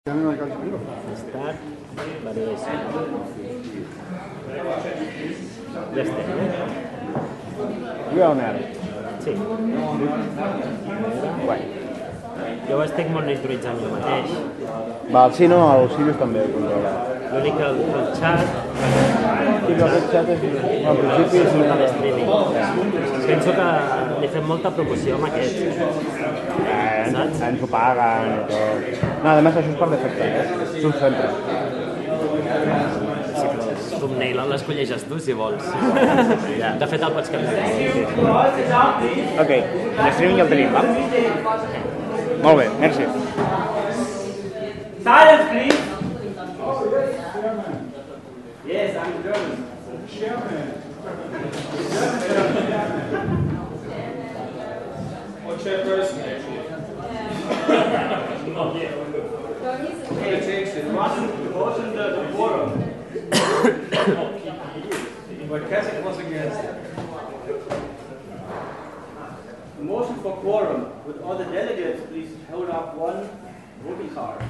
Start, validació. Ja estem, You on ara? Sí. Guai. Jo ho estic monitoritzant jo mateix. Val, sí, no, el Sirius també ho controla. L'únic que el xat... Sí, però aquest xat és... Al principi és una... streaming. Penso que li fem molta promoció amb aquest. Ens ho paguen i tot. No, a més això és per defecte, Surt sempre. Sí, però thumbnail l'escolleixes tu, si vols. De fet, el pots canviar. Ok, l'streaming ja el tenim, va? Molt bé, merci. Silence, please. Yes, I'm German. Chairman. Or chairperson, actually. Wasn't the quorum. But Kasich was against it. The motion for quorum. Would all the delegates please hold up one voting card?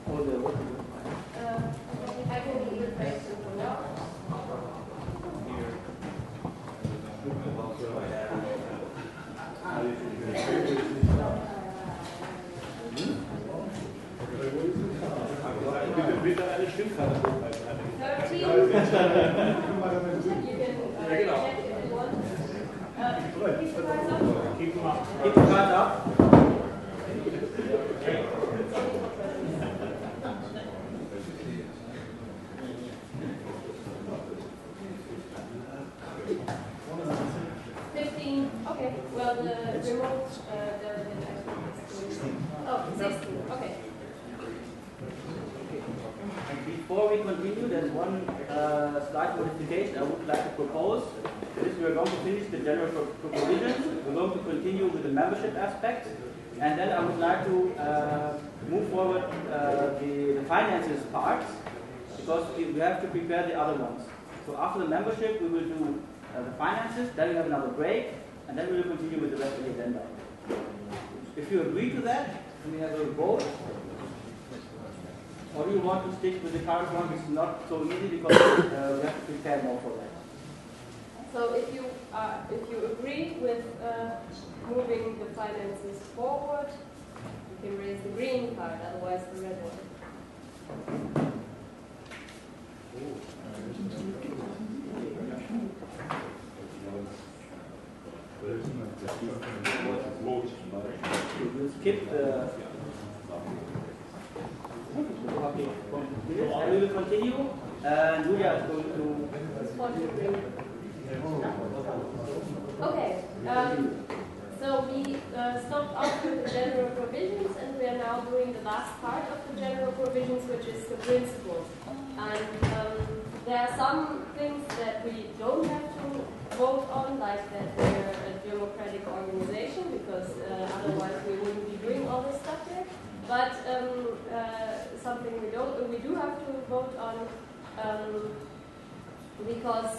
Hold the voting card. I can be replaced for now. Bitte eine Stimmkarte hochhalten. 13. You can check if you want. Keep the cards up. Keep them up. Keep the cards up. Okay. Well, the remote delegate actually is 16. Okay. Before we continue, there's one slight modification I would like to propose. We are going to finish the general provisions. We're going to continue with the membership aspect, and then I would like to move forward the finances part, because we have to prepare the other ones. So after the membership, we will do the finances, then we have another break, and then we will continue with the rest of the agenda. If you agree to that, we have a vote. Or do you want to stick with the current one, which is not so easy because we have to prepare more for that? So if you agree with moving the finances forward, you can raise the green card, otherwise the red one. We'll skip the... Okay. And we will continue. Julia is going to... Okay. So we stopped off with the general provisions, and we are now doing the last part of the general provisions, which is the principles. And there are some things that we don't have to vote on, like that we're a democratic organization, because otherwise we wouldn't be doing all this stuff here. But something we do have to vote on, because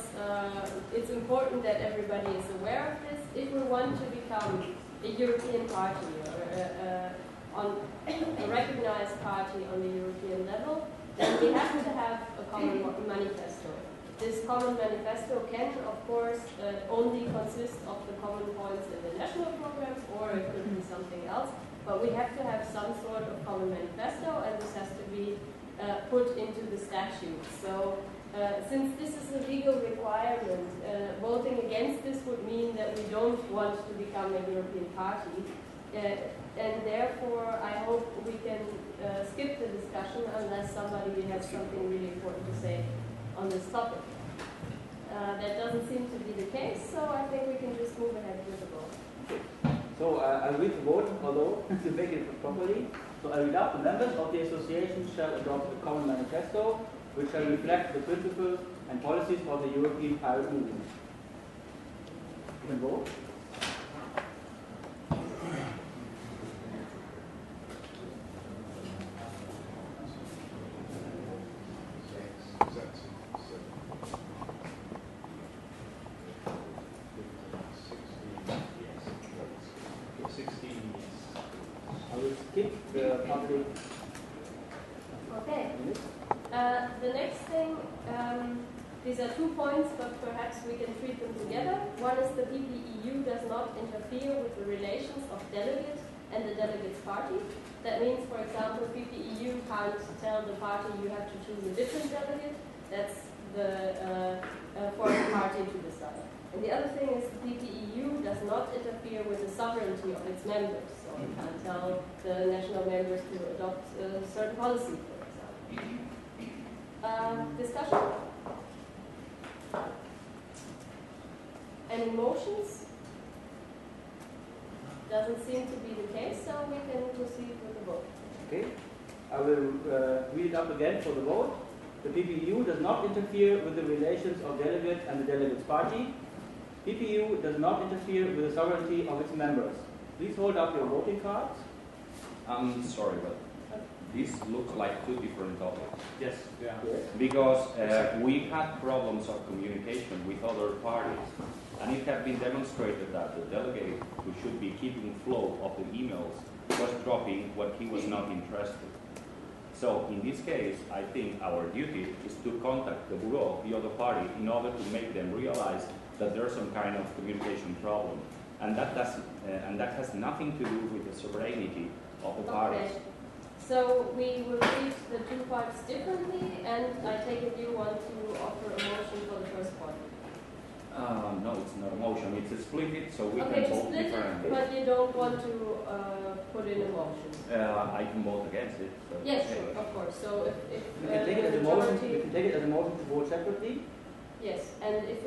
it's important that everybody is aware of this. If we want to become a European party or a recognized party on the European level, then we have to have a common manifesto. This common manifesto can, of course, only consist of the common points in the national programs, or it could be something else. But we have to have some sort of common manifesto, and this has to be put into the statute. So since this is a legal requirement, voting against this would mean that we don't want to become a European party. And therefore, I hope we can skip the discussion unless somebody has something really important to say on this topic. That doesn't seem to be the case, so I think we can just move ahead with the vote. So I read the vote, although to make it properly. So I read out: the members of the association shall adopt a common manifesto, which shall reflect the principles and policies of the European pirate movement. You can vote. the public. Okay. The next thing, these are 2 points, but perhaps we can treat them together. One is the PPEU does not interfere with the relations of delegate and the delegate's party. That means, for example, PPEU can't tell the party you have to choose a different delegate. That's the foreign party to decide. And the other thing is the PPEU does not interfere with the sovereignty of its members. So it can't tell the national members to adopt a certain policy, for example. Discussion? Any motions? Doesn't seem to be the case, so we can proceed with the vote. Okay. I will read it up again for the vote. The PPEU does not interfere with the relations of delegate and the delegate's party. PPEU does not interfere with the sovereignty of its members. Please hold up your voting cards. I'm sorry, but this looks like two different topics. Yes. Yeah. Yes. Because we had problems of communication with other parties, and it had been demonstrated that the delegate who should be keeping flow of the emails was dropping what he was not interested. So in this case, I think our duty is to contact the bureau, the other party, in order to make them realize that there's some kind of communication problem, and that has nothing to do with the sovereignty of the parties. Okay. So we will treat the 2 parts differently, and I take it you want to offer a motion for the first part. No, it's not a motion. It's a split it, so we Okay, can to vote split differently. it, but you don't want to put in a motion. I can vote against it. So Yes, sure, of course. So if You can take it as a motion. You can take it as a motion to vote separately. yes, and if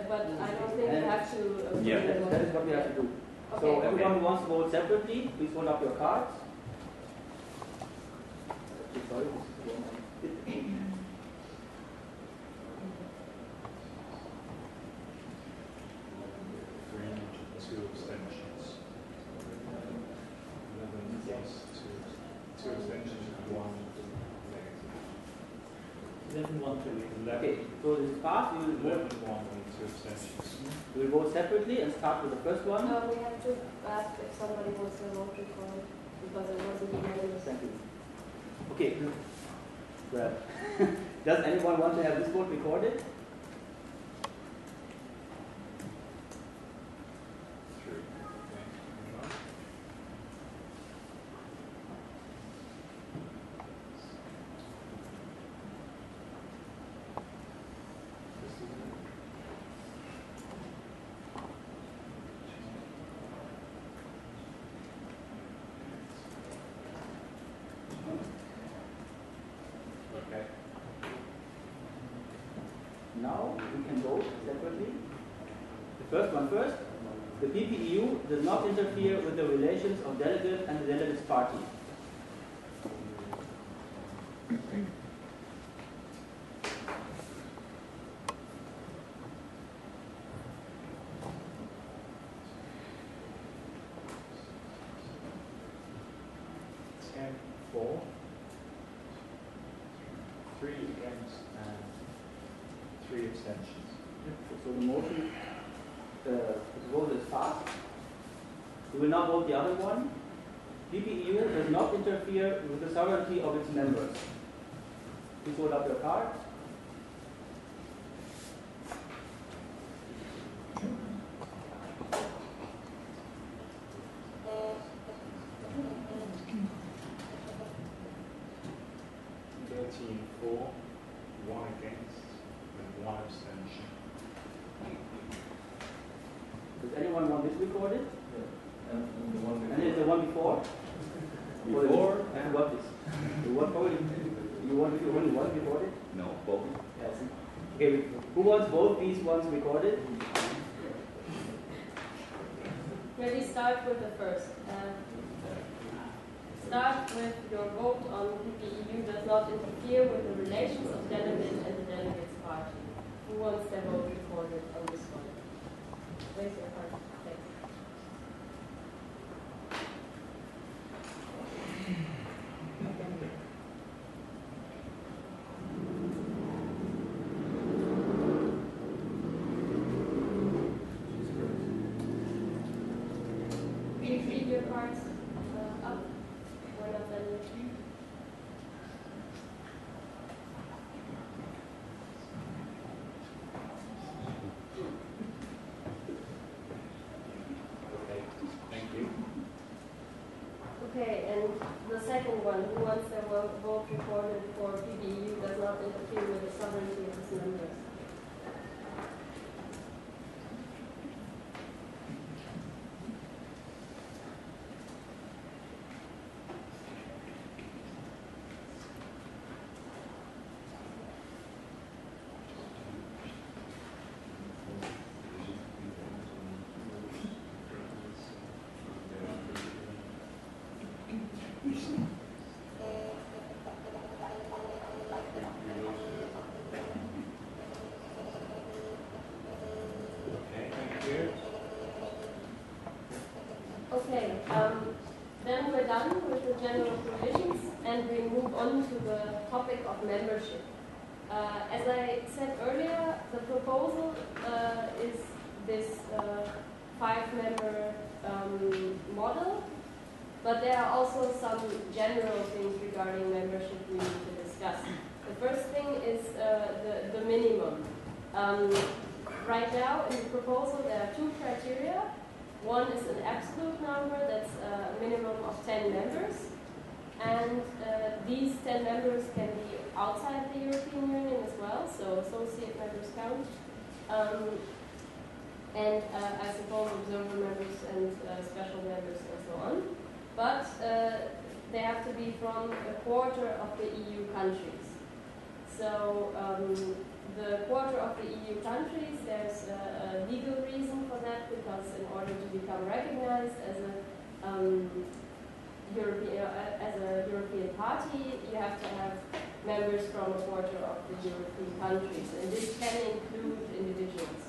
but I don't think you have to. Yeah. put in a That is motion. what we have to do. Okay. So everyone who wants to vote separately, please hold up your cards. Sorry, this is one. Two abstentions. 11 yes, two abstentions and 1 negative. 11 Okay, so this is passed. We will 11 vote. 1 and 2 abstentions. We will vote separately and start with the first one. We have to ask if somebody wants to vote for it, because it wasn't unanimous. Thank you. Okay. Well, does anyone want to have this vote recorded? 3. Okay. Anyone? Okay. Now we can vote separately. The first one first. The PPEU does not interfere with the relations of delegate and the delegate's party. Ten, 4. 3 against and 3 abstentions. So the motion, the vote is passed. We will now vote the other one. PPEU does not interfere with the sovereignty of its members. Please hold up your card. Four, 1 against and 1 abstention. Does anyone want this recorded? And the one And is the one before? Before? I forgot this. The one probably. You want only one recorded? No, both. Yes. Okay. Who wants both these ones recorded? Maybe start with the first. Start with your vote on PPEU does not interfere with the relations of delegate and the delegate's party. Who wants their vote recorded on this one? Raise your hand. Thanks. Can you keep your cards up? We're not and the second one, who wants their vote recorded for PBEU does not interfere with the sovereignty of its members. Okay, then we're done with the general provisions and we move on to the topic of membership. As I said earlier, the proposal is this 5-member model, but there are also some general things regarding membership we need to discuss. The first thing is the minimum. Right now in the proposal there are 2 criteria. One is an absolute number, that's a minimum of 10 members. And these 10 members can be outside the European Union as well, so associate members count. And I suppose observer members and special members and so on. But they have to be from a quarter of the EU countries. So the quarter of the EU countries, there's a legal reason for that, because in order to become recognized as a European party, you have to have members from a quarter of the European countries, and this can include individuals.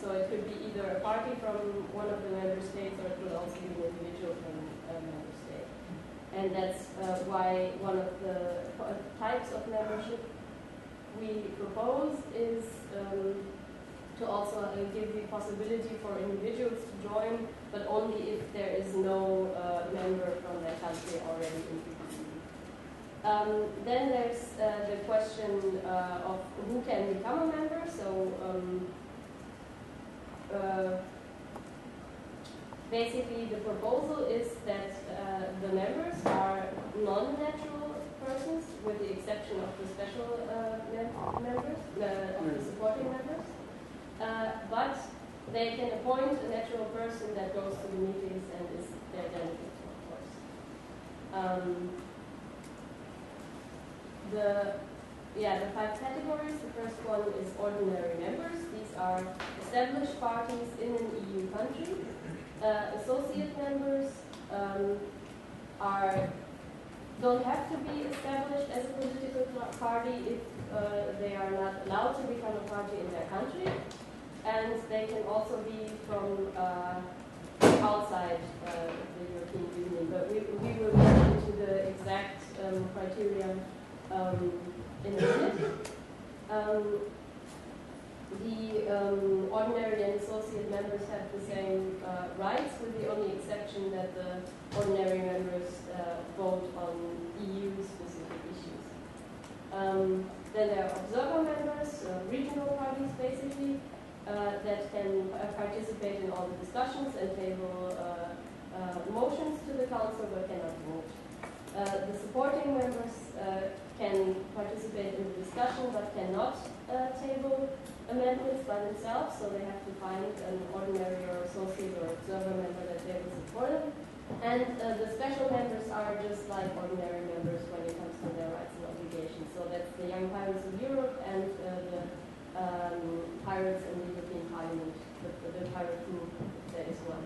So it could be either a party from one of the member states, or it could also be an individual from a member state. And that's why one of the types of membership we propose is to also give the possibility for individuals to join, but only if there is no member from that country already in the EU. Then there's the question of who can become a member. So basically the proposal is that the members are non-natural persons, with the exception of the special members, of the supporting members. But they can appoint a natural person that goes to the meetings and is their delegate, of course. The 5 categories. The first one is ordinary members. These are established parties in an EU country. Associate members don't have to be established as a political party if they are not allowed to become a party in their country, and they can also be from outside the European Union. But we will get into the exact criteria in a minute. The ordinary and associate members have the same rights, with the only exception that the ordinary members vote on EU-specific issues. Then there are observer members, regional parties basically, that can participate in all the discussions and table motions to the council but cannot vote. The supporting members can participate in the discussion but cannot table amendments by themselves, so they have to find an ordinary or associate or observer member that they will support them. And the special members are just like ordinary members when it comes to their rights and obligations. So that's the Young Pirates of Europe and the Pirates in the European Parliament, the pirate group, there is one.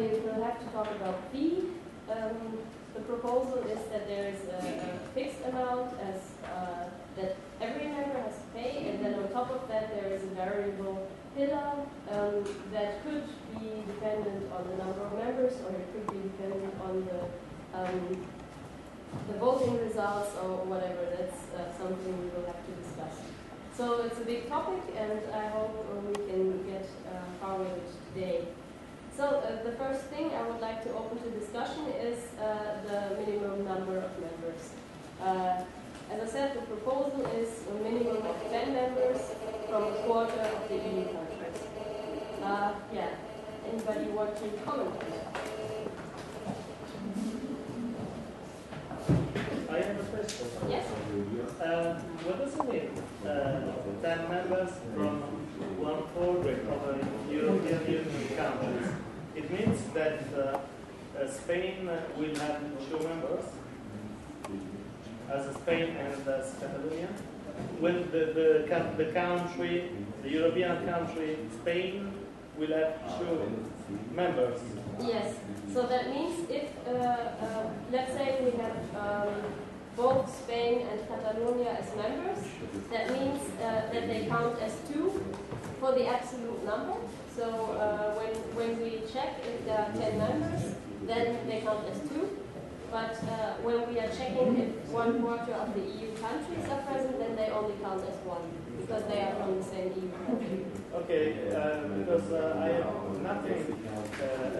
We will have to talk about fee. The proposal is that there is a fixed amount that every member has to pay, and then on top of that there is a variable pillar that could be dependent on the number of members, or it could be dependent on the voting results or whatever. That's something we will have to discuss. So it's a big topic, and I hope we can get far with it today. So the first thing I would like to open to discussion is the minimum number of members. As I said, the proposal is a minimum of 10 members from a quarter of the EU countries. Anybody want to comment on that? have a question. Yes? What does it mean? 10 members from 1/4 of the European Union countries. It means that Spain will have 2 members, as Spain and as Catalonia. When the country, the European country, Spain, will have 2 members. Yes. So that means if, let's say we have both Spain and Catalonia as members, that means that they count as 2 for the absolute number. So when we check if there are 10 members, then they count as 2. But when we are checking if 1/4 of the EU countries are present, then they only count as 1, because they are from the same EU country. Okay, because I have nothing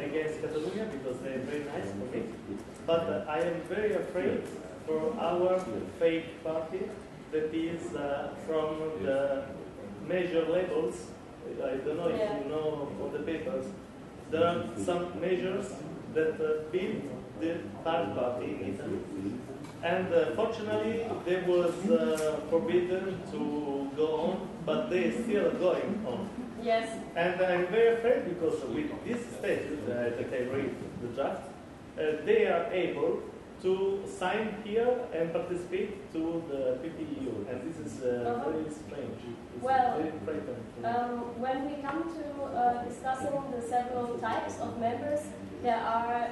against Catalonia, because they're very nice for me. But I am very afraid for our fake party that is from the major labels. I don't know if you know for the papers. There are some measures that beat the party in Italy. And fortunately, they was forbidden to go on, but they still going on. Yes. And I'm very afraid because with this statute that I read the draft, they are able to sign here and participate to the PPEU, and this is very strange. It's very frightening. When we come to discussing the several types of members, there are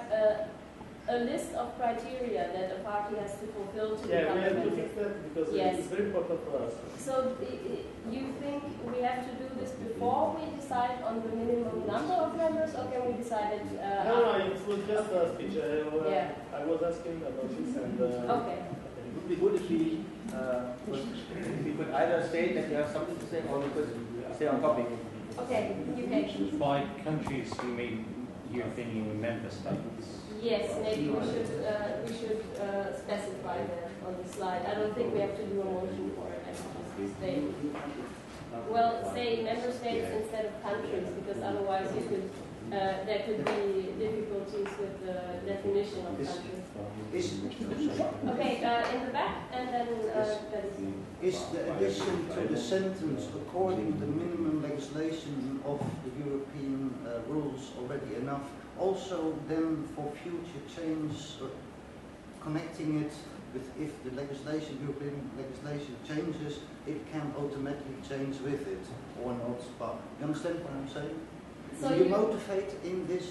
a list of criteria that a party has to fulfill to become we a have to member. fix that because it's very important for us. So you think we have to do this before we decide on the minimum number of members, or can we decide it No, it was just a speech. I was asking about this and... Okay. It would be good if we could either state that you have something to say, or we could stay on topic. Okay, UK. By countries, you mean European Union member states? Yes, maybe we should specify that on the slide. I don't think we have to do a motion for it. I should just state. Well, say member states instead of countries, because otherwise there could be difficulties with the definition of countries. Okay, in the back, and then Is the addition to the sentence according to the minimum legislation of the European rules already enough? Also then for future change, connecting it with if the legislation, European legislation changes, it can automatically change with it or not. But you understand what I'm saying? So you motivate in this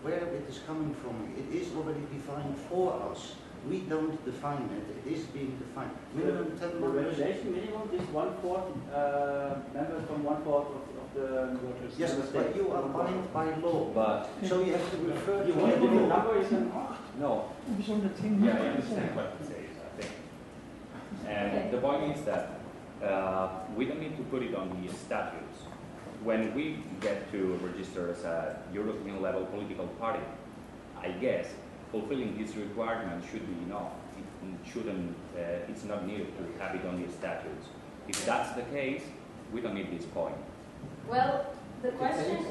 where it is coming from. It is already defined for us. We don't define it. It is being defined. Minimum 10 The members. regulation minimum is 1/4 members from 1/4 of the Yes, member but states. you are bound by law. But So you have to refer You to want to the give the law. number, you can... no. Yeah, I understand what it says, I think. And the point is that we don't need to put it on the statutes. When we get to register as a European level political party, I guess fulfilling this requirement should be enough. It's not needed to have it on the statutes. If that's the case, we don't need this point. well, the question is.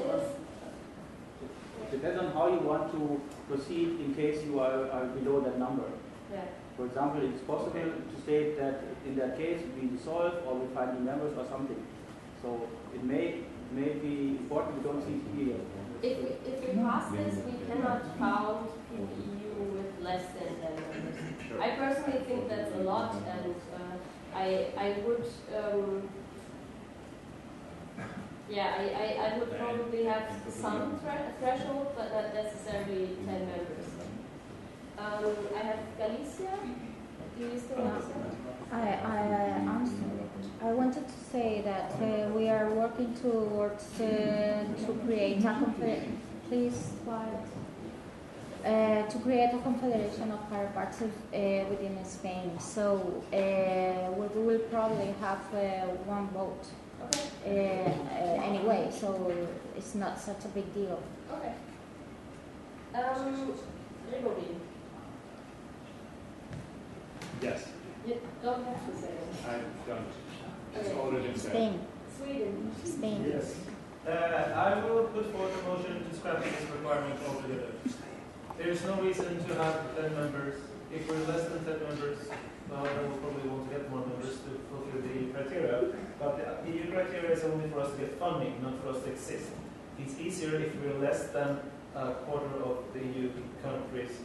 It depends on how you want to proceed in case you are below that number. Yeah. For example, it's possible to state that in that case we dissolve or we find new members or something. So it may be important, we don't see it here. If we pass this, we cannot count PPEU with less than 10 members. Sure. I personally think that's a lot, and I would, I would probably have some threshold, but not necessarily 10 members. I have Galicia. Do you still answer? I answered. I wanted to say that we are working towards to create a to create a confederation of higher parties within Spain. So we will probably have one vote. Okay. Anyway, so it's not such a big deal. Okay. Rigorin. Yes, You don't have to say it. I don't. It's Okay. already been said. Spain. Sweden. Spain. Yes. I will put forward a motion to scrap this requirement altogether. There's no reason to have 10 members. If we're less than 10 members, well, then we'll probably want to get more members to fulfill the criteria. But the EU criteria is only for us to get funding, not for us to exist. It's easier if we're less than a quarter of the EU countries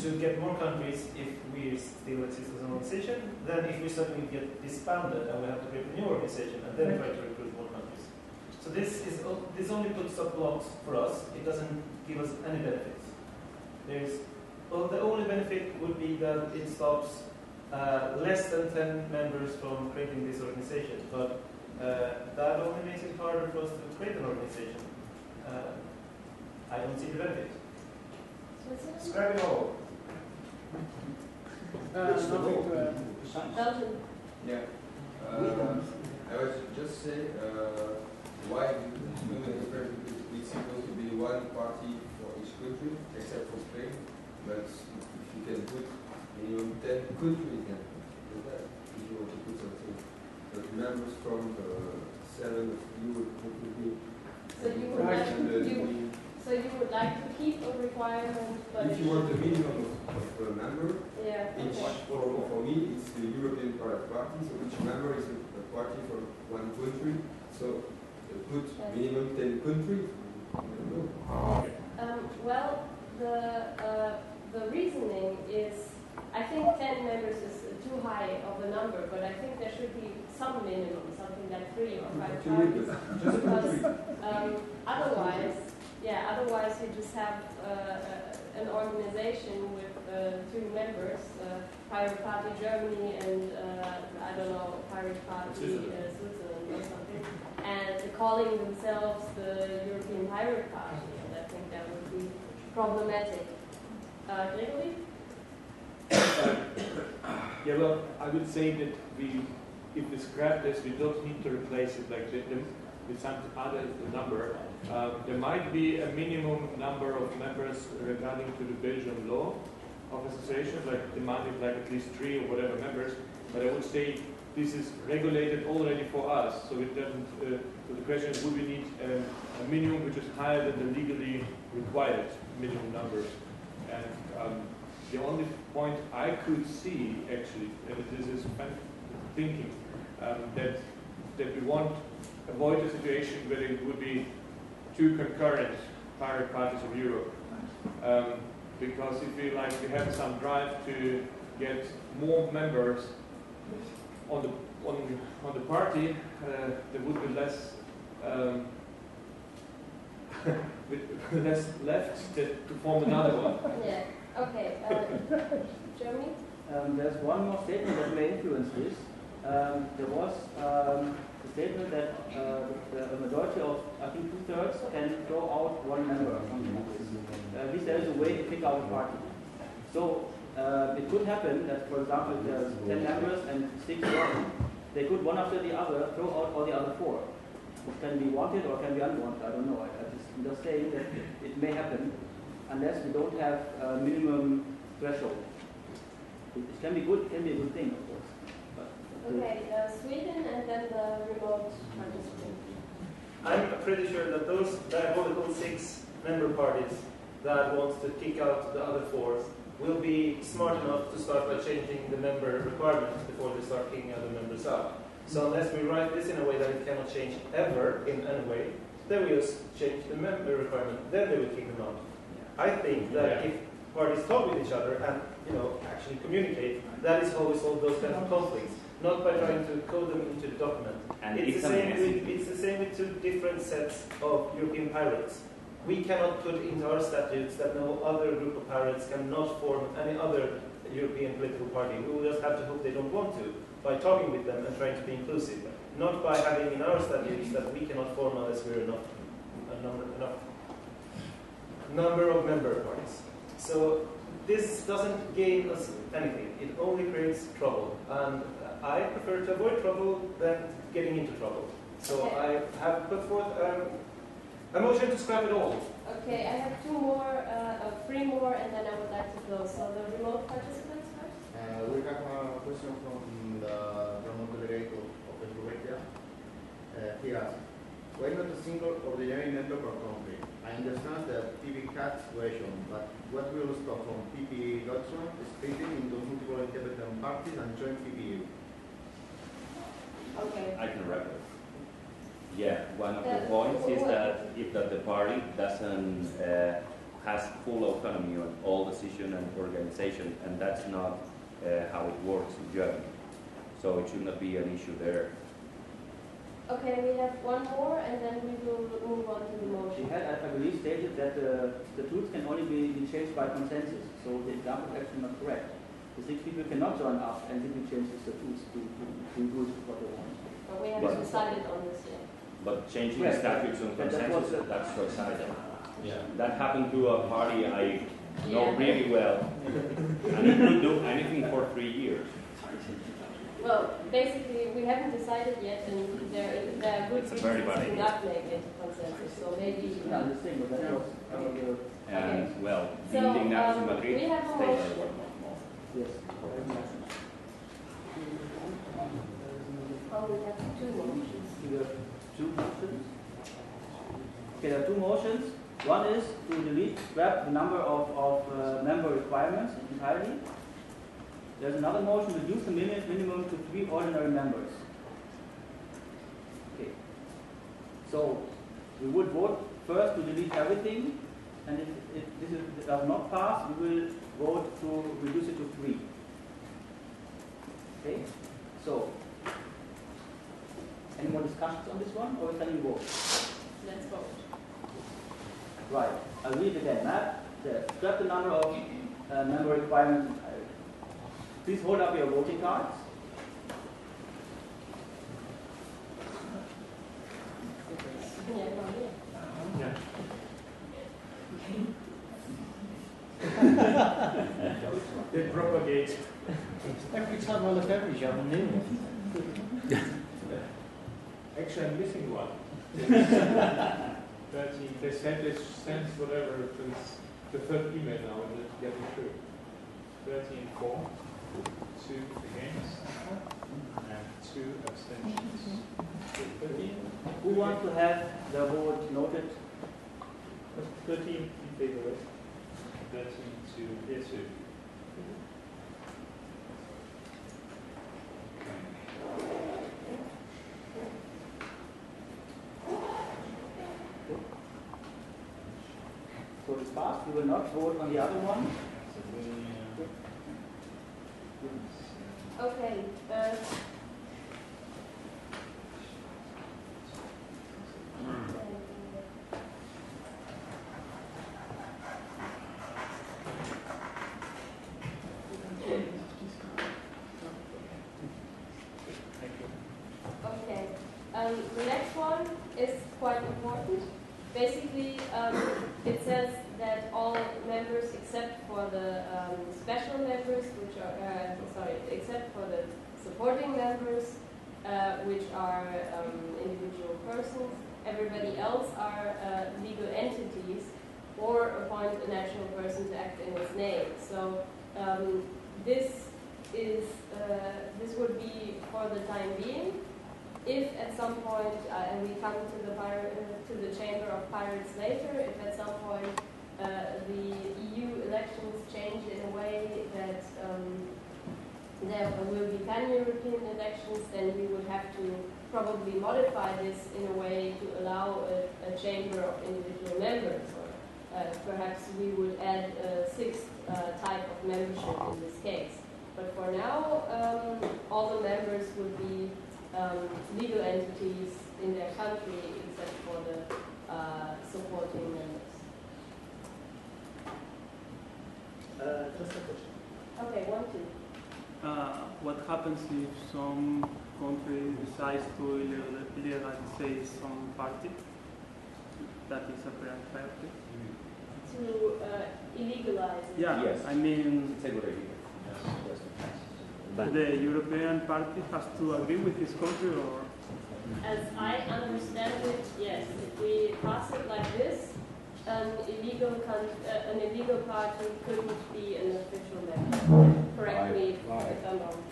to get more countries if we still exist as an organization than if we suddenly get disbanded and we have to create a new organization and then try to recruit more countries. So this only puts up blocks for us. It doesn't give us any benefits. The only benefit would be that it stops less than 10 members from creating this organization, but that only makes it harder for us to create an organization. I don't see the benefit. Scrap it all. Belgium. Yeah. I was just say why do it's supposed to be one party for each country, except for Spain. But if you can put minimum 10 countries, then if you want to put something. But members from 7 of Europe would be. So you would like to keep a requirement, but if you want a minimum of a member, yeah, each for me it's the European Party, so each member is a party from one country. So put minimum 10 countries. Well, the reasoning is, I think 10 members is too high of a number, but I think there should be some minimum, something like 3 or 5 parties, because otherwise you just have an organization with 2 members, Pirate Party Germany and I don't know, Pirate Party Switzerland or something, and calling themselves the European Pirate Party, and I think that would be problematic. Gregory? Yeah, well, I would say that if we scrap this, we don't need to replace it like with some other number. There might be a minimum number of members regarding to the Belgian law of association, like demanding like at least 3 or whatever members. But I would say this is regulated already for us, so it doesn't. So the question is, would we need a minimum which is higher than the legally required minimum numbers? And the only point I could see, actually, and this is thinking, that we want to avoid a situation where it would be 2 concurrent pirate parties of Europe. Because if we have some drive to get more members on the party, there would be less less left to form another one. Yeah. Okay. Jeremy? There's one more statement that may influence this. There was a statement that the majority of, I think 2/3 can throw out 1 member or something like this. At least there is a way to pick out a party. So it could happen that, for example, if there's 10 members and 6 don't, they could one after the other throw out all the other 4. Which can be wanted or can be unwanted, I don't know. I'm just saying that it may happen unless we don't have a minimum threshold. It can be good, can be a good thing, of course. Okay, Sweden and then the remote participant. I'm pretty sure that those diabolical 6 member parties that wants to kick out the other 4 will be smart enough to start by changing the member requirements before they start kicking other members out. So unless we write this in a way that it cannot change ever in any way, then we just change the member requirement, then they will kick them out. I think that if parties talk with each other and actually communicate, that is how we solve those kinds of conflicts, not by trying to code them into the document. And it's the same with 2 different sets of European pirates. We cannot put into our statutes that no other group of pirates cannot form any other European political party. We will just have to hope they don't want to, by talking with them and trying to be inclusive, not by having in our statutes that we cannot form unless we're enough number of member parties. So this doesn't gain us anything. It only creates trouble, and I prefer to avoid trouble than getting into trouble. So I have put forth a motion to scrap it all. Okay, I have 3 more, and then I would like to close. So the remote participants first. We have a question from the remote delegate of Slovakia. He asks, why not a single ordinary member per country? I understand the PP cat situation, but what will stop from PP Deutschland splitting into multiple independent parties and join PPU? Okay. I can record. Yeah, one of the points is that if the party doesn't has full autonomy on all decision and organization, and that's not how it works in Germany. So it should not be an issue there. Okay, we have one more, and then we will move on to the She motion. had, I believe, stated that the statutes can only be changed by consensus. So the example is actually not correct. The 6 people cannot join up and simply change the statutes to do what they want. But we haven't decided on this yet. But changing Yes, statutes on consensus, that's short-sighted. Yeah. That happened to a party I know pretty well, and it could do anything for 3 years. Well, basically, we haven't decided yet, and there are good reasons to not make it consensus. So maybe. Yeah, the same, but that was And well, the So, Ignacio Madrid we have a stayed motion. there 1 month more. Yes. Oh, we have two motions. We have 2 motions. Okay, there are 2 motions. One is to delete, scrap the number of member requirements entirely. There's another motion, reduce the minimum to 3 ordinary members. Okay. So we would vote first to delete everything, and if this does not pass, we will vote to reduce it to 3. Okay. So any more discussions on this one, or can we vote? Let's vote. Right. I'll read it again. Matt says, scrap the number of member requirements entirely. Please hold up your voting cards. Yeah. They propagate. Every time I look over, you have a new one. Actually, I'm missing one. 13. They sent whatever. It's the third email now, and it's getting through. 13-4. 2 against, and 2 abstentions. 13. Who wants to have the vote noted? 13 in favor, right? 13 to 2. So it's passed. We will not vote on the other one. Okay. Okay. The next one is quite important. Basically, it says that all members except for the special members, which are, except for the supporting members, which are individual persons, everybody else are legal entities or appoint a national person to act in its name. So this would be for the time being. If at some point, and we come to the Chamber of Pirates later, if at some point the EU elections change in a way that there will be pan-European elections, then we would have to probably modify this in a way to allow a chamber of individual members, or perhaps we would add a 6th type of membership in this case. But for now, all the members would be legal entities in their country, except for the supporting members. Just a question. Okay, 1, 2. What happens if some country decides to legalize some party that is a private party? To illegalize it. Yeah, Yes. I mean, It's a good idea. the European party has to agree with this country, or? As I understand it, yes. If we pass it like this, an illegal party couldn't be an official member. Correct me if I'm wrong.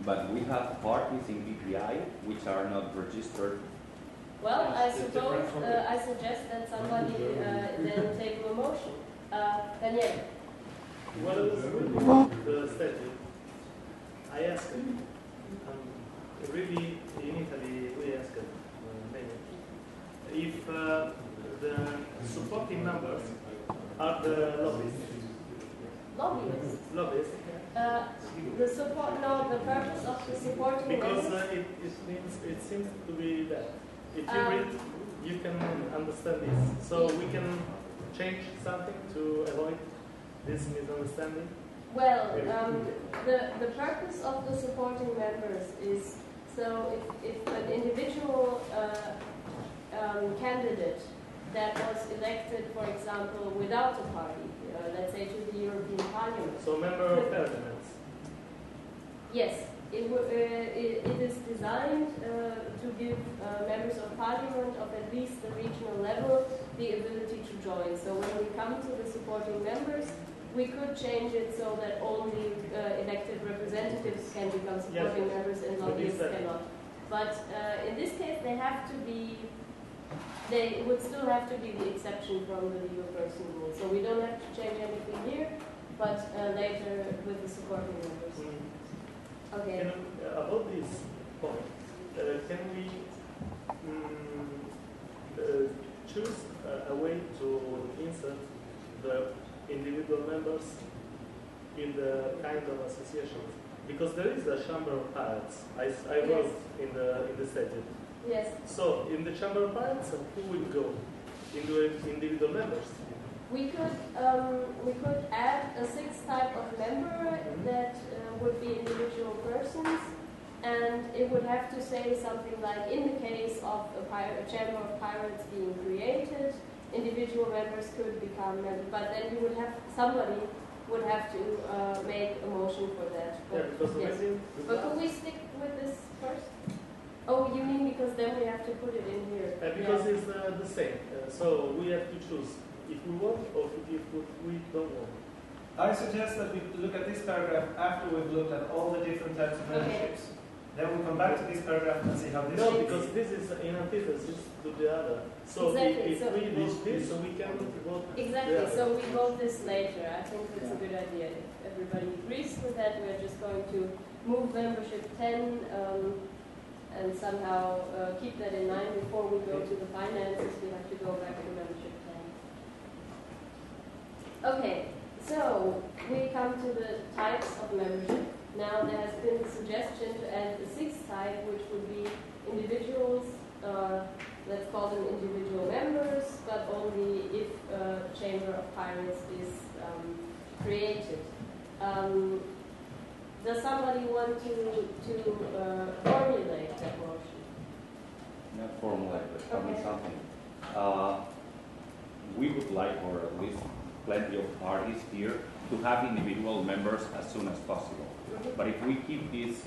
But we have parties in BPI which are not registered Well, I It's suppose different from it. I suggest that somebody then take a motion. Daniel. When I was reading the statute, I asked him, really in Italy we asked many, if the supporting members are the lobbyists. Lobbyists? Lobbyists. The support, no, the purpose of the supporting Because members? it seems to be that. If you read, you can understand this. So we can change something to avoid this misunderstanding. Well, the purpose of the supporting members is so if an individual candidate that was elected, for example, without a party, let's say to the European Parliament. So member of parliament. Yes, it is designed to give members of parliament of at least the regional level the ability to join. So when we come to the supporting members, we could change it so that only elected representatives can become supporting members and lobbyists cannot. But in this case, they would still have to be the exception from the legal person rule. So we don't have to change anything here, but later with the supporting members. Okay. About this point, can we choose a way to insert the individual members in the kind of associations? Because there is a chamber of parents. I wrote in the statute. Yes. So in the chamber of parents, who will go? Individual members. We could add a sixth type of member that would be individual persons, and it would have to say something like, in the case of a chamber of pirates being created, individual members could become members, but then somebody would have to make a motion for that. But, yes. But could we stick with this first? Oh, you mean because then we have to put it in here? Because it's the same. So we have to choose if we want or if we don't want. I suggest that we look at this paragraph after we've looked at all the different types of memberships. Then we'll come back to this paragraph and see how this No, because this is in antithesis to the other. So exactly. if we vote this, so we can vote exactly. So we vote this later. I think that's a good idea. If everybody agrees with that, we're just going to move membership 10 and somehow keep that in mind before we go to the finances. We have to go back to membership 10. Okay. So we come to the types of membership. Now there has been the suggestion to add the sixth type, which would be individuals, let's call them individual members, but only if a chamber of pirates is created. Does somebody want to formulate that motion? Not formulate, but tell me something. We would like, or at least plenty of parties here, to have individual members as soon as possible. But if we keep this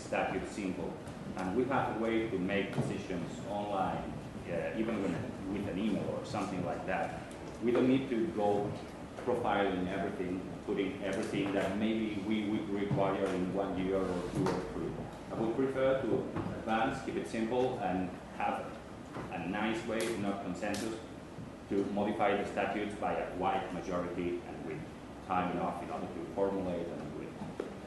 statute simple, and we have a way to make decisions online, even with an email or something like that, we don't need to go profiling everything, putting everything that maybe we would require in 1 year or 2 or 3. I would prefer to advance, keep it simple, and have a nice way, not consensus, to modify the statutes by a wide majority and with time enough in order to formulate and do it.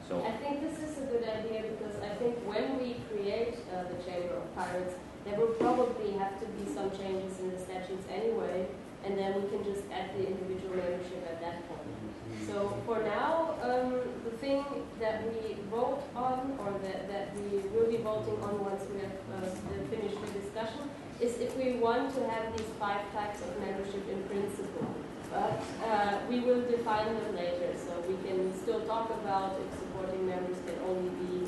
So I think this is a good idea because I think when we create the Chamber of Pirates, there will probably have to be some changes in the statutes anyway, and then we can just add the individual membership at that point. So for now, the thing that we vote on, or that we will be voting on once we have finished the discussion, is if we want to have these 5 types of membership in principle. But we will define them later, so we can still talk about if supporting members can only be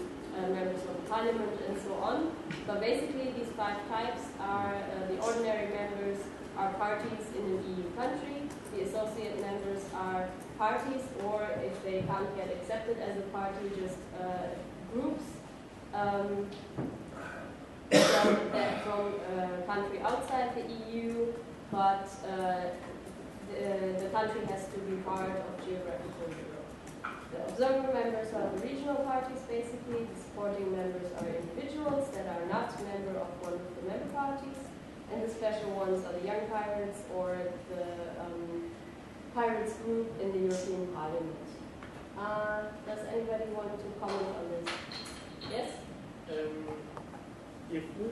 members of the parliament and so on. But basically these 5 types are the ordinary members are parties in an EU country, the associate members are parties, or if they can't get accepted as a party, just groups from a country outside the EU, but the country has to be part of geographical Europe. So observer members are the regional parties, basically. The supporting members are individuals that are not member of one of the member parties. And the special ones are the Young Pirates or the Pirates group in the European Parliament. Does anybody want to comment on this? Yes? If we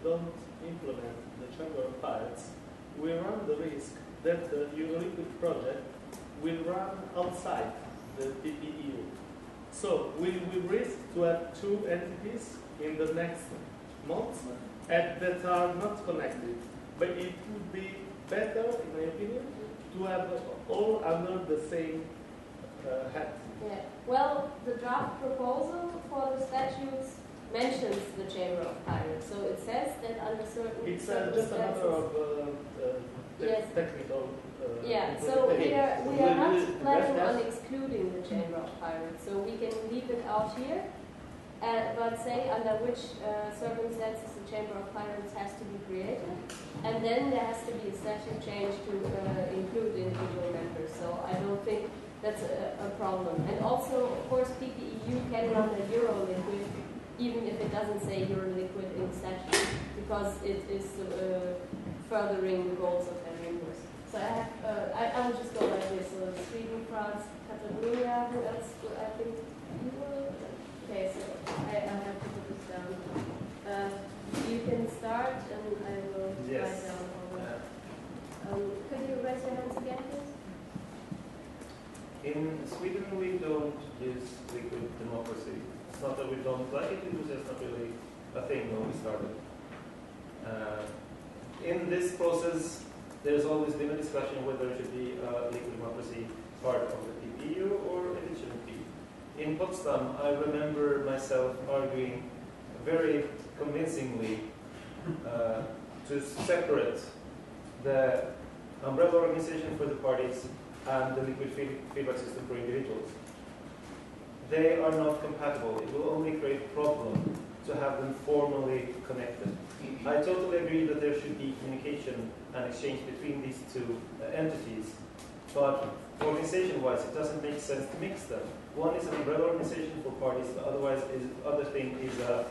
don't implement the Chamber of Pirates, we run the risk that the Euroliquid project will run outside the PPEU. So we will risk to have two entities in the next months that are not connected. But it would be better, in my opinion, to have all under the same hat. Yeah. Well, the draft proposal for the statutes mentions the Chamber of Pirates. So it says that under certain It's circumstances... just a matter of yes. technical... yeah, so we are not planning on excluding the Chamber of Pirates. So we can leave it out here, but say under which circumstances the Chamber of Pirates has to be created. And then there has to be a statute change to include individual members. So I don't think that's a problem. And also, of course, PPEU can run a Euroliquid, even if it doesn't say Euroliquid in the statute, because it is furthering the goals of their members. So I will just go like this. So Sweden, France, Catalonia, who else? I think you will. Okay, so I have to put this down. You can start, and I will write down all that. Could you raise your hands again, please? In Sweden, we don't use liquid democracy. It's not that we don't like it, it was just not really a thing when we started. In this process, there's always been a discussion whether it should be liquid democracy part of the PPEU or it shouldn't be. In Potsdam, I remember myself arguing very convincingly to separate the umbrella organization for the parties and the liquid feedback system for individuals. They are not compatible. It will only create a problem to have them formally connected. I totally agree that there should be communication and exchange between these two entities, but organization-wise, it doesn't make sense to mix them. One is an umbrella organization for parties, the other thing is a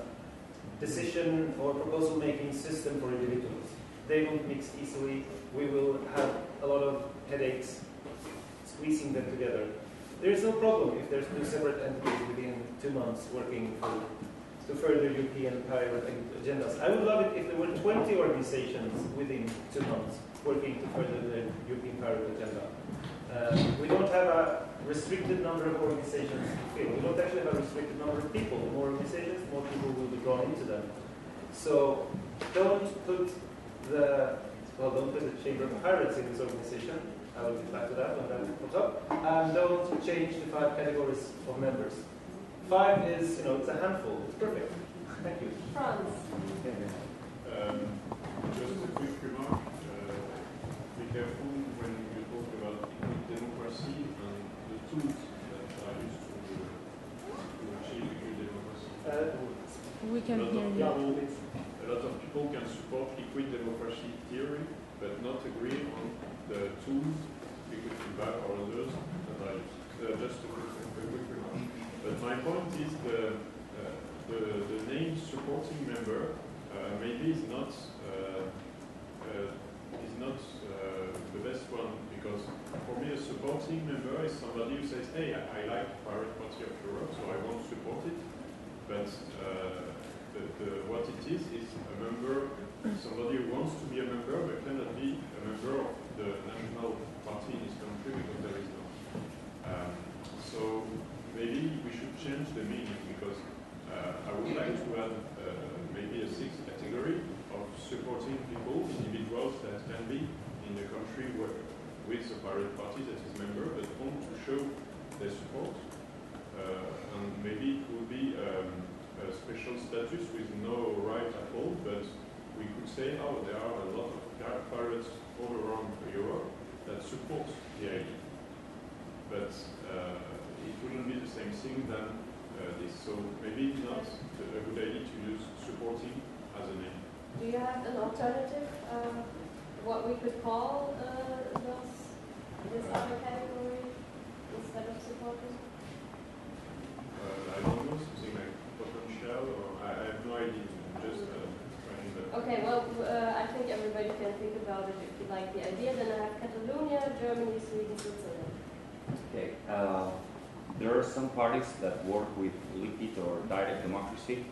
decision or proposal-making system for individuals. They won't mix easily. We will have a lot of headaches squeezing them together. There is no problem if there's two separate entities within 2 months working to further European pirate agendas. I would love it if there were 20 organizations within 2 months working to further the European pirate agenda. We don't have a restricted number of organizations to fill. We don't actually have a restricted number of people. The more organizations, more people will be drawn into them. So don't put the Chamber of Pirates in this organization. I will get back to that when that comes up. And don't change the 5 categories of members. 5 is, it's a handful. It's perfect. Thank you. Franz. Just a quick remark. Be careful when you talk about liquid democracy and the tools that are used to achieve liquid democracy. We can hear you. A lot of people can support liquid democracy theory, but not agree on the tools, liquid feedback or others that are used. Just a quick remark. But my point is the name supporting member maybe is not the best one, because for me a supporting member is somebody who says, hey, I like Pirate Party of Europe, so I want to support it. But what it is a member, somebody who wants to be a member but cannot be a member of the national party in his country because there is none. So maybe we should change the meaning, because I would like to add maybe a 6th category of supporting people, individuals that can be in the country with a pirate party that is member but want to show their support. And maybe it would be a special status with no right at all, but we could say, oh, there are a lot of pirates all around Europe that support the idea. But it wouldn't be the same thing than this. So maybe it's not a good idea to use supporting as a name. Do you have an alternative, what we could call this other category instead of supporting? Germany, Sweden, Switzerland? Okay. There are some parties that work with liquid or direct democracy.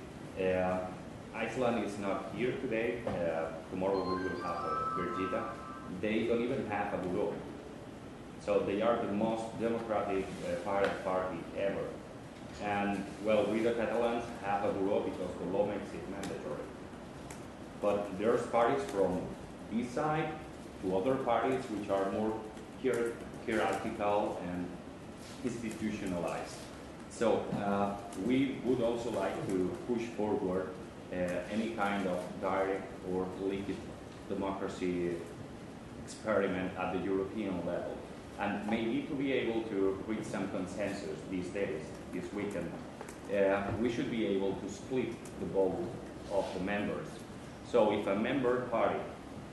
Iceland is not here today. Tomorrow we will have Birgitta. They don't even have a bureau. So they are the most democratic pirate party ever. And, well, we the Catalans have a bureau because the law makes it mandatory. But there's parties from this side to other parties which are more hierarchical and institutionalized. So we would also like to push forward any kind of direct or liquid democracy experiment at the European level. And maybe to be able to reach some consensus these days, this weekend, we should be able to split the vote of the members. So if a member party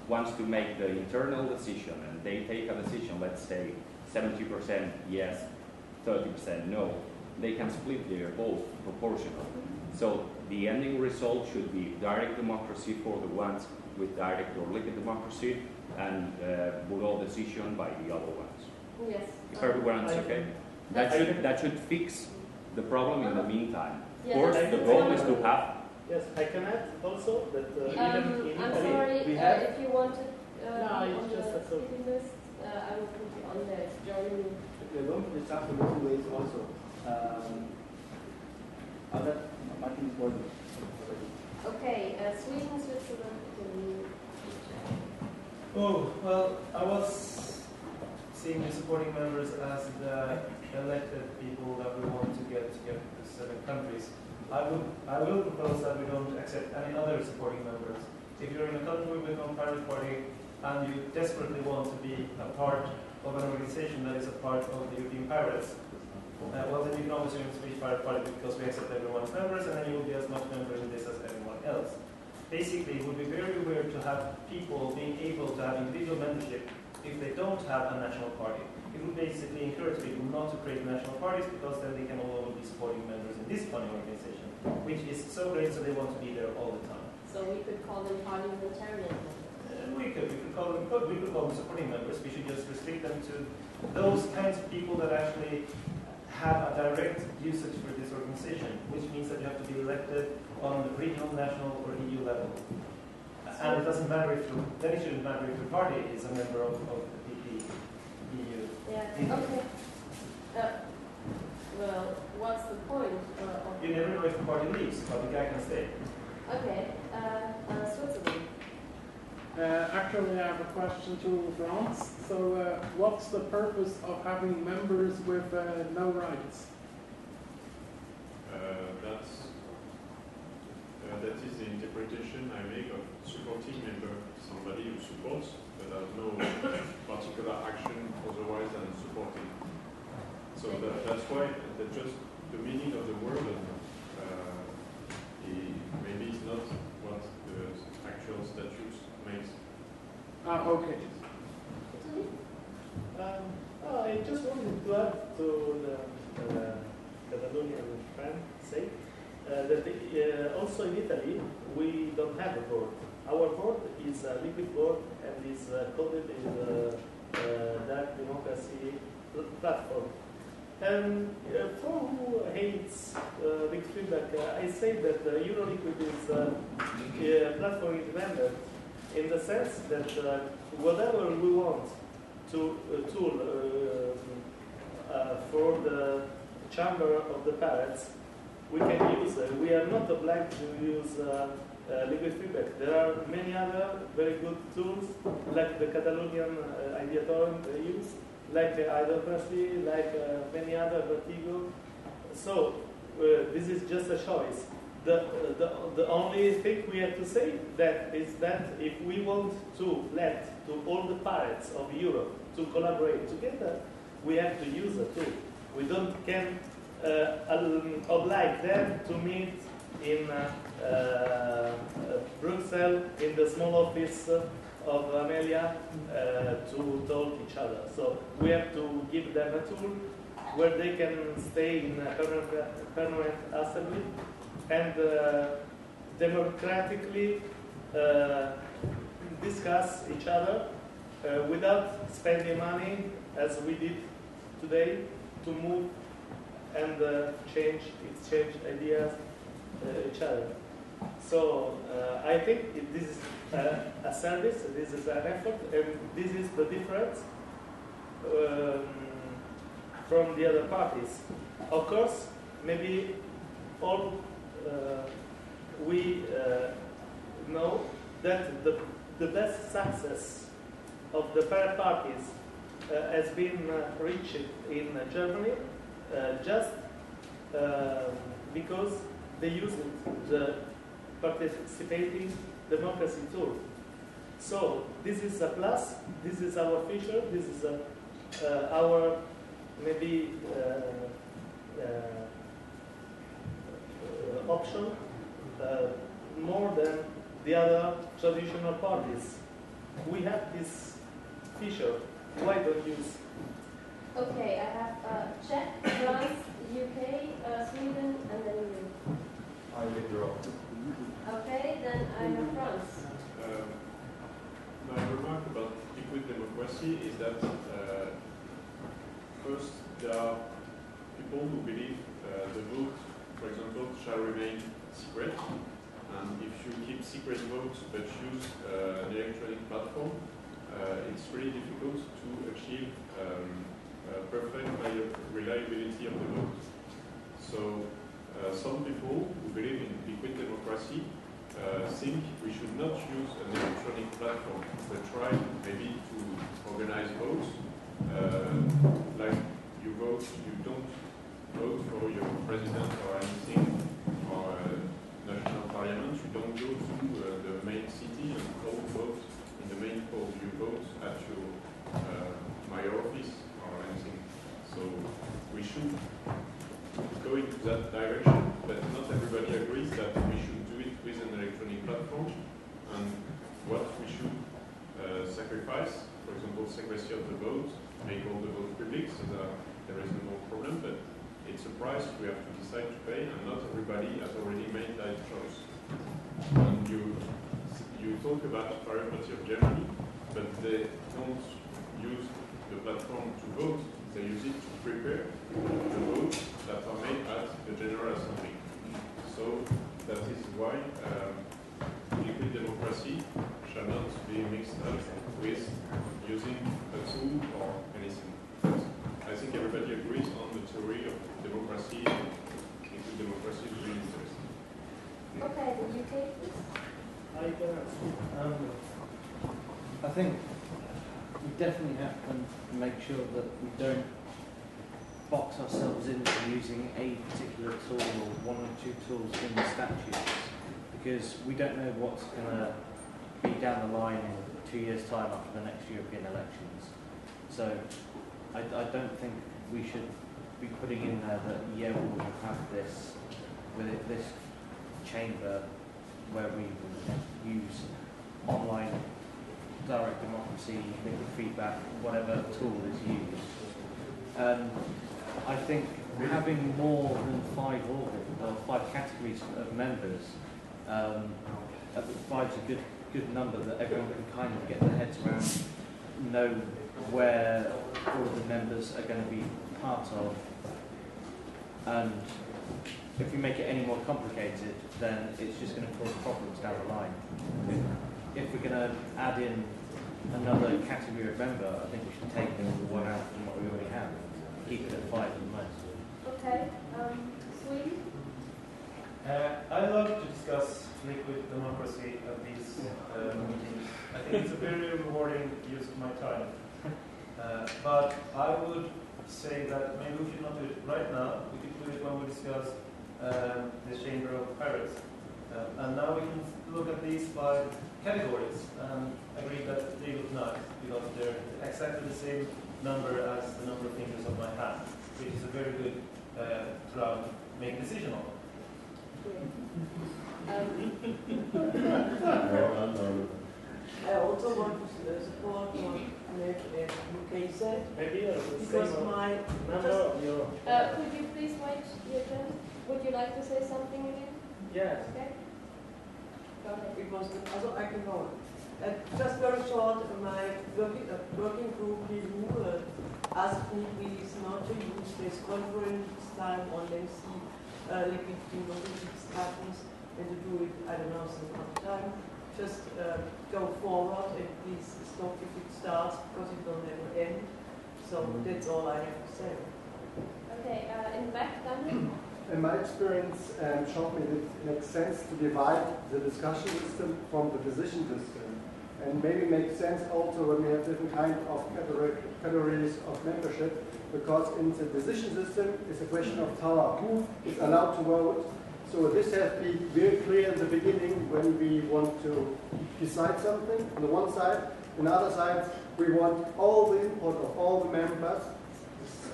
wants to make the internal decision and they take a decision, let's say 70% yes, 30% no, they can split their vote proportionally. So the ending result should be direct democracy for the ones with direct or liquid democracy and bureau decision by the other ones. Yes. If everyone's okay. That should fix the problem in the meantime. Of course, the goal is to have. Yes, I can add also that even in I'm Italy sorry, we have. if you want to No, be it's on just the a sort- speaking list, I will put you on there. It's Germany. We're going to discuss the two ways also. Other Martin was Okay, Sweden, Switzerland, Italy. Oh, well, I was seeing the supporting members as the elected people that we want to get together to 7 countries. I will propose that we don't accept any other supporting members. If you're in a country with no pirate party and you desperately want to be a part of an organization that is a part of the European Pirates, well, then you can always join the Swedish Pirate Party because we accept everyone's members, and then you will be as much member in this as everyone else. Basically, it would be very weird to have people being able to have individual membership if they don't have a national party. It would basically encourage people not to create national parties because then they can all be supporting members in this funny organization, which is so great, so they want to be there all the time. So we could call them parliamentarian members. We could call them supporting members. We should just restrict them to those kinds of people that actually have a direct usage for this organization, which means that you have to be elected on the regional, national, or EU level. And it doesn't matter if then it shouldn't matter if the party is a member of the PP, EU. Yeah, okay. Well, what's the point? You never know if the party leaves, but the guy can stay. Okay, Switzerland. Actually, I have a question to France. So, what's the purpose of having members with no rights? That is the interpretation I make of supporting member, somebody who supports but has no particular action otherwise than supporting. So that's why just the meaning of the word maybe is not what the actual statutes makes. Okay. I just wanted to add to the Catalonian friend say that also in Italy we don't have a board. Our board is a liquid board and is coded in the dark democracy platform. And for who hates liquid feedback, I say that Euroliquid is platform independent in the sense that whatever we want to tool for the chamber of the pirates, we can use. We are not obliged to use liquid feedback. There are many other very good tools, like the Catalonian Ideatorem use, like Idocracy, like many other Vertigo. So this is just a choice. The only thing we have to say that is that if we want to let to all the pirates of Europe to collaborate together, we have to use a tool. We can oblige them to meet in Brussels in the small office of Amelia to talk each other. So we have to give them a tool where they can stay in a permanent assembly and democratically discuss each other without spending money, as we did today, to move and exchange ideas each other. So I think this is a service, this is an effort, and this is the difference from the other parties. Of course, maybe all we know that the best success of the pair parties has been reached in Germany just because they used the participating democracy tool. So this is a plus, this is our feature, this is our maybe option more than the other traditional parties. We have this feature. Why don't use? Okay, I have Czech, France, UK, Sweden, and then you. I withdraw. Okay, then I have France. My remark about liquid democracy is that first there are people who believe the vote, for example, shall remain secret, and if you keep secret votes but use an electronic platform, it's really difficult to achieve perfect reliability of the vote. So some people who believe in liquid democracy think we should not use an electronic platform, but try maybe to organize votes. Like you vote, you don't vote for your president or anything, or national parliament, you don't go to the main city and call vote in the main poll. You vote at your mayor office or anything. So we should go into that direction, but not everybody agrees that we should do it with an electronic platform. And what we should sacrifice, for example, secrecy of the vote, make all the votes public so that there is no problem, but it's a price we have to decide to pay, and not everybody has already made that choice. And you talk about the party of Germany, but they don't use the platform to vote, they use it to prepare the votes that are made at the General Assembly. So that is why liquid democracy shall not be mixed up with using a tool or anything. But I think everybody agrees on the theory of democracy. Liquid democracy is really interesting. Okay, the UK, please. I think we definitely have to make sure that we don't box ourselves into using a particular tool or one or two tools in the statutes, because we don't know what's going to be down the line in 2 years' time after the next European elections. So I don't think we should be putting in there that, yeah, we will have this chamber where we use online direct democracy, liquid feedback, whatever tool is used. I think having more than 5 organs or 5 categories of members provides a good number that everyone can kind of get their heads around, know where all of the members are going to be part of. And if we make it any more complicated, then it's just going to cause problems down the line. If we're going to add in another category of member, I think we should take one out from what we already have. Keep it at 5 at the most. Okay, Sweden? I love to discuss liquid democracy at these meetings. I think it's a very rewarding use of my time. But I would say that maybe we should not do it right now. We could do it when we discuss the Chamber of Pirates. And now we can look at these 5 categories and agree that they look nice because they're exactly the same number as the number of fingers of my hand, which is a very good ground to make a decision on. I also want to support what UK said, because my could you please wait your turn? Would you like to say something again? Yes. Okay. Go ahead. Because also I can go. Just very short, my working group EU asked me please not to use this conference time on lengthy liquidity discussions and to do it, I don't know, some other time. Just go forward and please stop if it starts because it will never end. So that's all I have to say. Okay, in the back, Daniel? In my experience, showed me that it makes sense to divide the discussion system from the decision system. And maybe makes sense also when we have different kind of categories of membership, because in the decision system it's a question of power. Who is allowed to vote? So this has to be very clear in the beginning when we want to decide something on the one side. On the other side, we want all the input of all the members,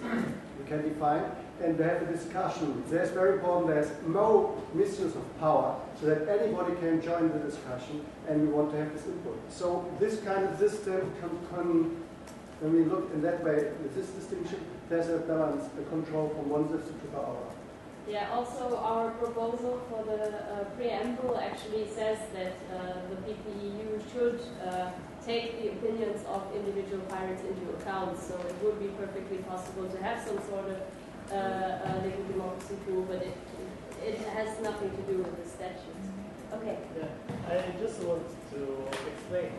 we can define, and they have a discussion. That's very important. There's no misuse of power, so that anybody can join the discussion, and we want to have this input. So this kind of system can when we look in that way, with this distinction, there's a balance, a control from one system to the other. Yeah, also our proposal for the preamble actually says that the PPEU should take the opinions of individual pirates into account, so it would be perfectly possible to have some sort of legal democracy tool, but it has nothing to do with the statutes. Okay. Yeah, I just want to explain.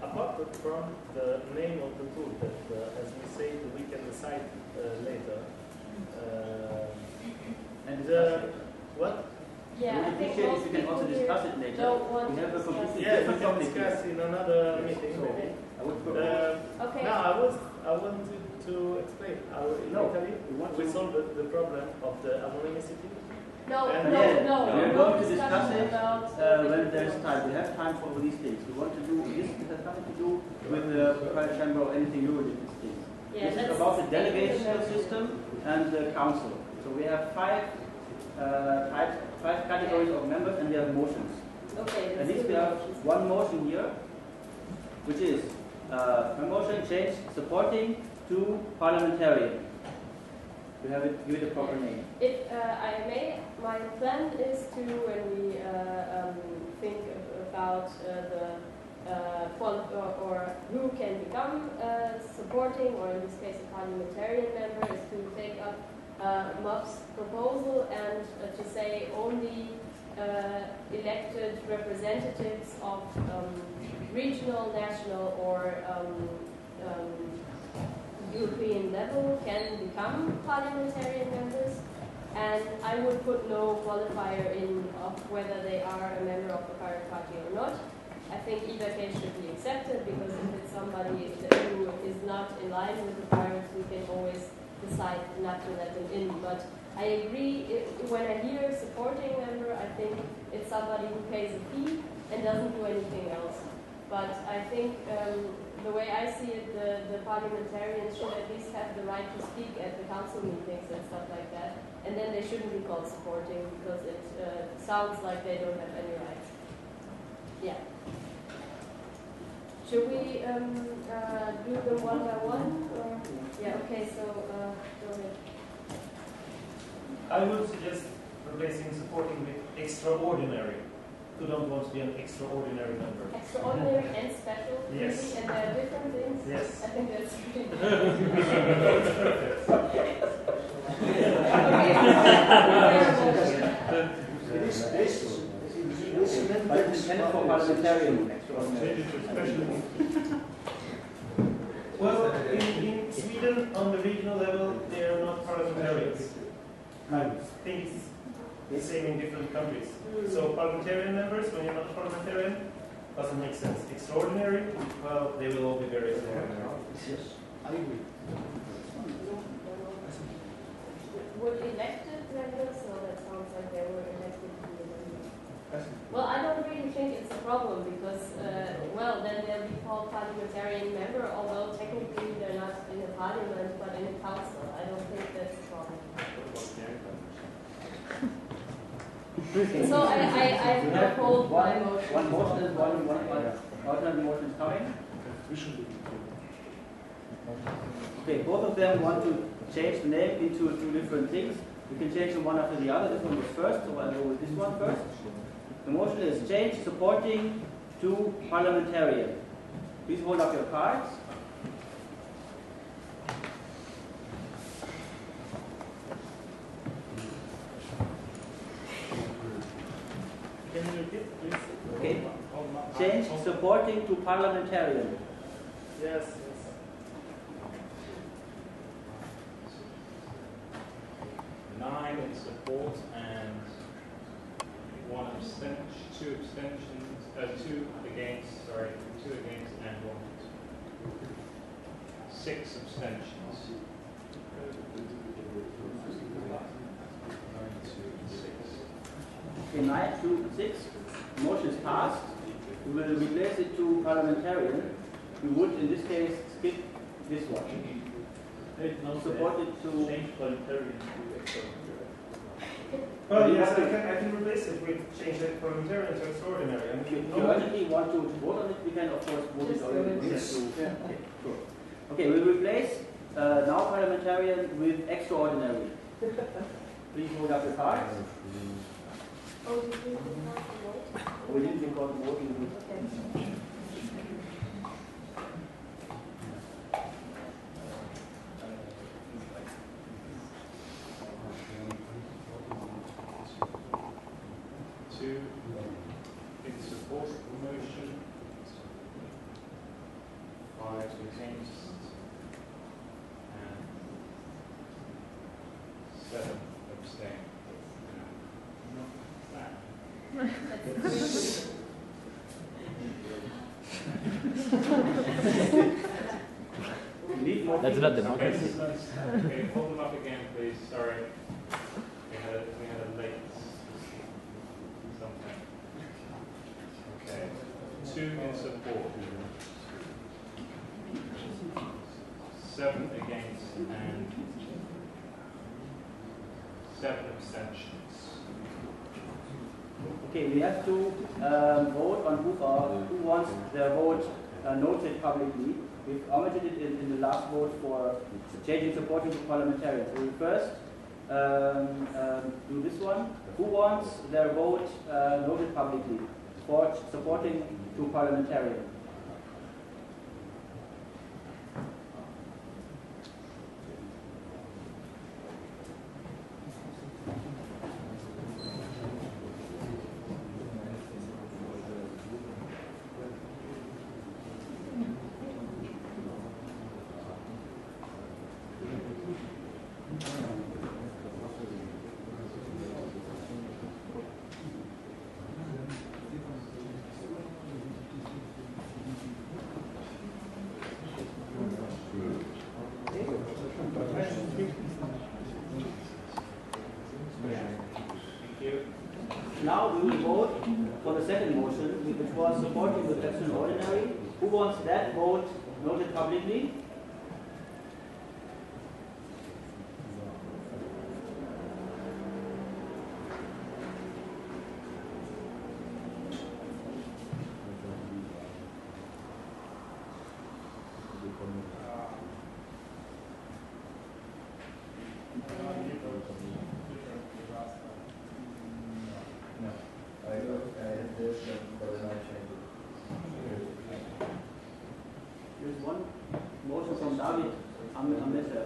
Apart from the name of the tool that, as we say, we can decide later. What? Yeah, I think most you can also discuss it later. We have a completely different topic. Discuss in another meeting, maybe. Okay. Now, I wanted to explain. In Italy, we solved the problem of the anonymity. No. We're going to discuss it when there's time. We have time for all these things. We want to do this. It has nothing to do with the private chamber or anything new with these things. Yeah, this is about the delegation system and the council. So we have five categories of members, and we have motions. Okay. At least we have one motion here, which is a motion change supporting to parliamentarian. We have it, give it a proper name. If I may, my plan is to, when we think about or who can become supporting, or in this case a parliamentarian member, is to take up MOP's proposal and to say only elected representatives of regional, national, or European level can become parliamentarian members, and I would put no qualifier in of whether they are a member of the Pirate Party or not. I think either case should be accepted, because if it's somebody who is not in line with the Pirates, we can always decide not to let them in. But I agree, when I hear supporting member, I think it's somebody who pays a fee and doesn't do anything else. But I think the way I see it, the parliamentarians should at least have the right to speak at the council meetings and stuff like that. And then they shouldn't be called supporting, because it sounds like they don't have any rights. Yeah. Should we do them one by one? Or? Yeah, okay, so go ahead. I would suggest replacing supporting with extraordinary. Who don't want to be an extraordinary member? Extraordinary and special? Yes. Really? And there are different things? Yes. I think that's really for parliamentarian. Well, in Sweden, on the regional level, they are not parliamentarians. I think it's the same in different countries. So parliamentarian members, when you're not a parliamentarian, doesn't make sense. Extraordinary, well, they will all be very extraordinary. Yes, I agree. Would elected members, so that sounds like they were elected to be members. Well, I don't really think it's a problem, because, well, then they'll be called parliamentarian member, although technically they're not in a parliament, but in a council. I don't think that's a problem. So I hold my motion. One motion is alternate motion is coming. Okay, both of them want to change the name into two different things. We can change them one after the other. This one was first, so I'll go with this one first. The motion is change supporting to parliamentarian. Please hold up your cards. Can you repeat, please? Okay. Change supporting to parliamentarian. Yes, yes. 9 in support and 1 abstention, 2 abstentions, 2 against, sorry, 2 against and 1. 6 abstentions. 9 to 6. Motion is passed. We will replace it to parliamentarian. We would, in this case, skip this one. Support it to change parliamentarian to extraordinary. Well, yes, I can replace it with change the parliamentarian to extraordinary. If you urgently want to vote on it, we can of course vote it already. Yes. Okay, sure. Okay, we replace now parliamentarian with extraordinary. Please hold up the cards. Oh, did you record the vote? We didn't record the voting. Okay. 2 in support of the motion, 5 against, and 7 abstain. That's not democracy. Okay, hold them up again, please. Sorry, we had a late something. Okay, 2 in support, 7 against, and 7 abstentions. Okay, we have to vote on who wants their vote noted publicly. We've omitted it in the last vote for changing supporting to parliamentarians. We will first do this one. Who wants their vote noted publicly for supporting to parliamentarian? Now we will vote for the second motion, which was supporting the extraordinary. Who wants that vote noted publicly? There's one motion from David Amnesser.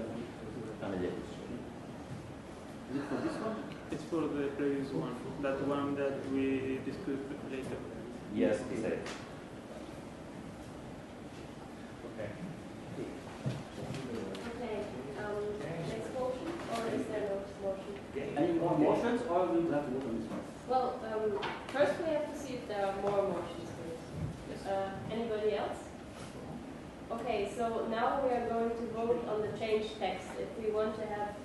Is it for this one? It's for the previous one, that one that we discussed later. Yes, exactly. Okay. Okay, next motion, or is there no motion? Any more motions, or we will have to vote on this one? Well, first we have to see if there are more motions for this. Anybody else? Okay, so now we are going to vote on the changed text. If we want to have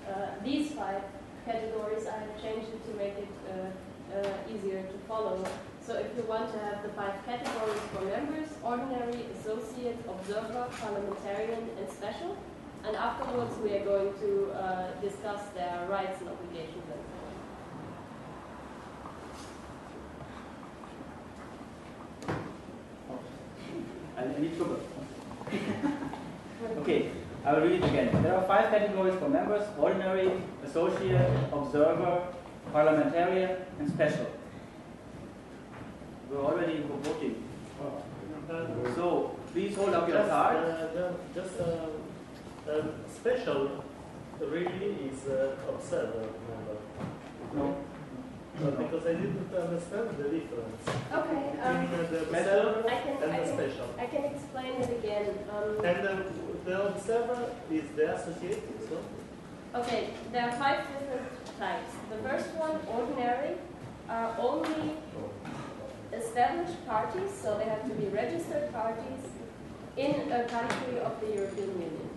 these 5 categories, I have changed it to make it easier to follow. So if you want to have the 5 categories for members, ordinary, associate, observer, parliamentarian, and special, and afterwards we are going to discuss their rights and obligations and so on. I need sugar. Okay, I will read it again. There are 5 categories for members: ordinary, associate, observer, parliamentarian, and special. We're already voting. So please hold up your card. Just special really is observer member. No. Because I didn't understand the difference Okay. between the observer and the I special. I can explain it again. And the observer is the associate, so? Okay, there are 5 different types. The first one, ordinary, are only established parties, so they have to be registered parties in a country of the European Union.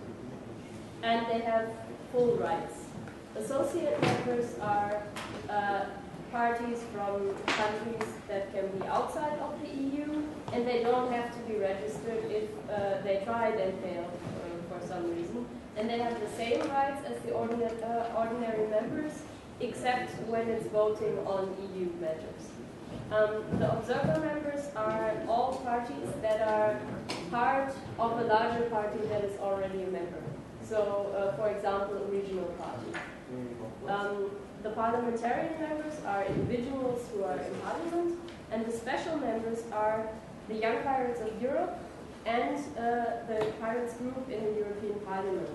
And they have full rights. Associate members are parties from countries that can be outside of the EU, and they don't have to be registered if they tried and failed for some reason. And they have the same rights as the ordinary members, except when it's voting on EU matters. The observer members are all parties that are part of a larger party that is already a member. So, for example, a regional party. The parliamentarian members are individuals who are in parliament, and the special members are the Young Pirates of Europe and the Pirates Group in the European Parliament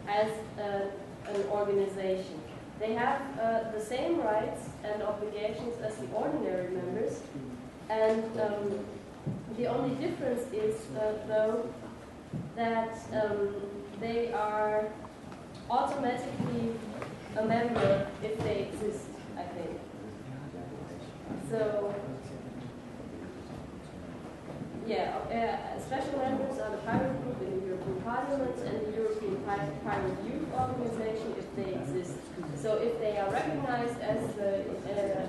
as an organization. They have the same rights and obligations as the ordinary members, and the only difference is, though, that they are automatically a member if they exist, I think. So, yeah, special members are the Pirate Group in the European Parliament and the European Pirate Youth Organization if they exist. So if they are recognized as the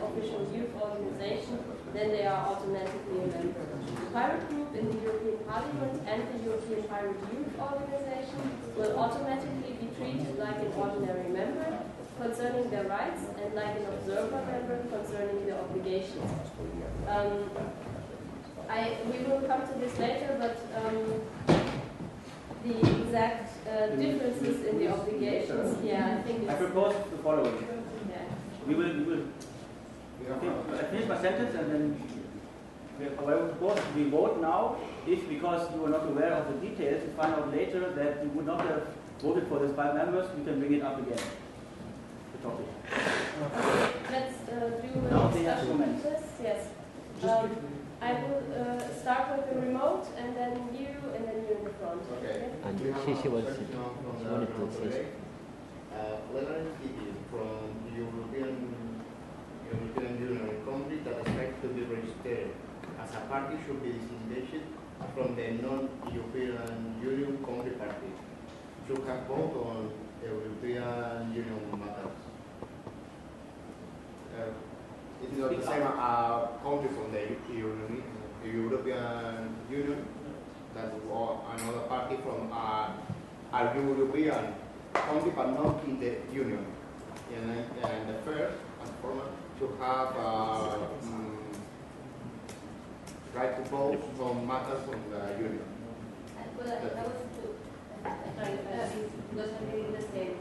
official youth organization, then they are automatically a member. The Pirate Group in the European Parliament and the European Pirate Youth Organization will automatically be treated like an ordinary member concerning their rights and like an observer member concerning their obligations. We will come to this later, but the exact differences in the obligations, I think I propose the following. Yeah. We will I finish my sentence and then I propose we vote now if, because you are not aware of the details, you find out later that you would not have voted for these 5 members, we can bring it up again. The topic. Let's do Now a they have discussion comments. of this. Yes. I will start with the remote, and then you in the front. Okay. And We have she a was question now from she the wanted to say. Legal entity from the European Union country that expect to be registered as a party should be distinguished from the non-European Union country party. Should have vote on European Union matters. It's not the same country from the European Union that another party from a European country but not in the Union. And the first and foremost to have right to vote on matters from the Union. Well, that was sorry, because I'm reading the same.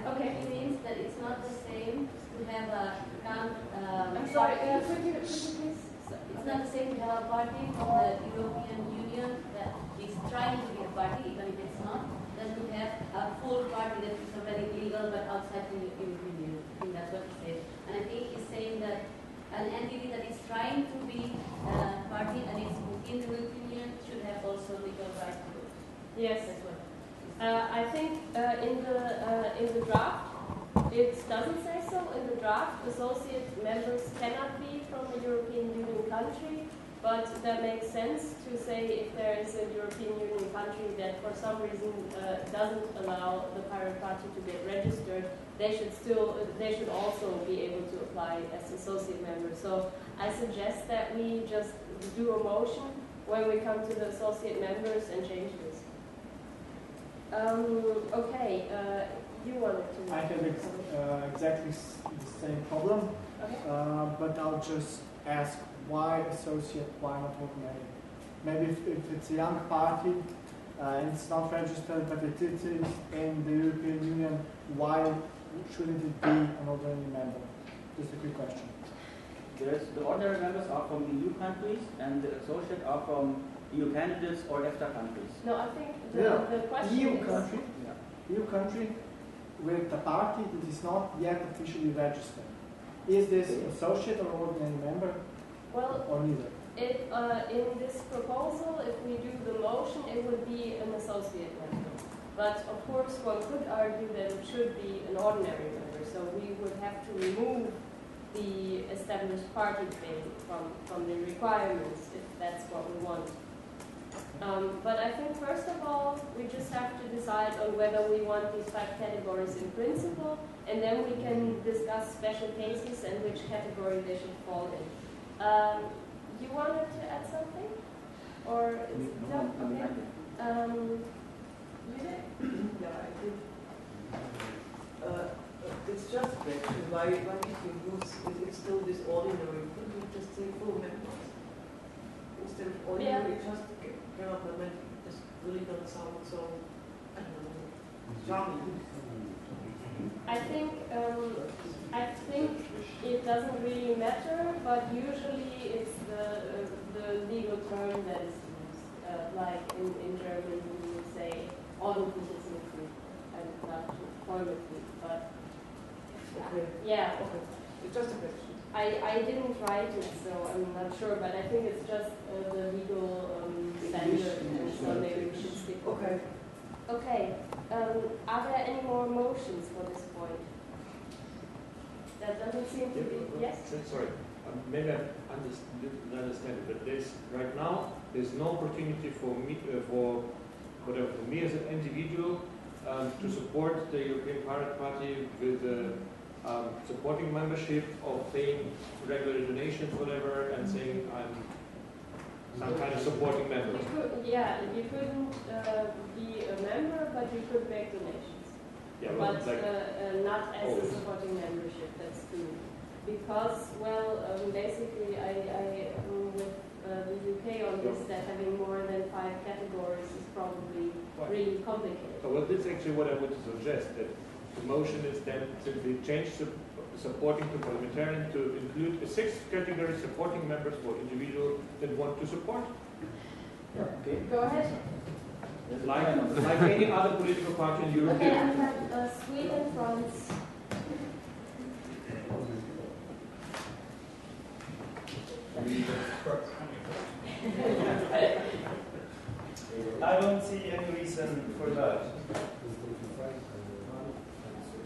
Okay. It means that it's not the same to have a I'm sorry, could you please? It's not the same to have a party from the European Union that is trying to be a party, even if it's not, than to have a full party that is already legal but outside the European Union. I think that's what he said. And I think he's saying that an entity that is trying to be a party and is within the European Union should have also legal rights to vote. Yes. That's what. I think in the draft it doesn't say so. In the draft, associate members cannot be from a European Union country, but that makes sense to say if there is a European Union country that for some reason doesn't allow the Pirate Party to get registered, they should also be able to apply as associate members. So I suggest that we just do a motion when we come to the associate members and change this. Okay, you wanted to. I have exactly the same problem, Okay. but I'll just ask why associate, why not ordinary? Maybe if it's a young party and it's not registered, but it is in the European Union, why shouldn't it be an ordinary member? Just a quick question. the ordinary members are from EU countries, and the associate are from EU candidates or EFTA countries. No, I think the question EU is... country, EU country with a party that is not yet officially registered. Is this associate or ordinary member, well, or neither? In this proposal, if we do the motion, it would be an associate member. But of course, one could argue that it should be an ordinary member, so we would have to remove the established party thing from the requirements, if that's what we want. But I think first of all, we just have to decide on whether we want these 5 categories in principle, and then we can discuss special cases and which category they should fall in. You wanted to add something? Or is it done? Okay. You did? Yeah, I did. It's just a question. Why if you use it's still this ordinary? Could you just say full members instead of ordinary? Just cannot remember. This really doesn't sound so. I don't know. Charming. I think it doesn't really matter, but usually it's the legal term that is used. Like in German, we would say ordentliches Mitglied and not Vollmitglied. But yeah, okay. It's just a question. I didn't write it, so I'm not sure, but I think it's just the legal standard, and so maybe we should stick with it. Okay. Are there any more motions for this point? That doesn't seem to be. Yes? Sorry. Maybe I didn't understand it, but right now there's no opportunity for me, for me as an individual to support the European Pirate Party with supporting membership or paying regular donations, whatever, and saying I'm some kind of supporting member. You couldn't be a member, but you could make donations. Yeah, but like not as a supporting membership, that's true. Because, well, basically I with the UK on this, that having more than 5 categories is probably really complicated. So well, that's actually what I would suggest, that the motion is then simply change supporting to parliamentarian to include a 6th category supporting members for individuals that want to support. Okay. Go ahead. Like any other political party in Europe. Okay, I've got Sweden, France. I don't see any reason for that.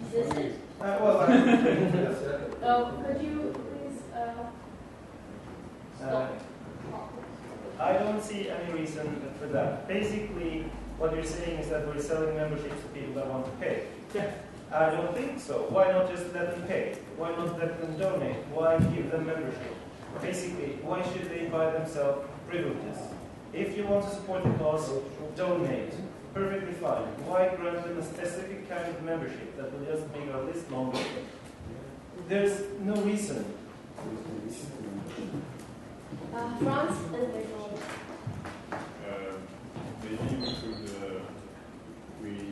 Is this it? Well, could you please stop? I don't see any reason for that. Basically, what you're saying is that we're selling memberships to people that want to pay. Yeah. I don't think so. Why not just let them pay? Why not let them donate? Why give them membership? Basically, why should they buy themselves privileges? If you want to support the cause, donate. Perfectly fine. Why grant them a specific kind of membership that will just make our list longer? There's no reason. France and Belgium. Maybe we could,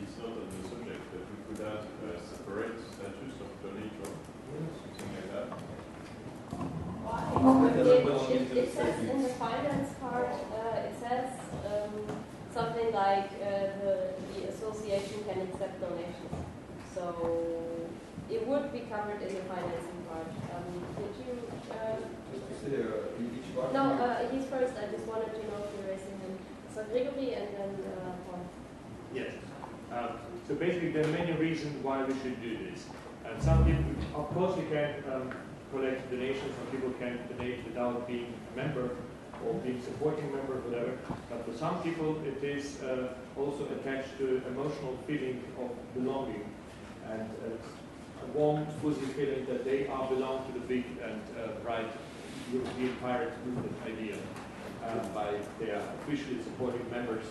it's not on the subject, but we could add a separate status of donator, something like that. It says in the finance part, it says something like the association can accept donations. So it would be covered in the financing part. Did you? In each part? No, he's first. I just wanted to know if you're raising him. So Gregory and then Juan. Yes. So basically, there are many reasons why we should do this. And some people, of course, you can collect donations. Some people can donate without being a member or being supporting member, whatever. But for some people, it is also attached to emotional feeling of belonging and a warm, fuzzy feeling that they belong to the big and bright European pirate movement idea by their officially supporting members,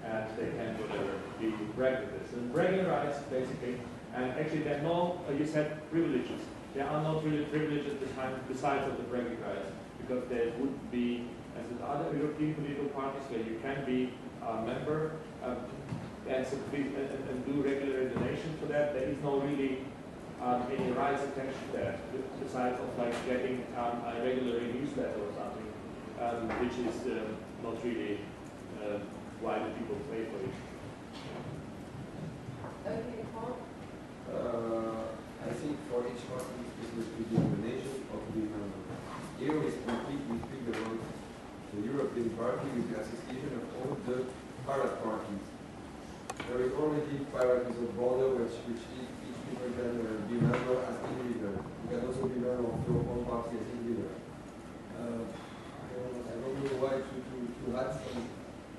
and they can whatever be bragged with this. And bragging rights, basically, and actually there are no, you said privileges. There are not really privileges besides of the bragging rights, because there would be, as with other European political parties, where you can be a member and do regular donations for that. There is no really any rights attached to that, besides of like getting a regular newsletter or something, which is not really why the people pay for it. Okay, Paul? I think for each party it will be the donation of the member. Here we speak about the European Party with the association of all the pirate parties. There is already pirates of border which each people can be member as individual. You can also be member of your own party as individual. I don't know why to add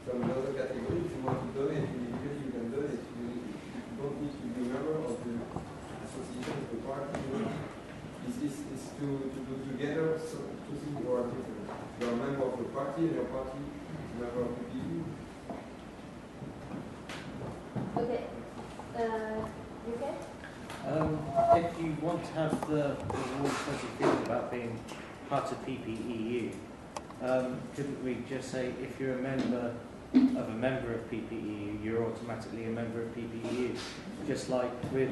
some other category. If you want to donate individually, you can donate. You don't need to be a member of the association of the party. This is to do together two things that are different. You are a member of the party and your party is a member of the PPE. Okay. UK? If you want to have the rules as you feel about being part of PPEU, couldn't we just say if you're a member of PPEU, you're automatically a member of PPEU? Just like with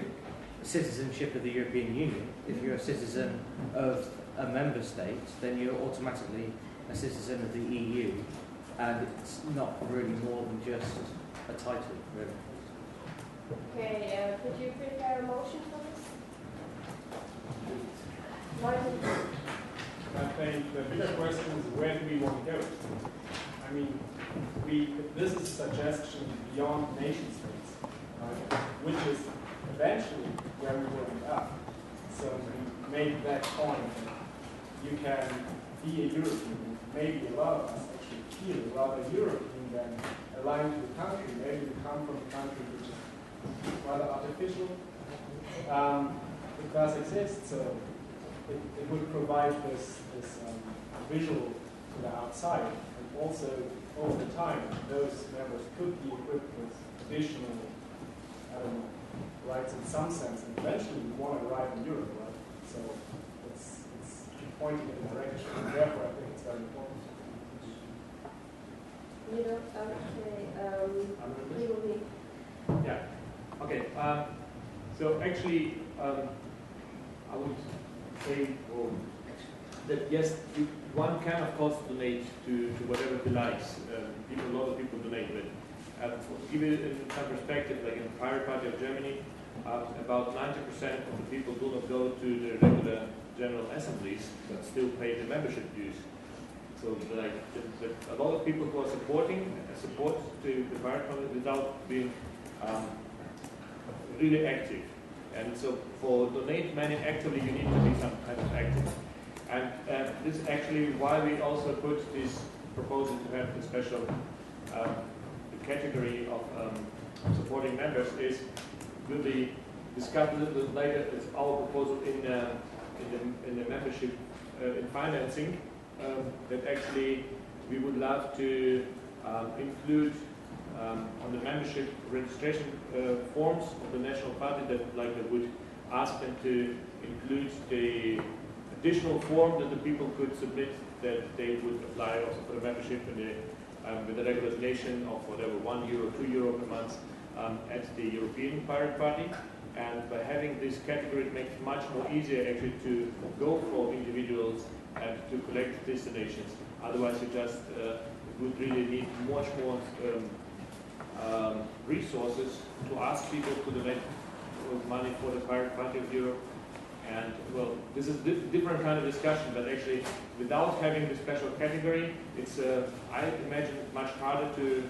citizenship of the European Union, if you're a citizen of a member state, then you're automatically a citizen of the EU, and it's not really more than just a title, really. Okay, could you prepare a motion for this? Martin? I think the bigger question is where do we want to go? I mean, this is a suggestion beyond nation states, right? Which is eventually where we will end up. So we made that point that you can be a European. Maybe a lot of us actually feel rather European than aligned to the country. Maybe we come from a country which is rather artificial. It does exist, so it would provide this visual to the outside. And also, over time, those members could be equipped with additional, I don't know, rights in some sense. And eventually we want to arrive in Europe, right? So it's pointing in the direction. And therefore, I think it's very important. You know, okay, yeah. Okay. So actually, I would say that yes, one can of course donate to whatever he likes. A lot of people donate, but to give it in some perspective, like in the Pirate Party of Germany, about 90% of the people do not go to the regular general assemblies, but still pay the membership dues. So like a lot of people who are support to the Pirate Party without being really active. And so for donate money actively, you need to be some kind of active. And this is actually why we also put this proposal to have the special category of supporting members will be discussed a little bit later. It's our proposal in the membership in financing that actually we would love to include on the membership registration forms of the national party that would ask them to include the additional form that the people could submit that they would apply also for the membership in the, with the regular donation of whatever, €1, €2 per month at the European Pirate Party. And by having this category, it makes it much more easier actually to go for individuals and to collect these donations. Otherwise, you just would really need much more resources to ask people to donate money for the Pirate Party of Europe. And well, this is a different kind of discussion, but actually without having the special category, it's, I imagine, much harder to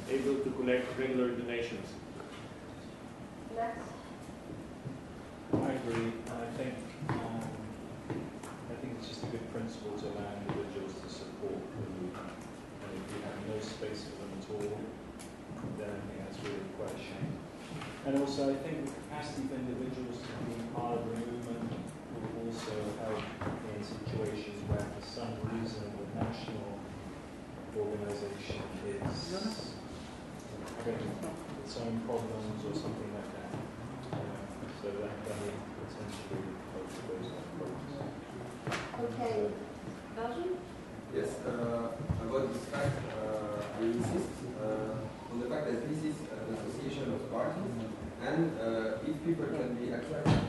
able to collect regular donations. I agree. I think it's just a good principle to allow individuals to support the movement. And if we have no space for them at all, then I think that's really quite a shame. And also, I think the capacity for individuals to be part of the movement will also help in situations where, for some reason, the national organisation is having its own problems or something like that. So that will potentially help those problems. Okay. Belgium? Yes, about this fact, I insist on the fact that this is an association of parties, and if people can be attracted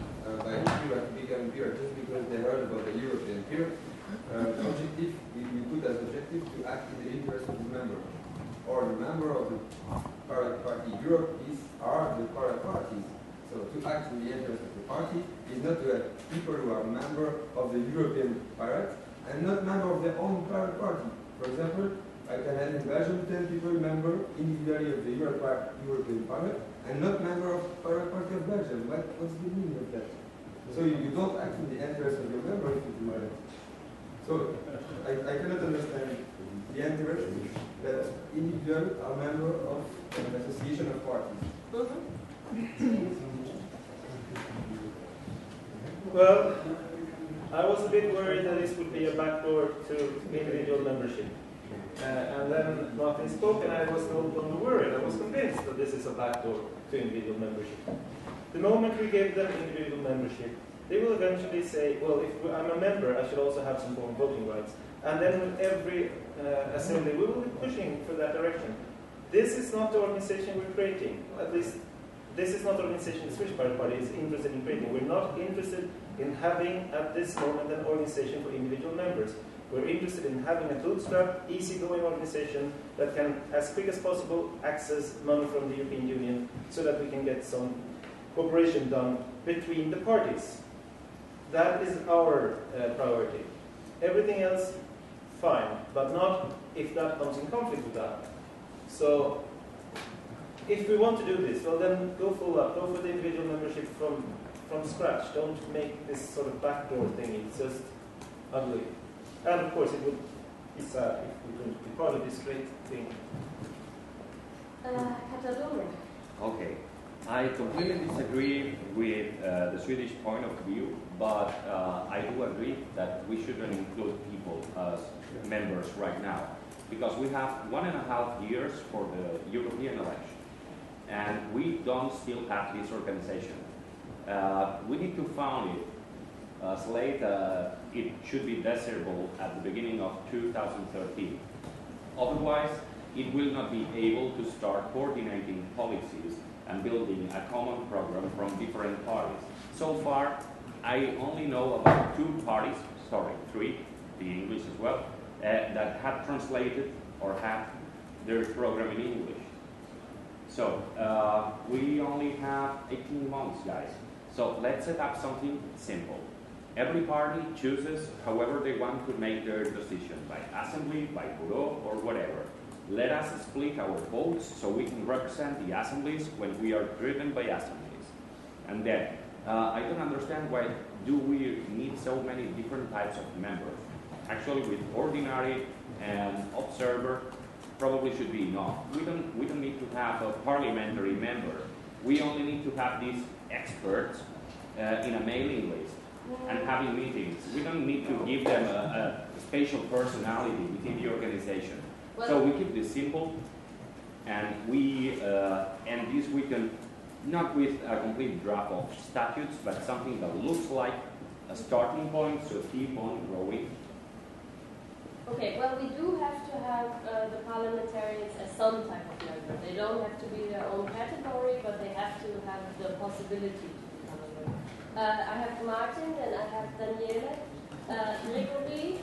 act in the interest of the party is not to have people who are members of the European Pirate and not members of their own private party. For example, I can have in Belgium 10 people member individually of the European Pirate and not member of Pirate Party of Belgium. What's the meaning of that? So you don't act in the interest of your member if you do that. So I cannot understand the interest that individuals are member of an association of parties. Well, I was a bit worried that this would be a backdoor to individual membership. And then Martin spoke and I was no longer worried. I was convinced that this is a backdoor to individual membership. The moment we give them individual membership, they will eventually say, well, if I'm a member, I should also have some form of voting rights. And then with every assembly, we will be pushing for that direction. This is not the organization we're creating. At least, this is not the organization the Swedish Pirate Party is interested in creating. We're not interested in having, at this moment, an organization for individual members. We're interested in having a bootstrap, easygoing organization that can, as quick as possible, access money from the European Union so that we can get some cooperation done between the parties. That is our priority. Everything else, fine, but not if that comes in conflict with that. So, if we want to do this, well then go full up, go for the individual membership from scratch. Don't make this sort of backdoor thing, it's just ugly. And of course it would be sad if we couldn't be part of this great thing. Catalonia. Okay. I completely disagree with the Swedish point of view, but I do agree that we shouldn't include people as members right now, because we have 1.5 years for the European election, and we don't still have this organization. We need to found it as late, it should be desirable at the beginning of 2013. Otherwise, it will not be able to start coordinating policies and building a common program from different parties. So far, I only know about 2 parties, sorry, 3, the English as well, that have translated or have their program in English. So, we only have 18 months, guys. So let's set up something simple. Every party chooses however they want to make their decision, by assembly, by bureau, or whatever. Let us split our votes so we can represent the assemblies when we are driven by assemblies. And then, I don't understand why do we need so many different types of members. Actually, with ordinary and observer, probably should be enough. We don't need to have a parliamentary member. We only need to have these experts in a mailing list and having meetings. We don't need to give them a spatial personality within the organization. So we keep this simple, and this we can, not with a complete draft of statutes, but something that looks like a starting point, so keep on growing. Okay, well, we do have to have the parliamentarians as some type of member. They don't have to be their own category, but they have to have the possibility to become a member. I have Martin, and I have Daniele, Gregory,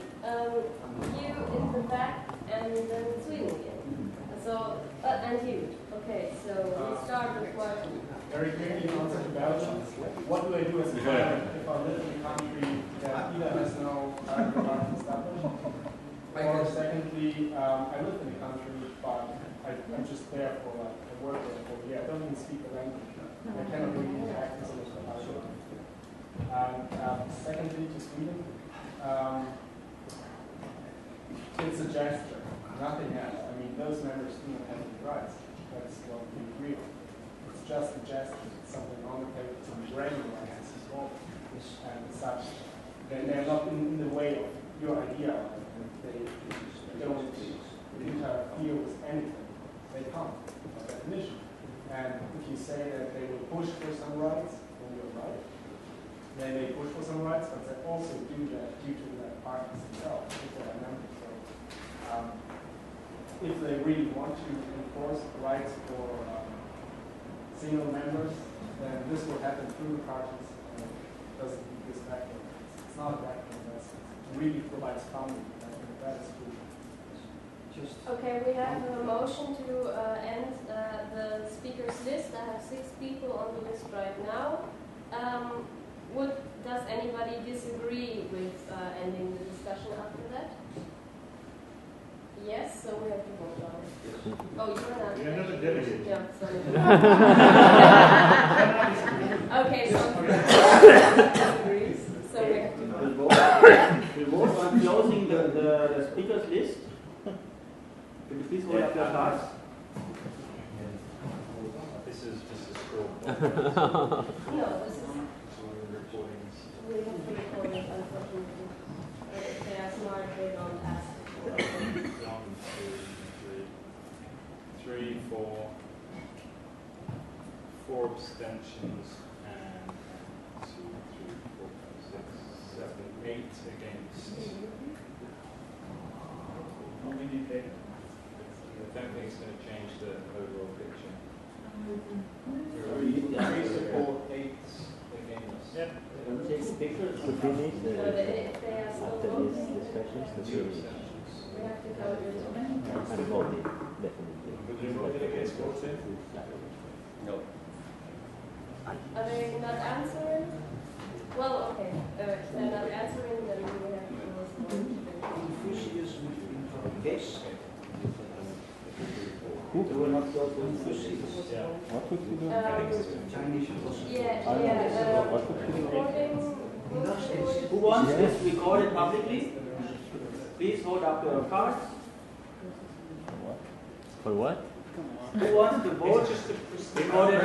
you in the back, and then Sweden again. So, and you. Okay, so we start with Martin. Very quickly, answer to Belgium. What do I do as a parent if I live in a country that either has no party established, or secondly, I live in the country, but I'm just there for like, I work there for a year. I don't even speak the language. I cannot really interact with the culture. Secondly, to Sweden, it's a gesture, nothing else. I mean, those members do not have any rights. That's what we agree on. It's just a gesture. It's something on the paper to be recognized as well, and such. They're not in the way of your idea of it. They don't interfere with anything. They come by definition. And if you say that they will push for some rights, then you're right. They may push for some rights, but they also do that due to their parties themselves, if they are members. So, if they really want to enforce rights for single members, then this will happen through the parties, and it doesn't need this background. It's not a background investment. It really provides funding. I think that is true. Okay, we have a motion to end the speakers list. I have 6 people on the list right now. Does anybody disagree with ending the discussion after that? Yes, so we have to vote on it. Oh, you're not. You're not a delegate. Yeah, sorry. Okay, so disagrees. So we have to vote. We'll vote on closing the speakers list. Could you please hold up your cards? This is cool. No, this is. We have to record it, unfortunately. But if they are smart, they don't ask. 1, 2, 3, 4. 4 abstentions and 1, 2, 3, 4, 5, 6, 7, 8 against. How many against? I don't think it's going to change the overall picture. 3 support, 8 against. Yep. Take pictures. Could we need If they are still after voting, these discussions to see we have to go to and voting, definitely. Would you vote against voting? No. Are they not answering? Well, okay. If they're not answering, then we have to Confucius would be yes. Who will not go to Confucius? What would you do? Chinese philosophy. Who wants this recorded publicly? Please hold up your cards. For what? Who wants to vote? Recorded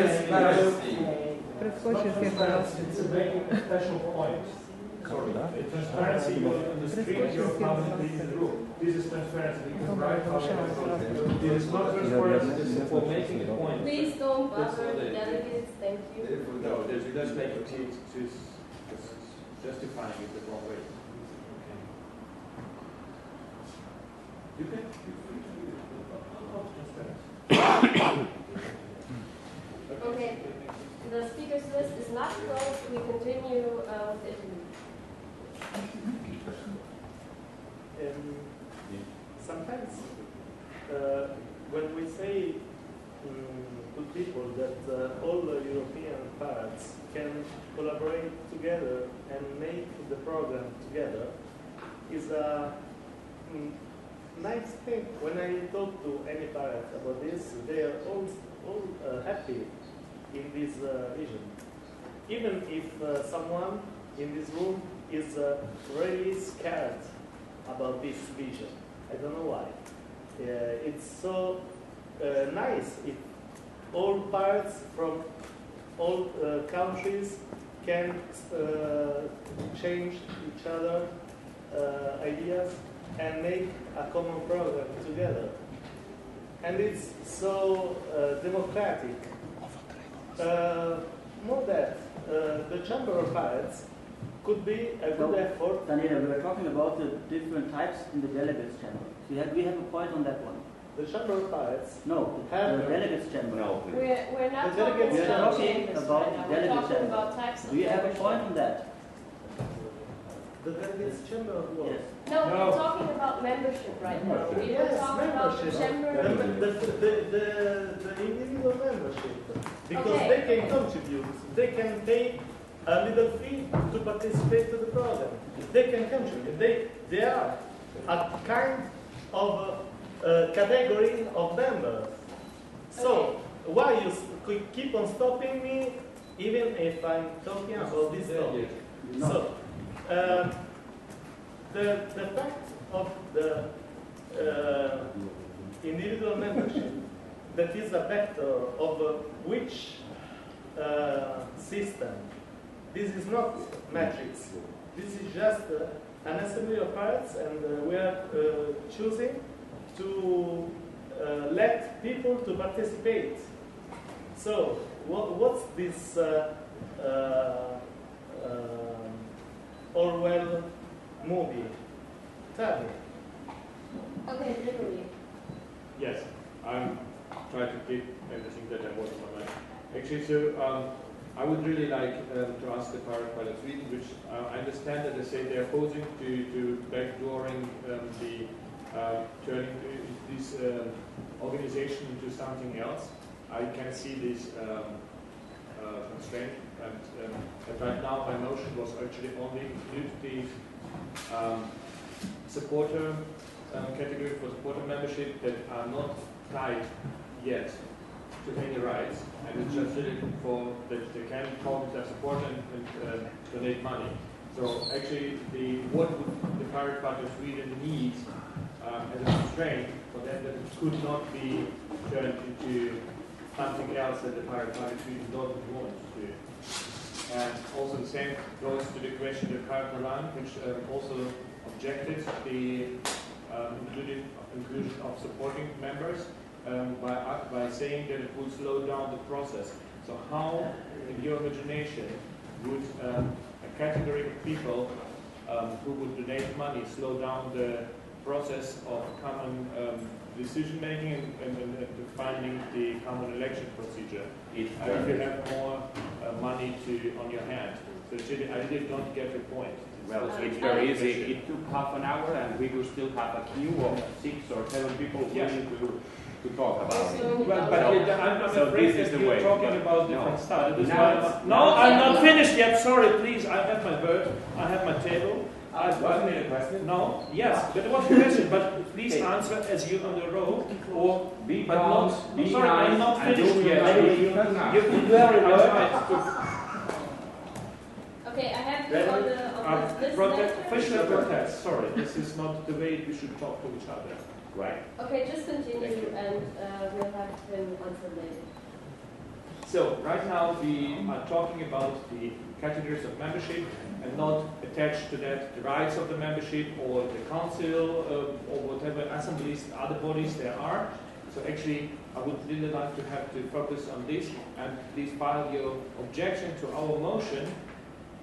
It's a very special point. Sorry. The transparency on the screen, you're publicly in the room. This is transparency because right now this is not transparency, this is for making a point. Please don't bother the delegates, thank you. No, it does make it justifying it the wrong way. You can. Okay, the speakers list is not closed. We continue with Italy. Sometimes when we say to people that all the European parts can collaborate together and make the program together, is a nice thing. When I talk to any parent about this, they are all happy in this vision. Even if someone in this room is really scared about this vision. I don't know why. It's so nice if all parts from all countries can change each other ideas and make a common program together. And it's so democratic. More that the Chamber of Parents could be a good effort. Daniela, we were talking about the different types in the delegates chamber. So we have a point on that one. The Chamber of Parents? No, the delegates chamber. No, We're not We are talking about right now. the We're delegates talking chamber. about types of Do you have a membership. point on that? The delegates chamber of what? Yes. No, we're talking about membership right now. We were Yes, talking about the membership. chamber. The individual membership. Because Okay. they can contribute. They can pay a little fee to participate to the program. They can contribute. They are a kind of category of members. So why you keep on stopping me even if I'm talking about this topic? So the fact of the individual membership that is a vector of which system. This is not matrix. This is just an assembly of parts, and we are choosing to let people to participate. So what's this Orwell movie? Tell me. Okay, literally. Yes, I'm trying to keep everything that I want in my mind. Actually, so I would really like to ask the Pirate Pilot Sweden, which I understand that they say they're opposing to backdooring the turning this organization into something else. I can see this constraint, and right now my motion was actually only include the supporter category for supporter membership that are not tied yet to any rights, and it's just really for that they can call their supporter and donate money. So actually, what would the Pirate Party of Sweden need as a constraint for them that it could not be turned into something else that the Pirate Party of Sweden doesn't want to do. And also the same goes to the question of Pirate Milan, which also objected the inclusion of supporting members by saying that it would slow down the process. So how, in your imagination, would a category of people who would donate money slow down the process of common decision making and defining the common election procedure if you have more money on your hand? So I really don't get your point. Well, it's very easy. It took half an hour, and we will still have a queue of 6 or 7 people willing to talk about it. Well, but I'm afraid that you're talking about different stuff. No, I'm not finished yet. Sorry, please. I have my bird. I have my table. Wasn't it a question? No, yes, but it was a question. But please answer as you're on the road, or be but calm, not. be Sorry, nice, I'm not and finished don't yet. You're very right. Okay, I have you on this letter. Official protest. Sorry, this is not the way we should talk to each other. Right. Okay, just continue, and we'll have him answer later. So right now we are talking about the categories of membership and not attached to that the rights of the membership or the council or whatever assemblies, other bodies there are. So actually I would really like to have to focus on this, and please file your objection to our motion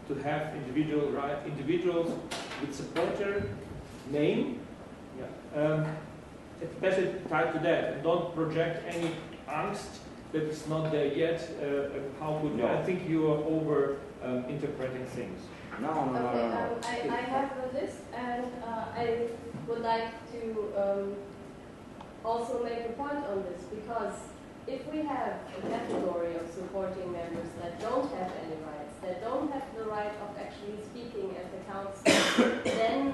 to have individuals with supporter name, especially tied to that, and don't project any angst that is not there yet. How would No. I think you are over interpreting things. No. I have a list, and I would like to also make a point on this, because if we have a category of supporting members that don't have any rights, that don't have the right of actually speaking at the council, then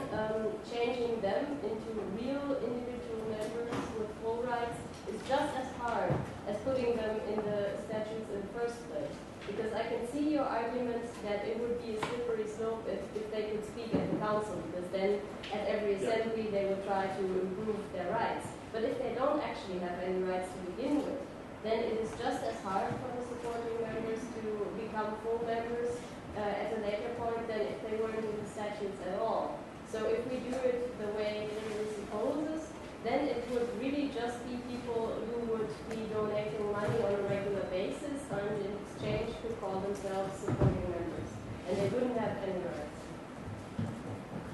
changing them into real individual members with full rights is just as hard as putting them in the statutes in the first place. Because I can see your argument that it would be a slippery slope if they could speak at the council, because then at every assembly they would try to improve their rights. But if they don't actually have any rights to begin with, then it is just as hard for the supporting members to become full members at a later point than if they weren't in the statutes at all. So if we do it the way it supposes, then it would really just be people who would be donating money on a regular basis and in exchange could call themselves supporting members. And they wouldn't have any rights.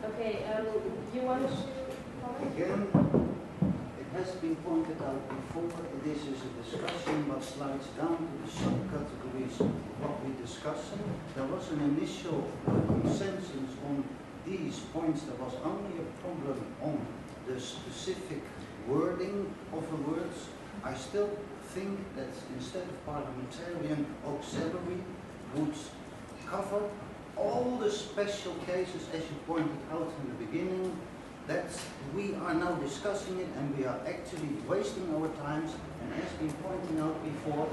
Okay, you want to comment? Again, it has been pointed out before, this is a discussion what slides down to the subcategories of what we're discussing. There was an initial consensus on these points. There was only a problem on the specific wording of the words. I still think that instead of parliamentarian, auxiliary would cover all the special cases, as you pointed out in the beginning, that we are now discussing it and we are actually wasting our times, and as been pointing out before,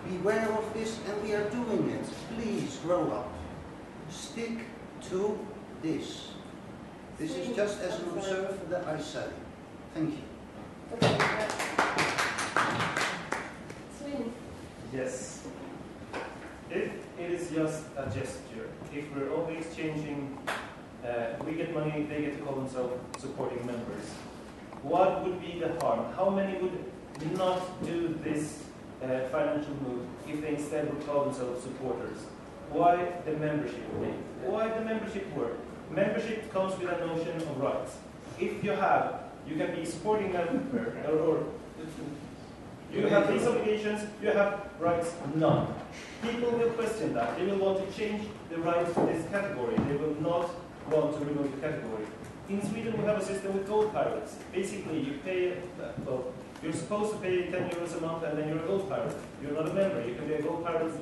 beware of this, and we are doing it. Please grow up. Stick to this. This is just as an observer that I say. Thank you. Yes. If it is just a gesture, if we're only exchanging, we get money, they get to call themselves supporting members, what would be the harm? How many would not do this financial move if they instead would call themselves supporters? Why the membership? Why the membership work? Membership comes with a notion of rights. If you can be supporting member, or you have these obligations, you have rights, none. People will question that. They will want to change the rights to this category. They will not want to remove the category. In Sweden, we have a system with gold pirates. Basically, you pay, well, you're supposed to pay 10 euros a month and then you're a gold pirate. You're not a member. You can be a gold pirate.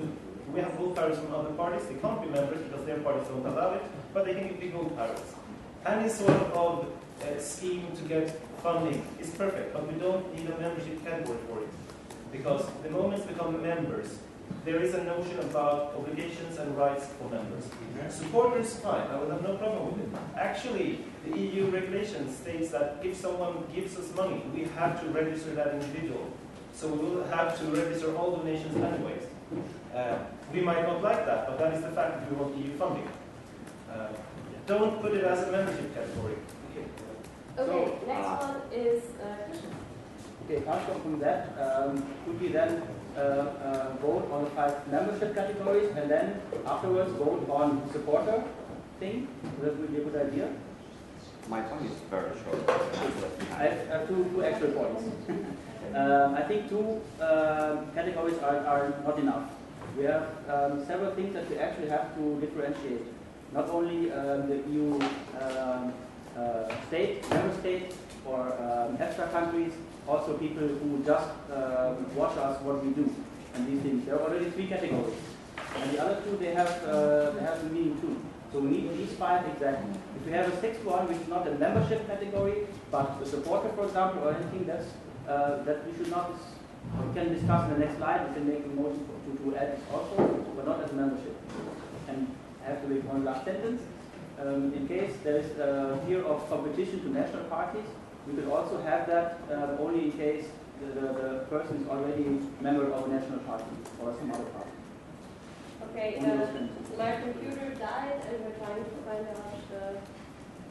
We have gold pirates from other parties. They can't be members because their parties don't allow it, but they can be gold pirates. Any sort of scheme to get funding is perfect, but we don't need a membership category for it. Because the moment we become members, there is a notion about obligations and rights for members. Supporters, fine, I will have no problem with it. Actually, the EU regulation states that if someone gives us money, we have to register that individual. So we will have to register all donations anyways. We might not like that, but that is the fact that we want EU funding. Don't put it as a membership category. Okay, next one is Christian. Okay, apart from that, could we then vote on the 5 membership categories and then afterwards vote on supporter thing? That would be a good idea. My time is very short. I have two extra points. I think 2 categories are not enough. We have several things that we actually have to differentiate. Not only the EU member state or extra countries, also people who just watch us what we do and these things. There are already 3 categories, and the other 2 they have a meaning too. So we need these 5 exactly. If we have a 6th one, which is not a membership category, but the supporter, for example, or anything that's that we should not. We can discuss in the next slide. We can make a motion to add it also, but not as a membership. And I have to make one last sentence. In case there is fear of competition to national parties, we could also have that only in case the person is already a member of a national party or some other party. Okay, my computer died and we're trying to find out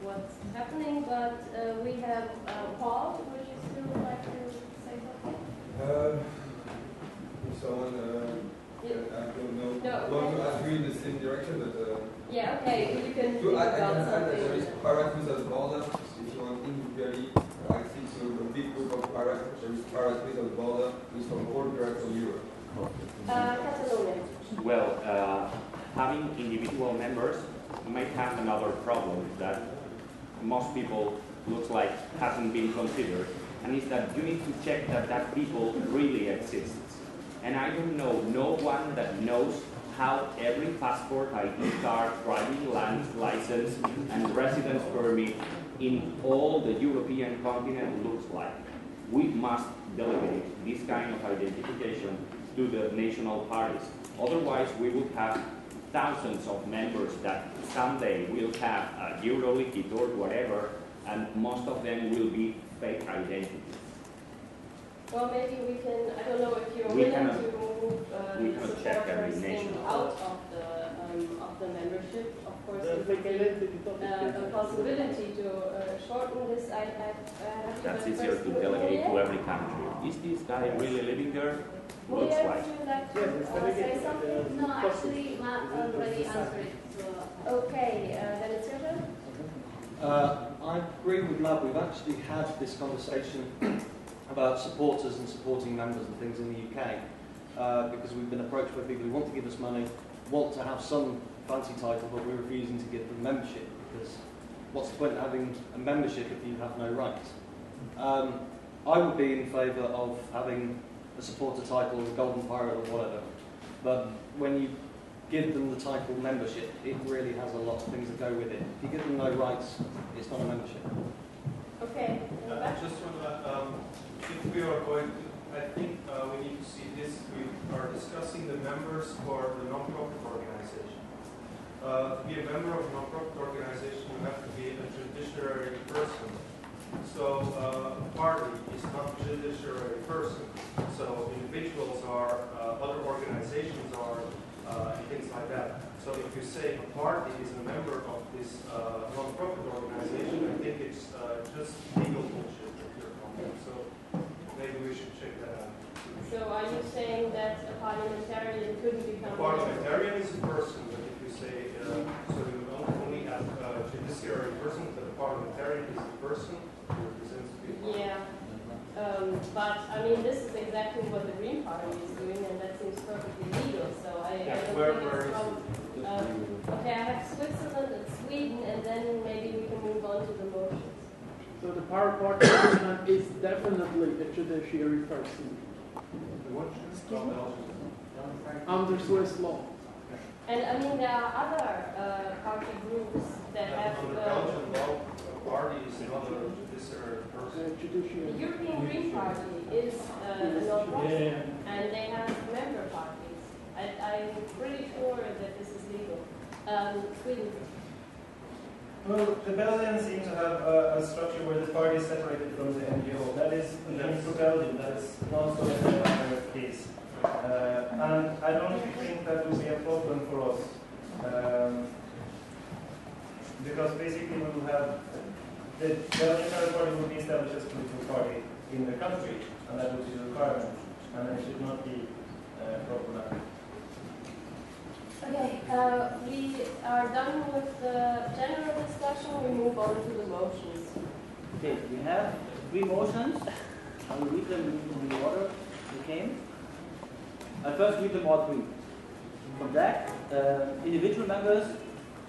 what's happening, but we have Paul. Would you still like to say something? Someone, I don't know, want to ask you in the same direction, but... yeah, okay, you can think I about can add that something. there is pirates without borders. If you want individually access to a big group of pirates, there is pirates without borders, with from all pirates of Europe. Catalonia. Well, having individual members might have another problem that most people looks like hasn't been considered, and is that you need to check that that people really exists. And I don't know no one that knows how every passport, ID card, driving license, and residence permit in all the European continent looks like. We must delegate this kind of identification to the national parties. Otherwise, we will have thousands of members that someday will have a Euroliquid or whatever, and most of them will be fake identities. Well, maybe we can, I don't know if you're We willing cannot- to move we the cannot check every supporters thing nation. out of the membership. Of course, The it would be flexibility a possibility to shorten this. I have to That's go easier first to with delegate to Julia. every country. Is this guy really living there? Looks Julia, like. would you like to Yes, it's delegated, say something? No, actually, Matt already answered it. Okay, then it's your turn. I agree with Matt. We've actually had this conversation about supporters and supporting members and things in the UK because we've been approached by people who want to give us money, want to have some fancy title, but we're refusing to give them membership because what's the point of having a membership if you have no rights? I would be in favour of having a supporter title, a golden pirate or whatever, but when you give them the title membership, it really has a lot of things that go with it. If you give them no rights, it's not a membership. Okay. Just on that, if we are going to, I think we need to see this, we are discussing the members for the non-profit organization. To be a member of a non-profit organization, you have to be a judiciary person. So a party is not a judiciary person. So individuals are, other organizations are, and things like that. So if you say a party is a member of this non-profit organization, I think it's just legal bullshit that you're talking. So maybe we should check that out. So are you saying that a parliamentarian couldn't become A parliamentarian is a person, but if you say, so you don't only have a judiciary person, but a parliamentarian is a person who represents people. Yeah. But I mean, this is exactly what the Green Party is doing, and that seems perfectly legal. So I don't think it's from. Okay, I have Switzerland and Sweden, and then maybe we can move on to the most Power Party president is definitely a judiciary person under Swiss law. And I mean, there are other party groups that have. For the Belgian law party is another judiciary person. The European Green Party is a non-profit, and they have member parties. I'm pretty sure that this is legal. Sweden. Well, the Belgians seem to have a structure where the party is separated from the NGO. That is for Belgium. That is not so in the case. And I don't think that would be a problem for us. Because basically we will have the Belgian Party will be established as a political party in the country, and that would be the requirement, and it should not be problematic. Okay, we are done with the general discussion. We move on to the motions. Okay, we have 3 motions. I will read them in the order they came. I'll first read them all 3. From Jack, individual members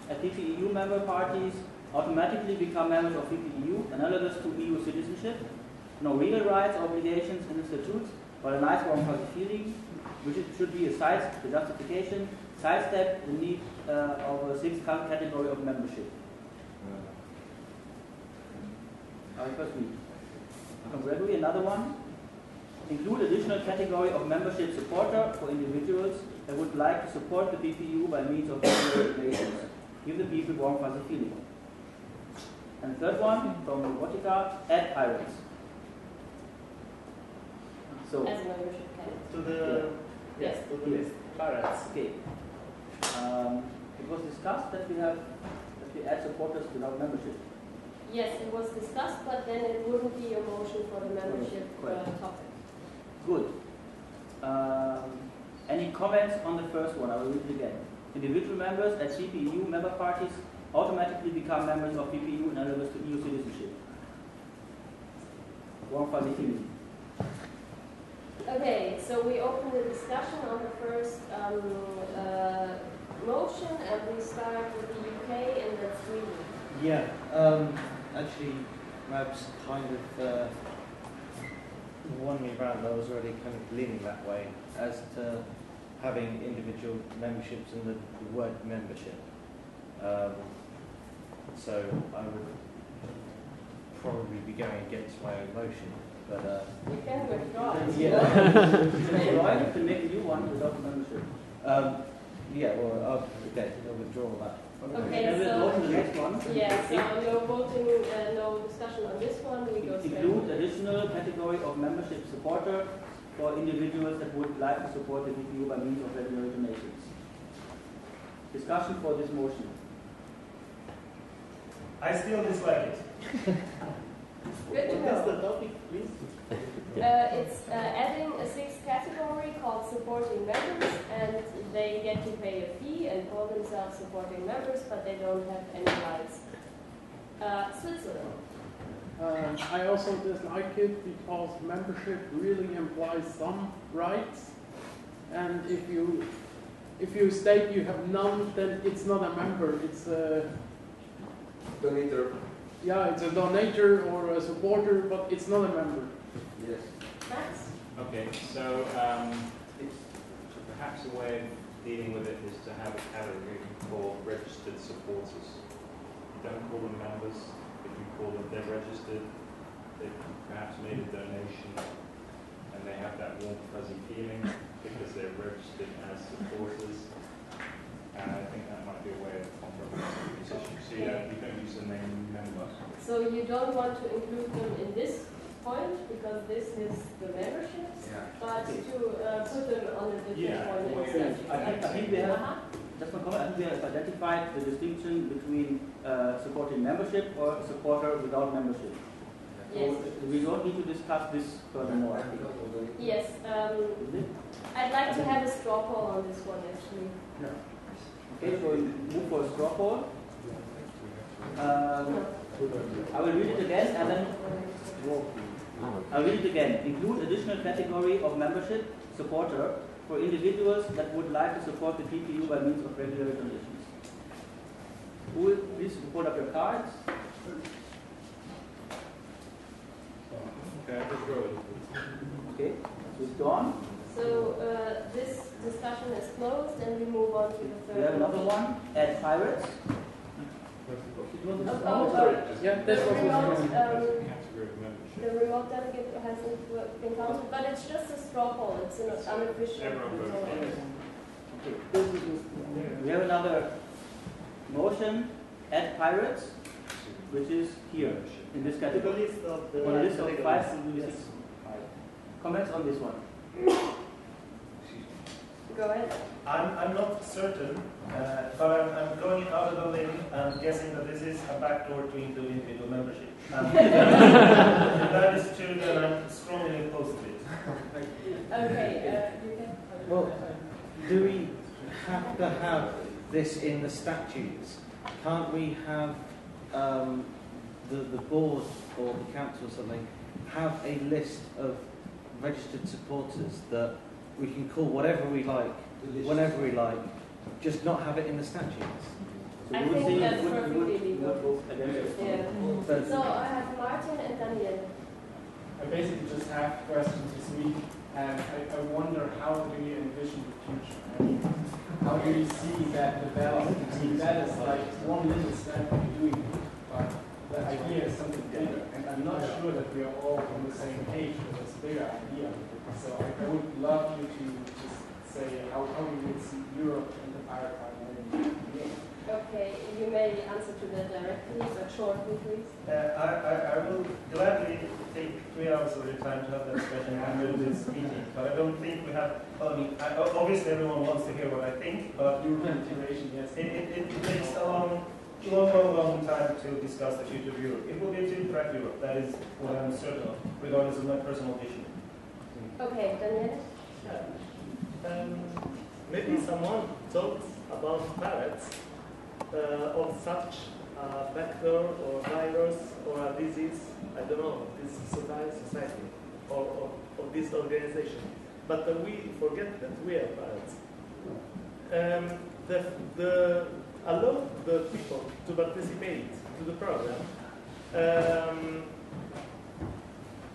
at PPEU member parties automatically become members of PPEU, analogous to EU citizenship. No legal rights, obligations, and statutes, but a nice warm fuzzy feeling, which it should be a justification, sidestep the need of a 6th category of membership. First read. From Gregory, another one. Include additional category of membership supporter for individuals that would like to support the PPU by means of regular donations. Give the people warm fuzzy feeling. And the third one from Robotica, add pirates. So as a membership candidate. to the Yes. to the list. Pirates. Okay. It was discussed that we add supporters without membership. Yes, it was discussed, but then it wouldn't be a motion for the membership topic. Good. Any comments on the first one? I will read it again. Individual members at CPEU member parties automatically become members of PPU and analogous to EU citizenship. Warm fuzzy feeling. Okay, so we open the discussion on the first motion, and we start with the UK and then Sweden. Yeah, actually, Rab's kind of won me round. I was already kind of leaning that way as to having individual memberships and the word membership. So I would probably be going against my own motion. But you can withdraw. Yeah. Right, you can make a new one without membership. Yeah, well, okay, I'll withdraw that. Okay, Then we'll so vote on the next one. yeah, so no voting, no discussion on this one. We go straight. Include additional category of membership supporter for individuals that would like to support the PPU by means of regular donations. Discussion for this motion. I still dislike it. Good to What is the know. topic, please? It's adding a 6th category called supporting members, and they get to pay a fee and call themselves supporting members, but they don't have any rights. Switzerland. I also dislike it because membership really implies some rights, and if you state you have none, then it's not a member. It's a Donator. yeah, it's a donator or a supporter, but it's not a member. Yes. Max? Okay, so it's perhaps a way of dealing with it is to have a category for registered supporters. You don't call them members. If you call them, they're registered. They perhaps made a donation, and they have that warm fuzzy feeling because they're registered as supporters. And I think that might be a way of compromising the position. So you don't use the name member. So you don't want to include them in this point because this is the memberships, but to put them on a different point instead. I think we have, just one comment, I think we have identified the distinction between supporting membership or supporter without membership. Yes. So we don't need to discuss this furthermore, I think. Yes. I'd like to have a straw poll on this one actually. Okay, so we move for a straw poll. I will read it again and then I'll read it again. Include additional category of membership supporter for individuals that would like to support the PPU by means of regular donations. Who will please hold up your cards? Okay, so it's gone. So this discussion is closed, and we move on to the third. We have another one. Add pirates. Yeah, that's what the remote delegate hasn't been counted, but it's just a straw poll. It's an unofficial. We have another motion. Add pirates, which is here in this category. On the list of 5. Comments on this one? Go ahead. I'm not certain, but I'm going out of the limb and guessing that this is a backdoor to include individual membership. If that is true, then I'm strongly opposed to it. Okay, you can. Well, do we have to have this in the statutes? Can't we have the board or the council or something have a list of registered supporters that we can call whatever we like, whenever we like, just not have it in the statutes? I think that's perfectly legal. Yeah. So I have Martin and Daniel. I basically just have questions this week, and I wonder how do you envision the future? I mean, how do you see that develop? I mean, that is like one little step you're doing, but the idea is something bigger, and I'm not sure that we are all on the same page with this bigger idea. So I would love you to just say how you would see Europe and the pirate party. Okay, you may answer to that directly, but shortly, please. I will gladly take 3 hours of your time to have that discussion and do this meeting, but I don't think we have. I mean, obviously everyone wants to hear what I think, but European integration, yes. It takes a long time to discuss the future of Europe. It will be to crack Europe. That is what I'm certain of, regardless of my personal vision. Okay, Daniel. Maybe someone talks about pirates of such a vector or virus or a disease, I don't know, this society or this organization. But we forget that we are pirates. Allow the people to participate to the program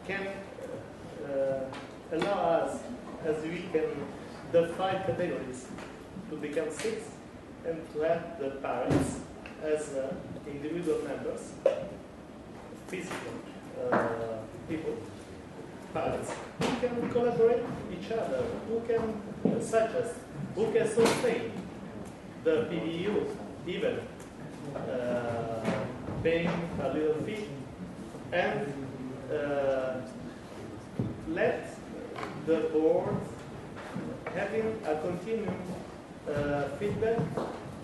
can allow us, as we can, the 5 categories to become 6 and to have the parents as individual members, physical people, parents, who can collaborate with each other, who can suggest, who can sustain the PDU, even paying a little fee, and let the board having a continuing feedback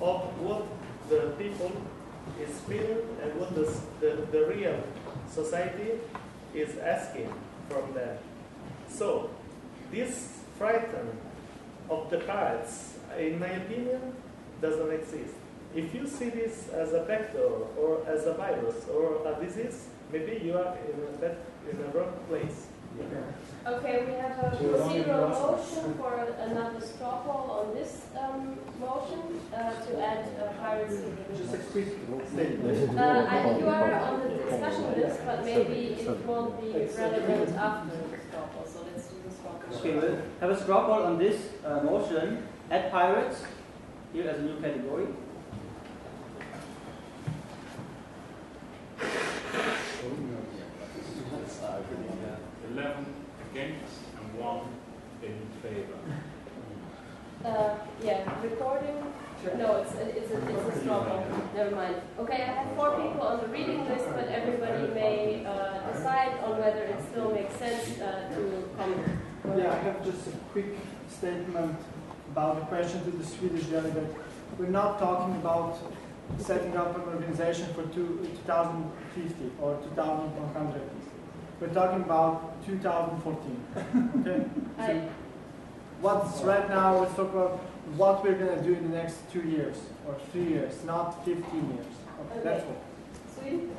of what the people is feeling and what the real society is asking from them. So, this frighten of the pirates, in my opinion, doesn't exist. If you see this as a vector or as a virus or a disease, maybe you are in a wrong place. Okay, we have a procedural motion for another straw poll on this motion to add pirates to the Just a quick statement. You are on the discussion list, but maybe it won't be relevant after the straw poll, so let's do the straw poll. Okay, we'll have a straw poll on this motion. Add pirates here as a new category. Uh, 11 against and 1 in favor. Yeah, recording. No, it's a straw poll. Never mind. Okay, I have 4 people on the reading list, but everybody may decide on whether it still makes sense to comment. Yeah, I have just a quick statement about the question to the Swedish delegate. We're not talking about setting up an organization for 2050 or 2150. We're talking about 2014. Okay? So what's right now, let's talk about what we're going to do in the next 2 years or 3 years, not 15 years. Okay, that's all. Sweden?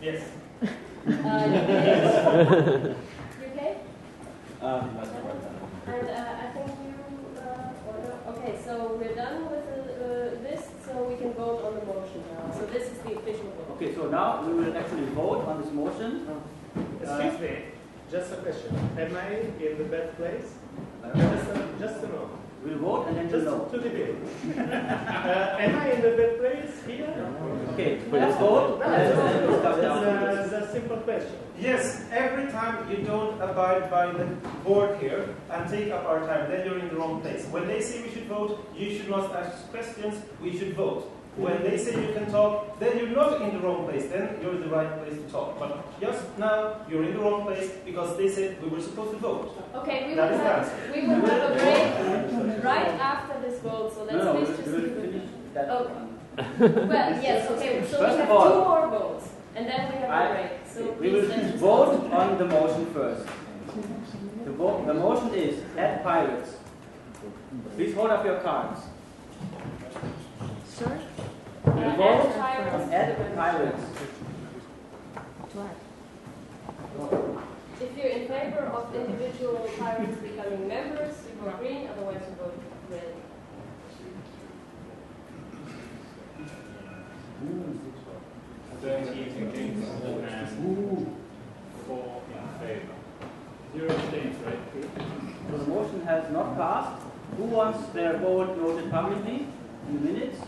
Yes. UK? And I think you, okay, so we're done with the list, so we can vote on the motion now. So this is the official vote. Okay, so now we will actually vote on this motion. Excuse me, just a question. Am I in the bad place? Just to know. We'll vote and then just we'll know. To debate. Am I in the bad place here? Okay, let's vote. That's a simple question. Yes, every time you don't abide by the board here and take up our time, then you're in the wrong place. When they say we should vote, you should not ask questions, we should vote. When they say you can talk, then you're not in the wrong place, then you're in the right place to talk. But just now, you're in the wrong place because they said we were supposed to vote. Okay, we will have a break right after this vote, so let's please just finish that. Okay. Well, yes, okay, so we have 2 more votes, and then we have a break. So we will vote on the motion first. The motion is add pirates. Please hold up your cards. Sir? Vote on add pirates. If you're in favor of individual pirates becoming members, you vote green, otherwise you vote red. Against and 4 in favor. 0 abstains, right? So the motion has not passed. Who wants their vote noted publicly in the minutes?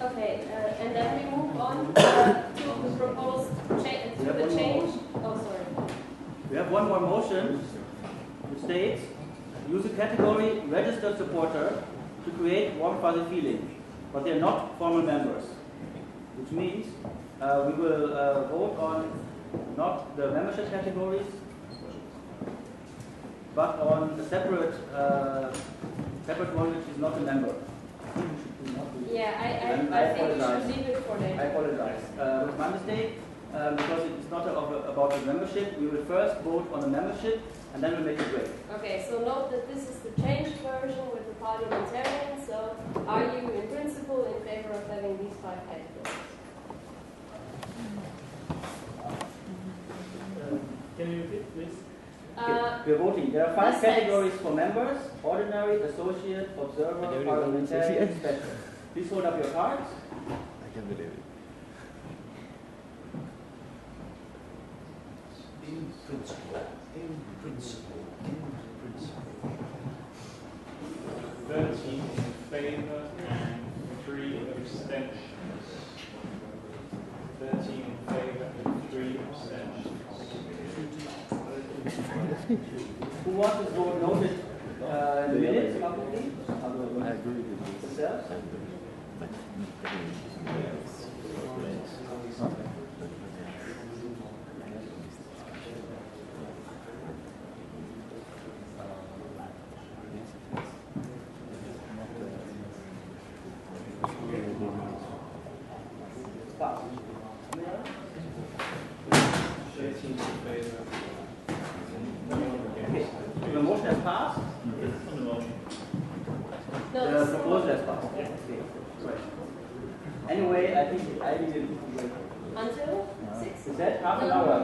Okay, and then we move on to the proposed change. Oh, sorry. We have one more motion which states, use a category registered supporter to create warm fuzzy feeling, but they are not formal members. Which means we will vote on not the membership categories, but on a separate one which is not a member. Yeah, I think we should leave it for later. I apologize. It's my mistake, because it's not about the membership. We will first vote on the membership, and then we'll make a break. Okay, so note that this is the changed version with the parliamentarians. So, are you in principle in favor of having these 5 categories? Can you repeat, please? We're voting. There are 5 categories for members: ordinary, associate, observer, parliamentarian, special. Please hold up your cards. I can't believe it. In principle, in principle, in principle. 13 in favor and 3 abstentions. 13 in favor and 3 abstentions. Who wants to vote noted in the minutes publicly? I agree with you. Yourself? The motion has passed? No, the proposal has passed. Okay. Right. Anyway, I think I didn't wait. Until 6? Is that half an hour?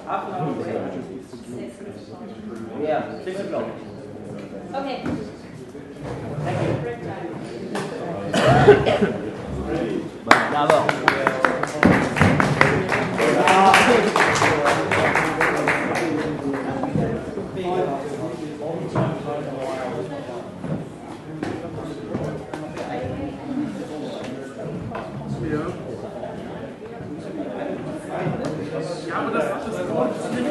Half an hour break? 6. Yeah, 6 o'clock. Okay. Thank you. Break time. Bravo. Ja, aber das Wort ist nicht.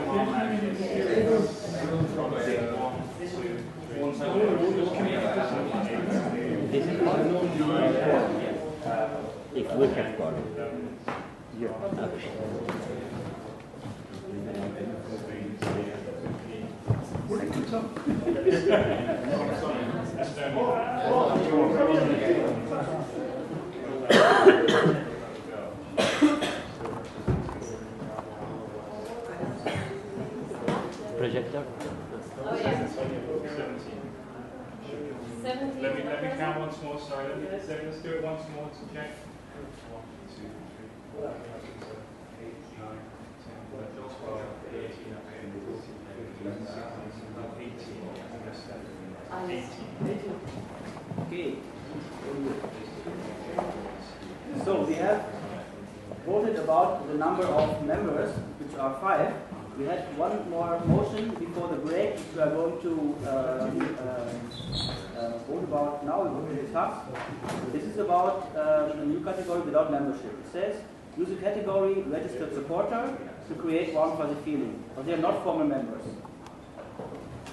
Aber einige sind if we have got it. Yeah. Okay. Projector. Oh, yeah. 17. Let me count once more. Sorry, let's do it once more to check. 1, 2, 3, 4, 5, 6, 7, 8, 9, 10, 11, 12, 13, 14, 15, 18. Okay. So we have voted about the number of members, which are 5. We had one more motion before the break, which we are going to vote about now. We're going to discuss. This is about a new category without membership. It says, use a category registered supporter to create warm fuzzy feeling, but they are not formal members.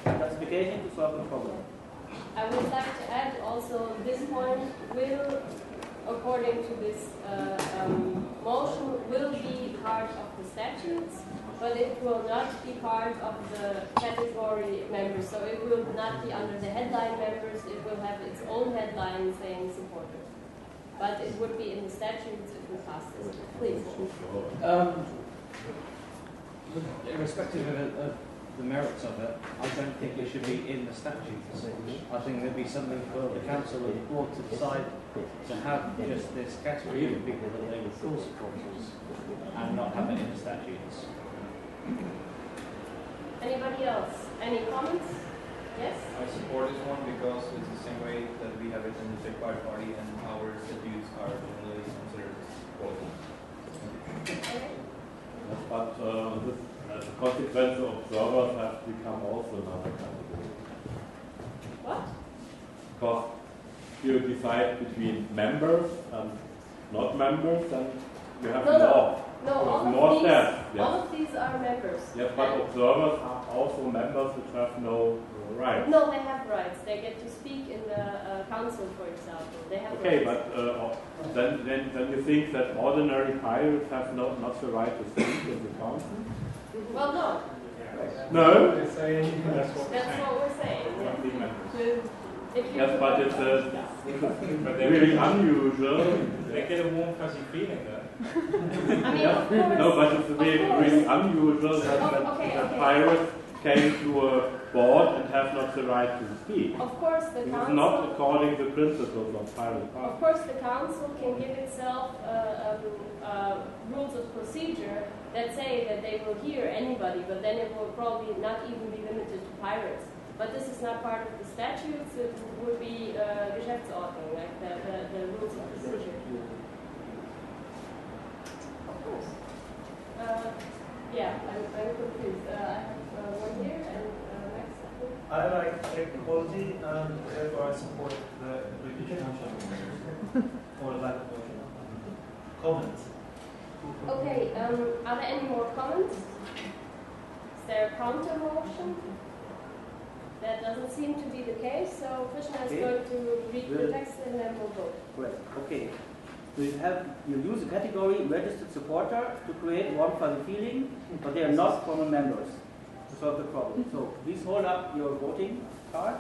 Classification to solve the problem. I would like to add also this point will, according to this motion, will be part of the statutes, but it will not be part of the category members. So it will not be under the headline members. It will have its own headline saying supporter. But it would be in the statutes if we pass this. Please. Irrespective of the merits of it, I don't think it should be in the statutes. I think there'd be something for the council or the board to decide to have just this category of people that they would call supporters and not have it in the statutes. Anybody else? Any comments? Yes? I support this one because it's the same way that we have it in the Czech Party and our statutes are generally considered voting. But as a consequence, observers have become also another category. What? Because you decide between members and not members, and you have more. No, more steps. Yes. All of these are members. Yes, but observers are also members which have no rights. No, they have rights. They get to speak in the council, for example. They have okay, rights. but then you think that ordinary pirates have not the right to speak in the council? Well, no. No? That's what we're saying. Yes, but it's really unusual. They get a warm, fuzzy feeling there. I mean, of course. No, but it's really unusual that pirates came to a board and have not the right to speak. Of course, the This council. is not according to the principles of pirate party. Of course, the council can give itself rules of procedure that say that they will hear anybody, but then it will probably not even be limited to pirates. But this is not part of the statutes. It would be Geschäftsordnung, like the rules of procedure. Of course. Yeah, I'm confused. I have one here and next. I like equality and therefore I support the British motion or lack of motion. Comments? Okay, are there any more comments? Is there a counter motion? That doesn't seem to be the case, so Krishna is going to read the text and then we'll vote. Great, okay. So you use a category registered supporter to create warm fuzzy feeling, but they are not formal members to solve the problem. So please hold up your voting card.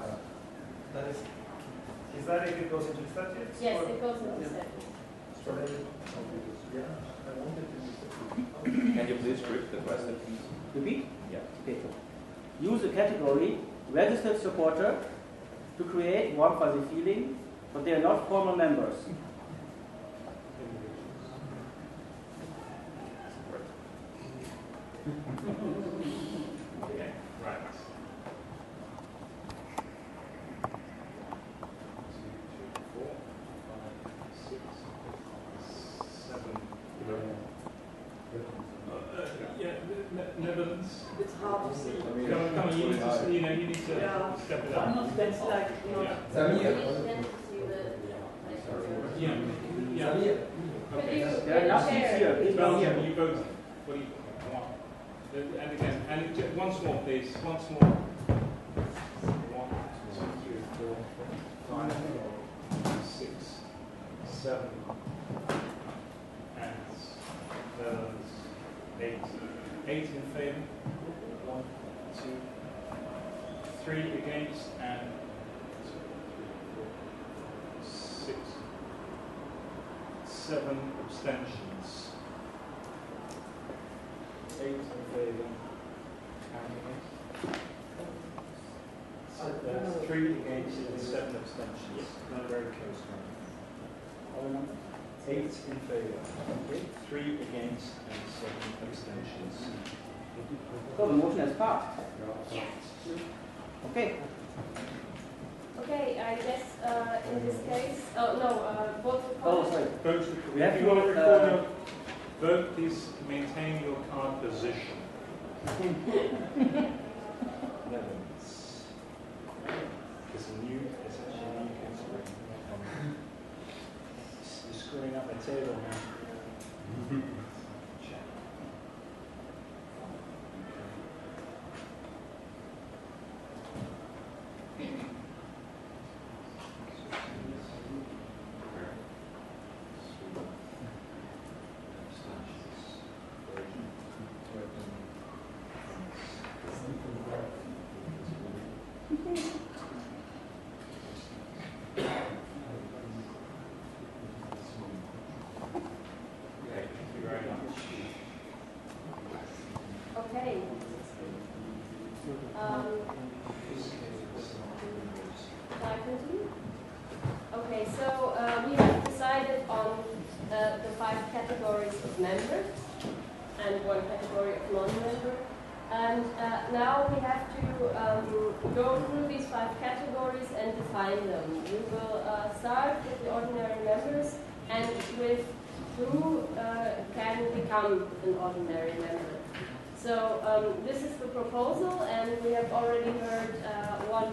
That is that if it goes into the statutes? Yes, it goes into the statutes. Yeah, I wanted to. Can you please repeat the question? Repeat? Yeah. Okay. Use a category registered supporter to create warm fuzzy feeling, but they are not formal members. Okay, right. 2, 4, 5, 6, 7, 11. Netherlands. It's hard to see. Come on, you need to step it up. That's like They're not here. It's not here. You vote. What do you want? And again, and once more, please. Once more. 1, 2, 3, 4, 5, 6, 7, and 8, 8 in favor. 1, 2, 3 against, and 6, 7 abstentions. 8 in favor. And against? 3 against and 7 abstentions. Not very close. All numbers? 8 in favor. Okay. 3 against and 7 abstentions. So the motion has passed. Yes. Okay. Okay, I guess in this case, vote for Oh, comment. sorry. Vote We have if to you want to record vote, your vote, please maintain your card position. Netherlands. It's actually a new category. You're screwing up my table now. Check. Okay. Can I continue? Okay, so we have decided on the 5 categories of members and 1 category of non-member. And now we have to go through these 5 categories and define them. We will start with the ordinary members and with who can become an ordinary member. So this is the proposal, and we have already heard one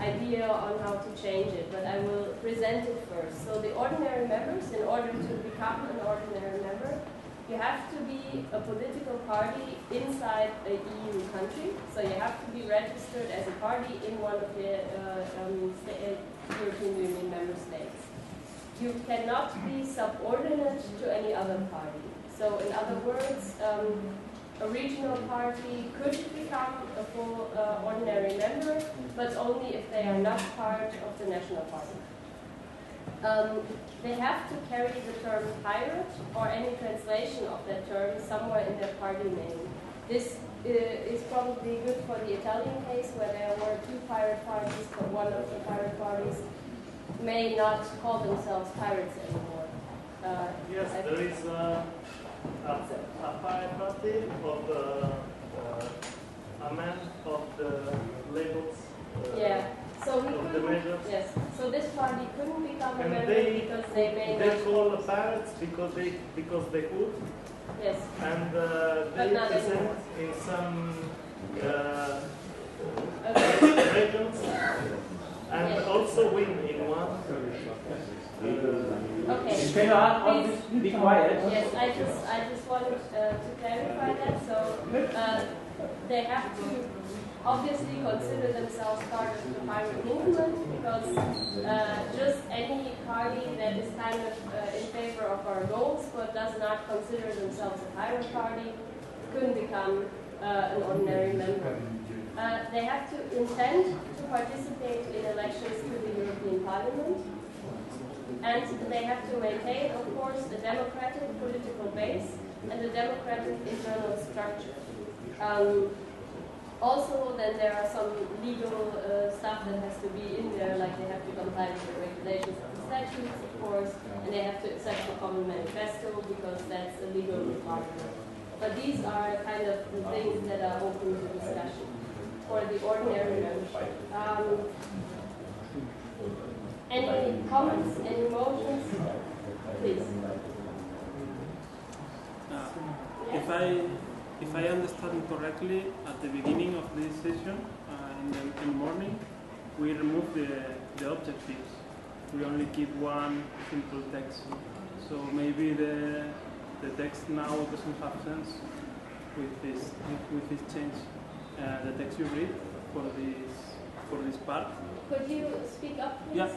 idea on how to change it, but I will present it first. So the ordinary members, in order to become an ordinary member, you have to be a political party inside a EU country. So you have to be registered as a party in one of the European Union member states. You cannot be subordinate to any other party. So in other words, a regional party could become a full ordinary member, but only if they are not part of the national party. They have to carry the term pirate or any translation of that term somewhere in their party name. This is probably good for the Italian case, where there were 2 pirate parties, but one of the pirate parties may not call themselves pirates anymore. Yes, there is a pirate party of a man of the labels. Yeah. So we of the couldn't. measures. Yes. So this party couldn't become a And member because they may they not. call the pirates because they could. Yes. And But they not present anymore. in some Okay. regions and Yes. also win in one. Okay. Can you please be quiet? Yes, I just wanted to clarify that. So they have to obviously consider themselves part of the pirate movement, because just any party that is kind of in favor of our goals but does not consider themselves a pirate party couldn't become an ordinary member. They have to intend to participate in elections to the European Parliament, and they have to maintain, of course, a democratic political base and a democratic internal structure. Also, then there are some legal stuff that has to be in there, like they have to comply with the regulations of the statutes, of course, and they have to accept the common manifesto, because that's a legal requirement. But these are kind of the things that are open to discussion for the ordinary membership. Any comments, any motions? Please. If I understand correctly, at the beginning of this session, in the morning, we remove the objectives. We only keep one simple text. So maybe the text now doesn't have sense with this change. The text you read for this part. Could you speak up, please? Yeah.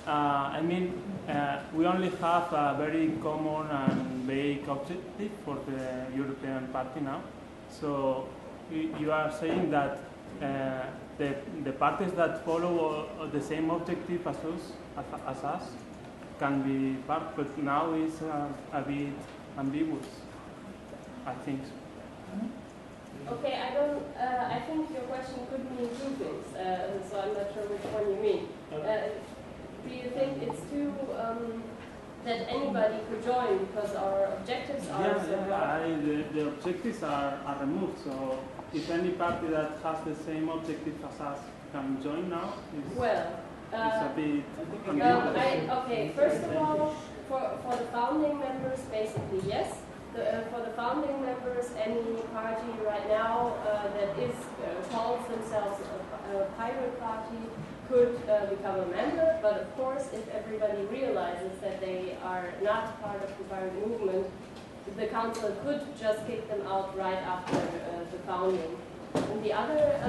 I mean, we only have a very common and vague objective for the European Party now. So you are saying that the parties that follow the same objective as us can be part, but now it's a bit ambiguous, I think. Okay, I think your question could mean two things, so I'm not sure which one you mean. Do you think it's too, that anybody could join because our objectives are the objectives are removed, so if any party that has the same objective as us can join now, it's a bit okay, first of all, for the founding members, basically yes. For the founding members, any party right now that calls themselves a pirate party could become a member, but of course, if everybody realizes that they are not part of the pirate movement, the council could just kick them out right after the founding. And the other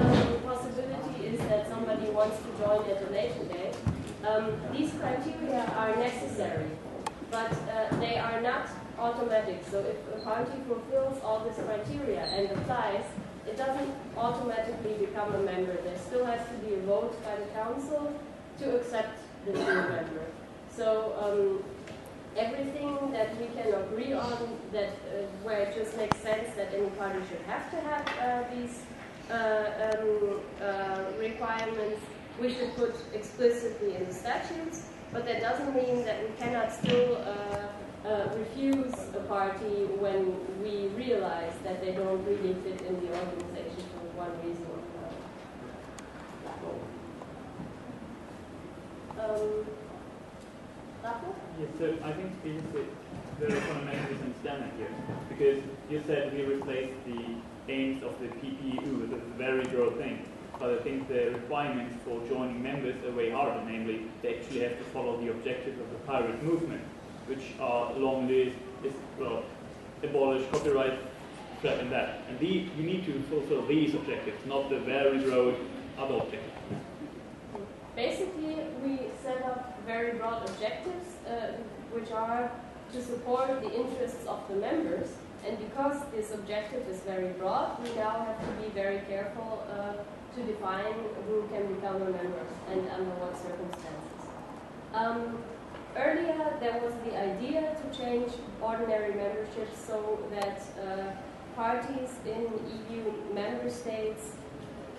possibility is that somebody wants to join at a later date. These criteria are necessary, but they are not automatic. So if a party fulfills all this criteria and applies, it doesn't automatically become a member. There still has to be a vote by the council to accept the new member. So everything that we can agree on, that where it just makes sense that any party should have to have these requirements, we should put explicitly in the statutes, but that doesn't mean that we cannot still refuse a party when we realize that they don't really fit in the organization for one reason or another. Yes, so I think there is one main misunderstanding here, because you said we replaced the aims of the PPU with a very broad thing. But I think the requirements for joining members are way harder, namely they actually have to follow the objectives of the pirate movement, which are along this, abolish copyright, threat and that. And you need to fulfill these objectives, not the very broad other objectives. Basically, we set up very broad objectives, which are to support the interests of the members. And because this objective is very broad, we now have to be very careful to define who can become a member and under what circumstances. Earlier, there was the idea to change ordinary membership so that parties in EU member states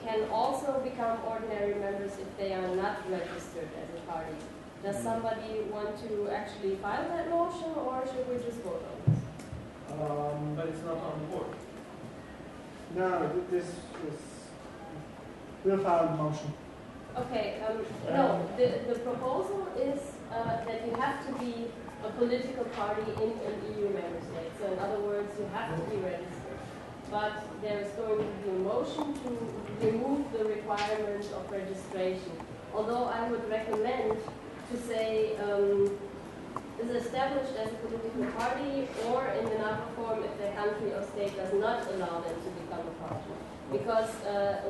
can also become ordinary members if they are not registered as a party. Does somebody want to actually file that motion, or should we just vote on this? But it's not on the board. No, this is... We'll file the motion. Okay, no, the proposal is that you have to be a political party in an EU member state. So in other words, you have to be registered. But there's going to be a motion to remove the requirement of registration. Although I would recommend to say is established as a political party, or in another form if the country or state does not allow them to become a party. Because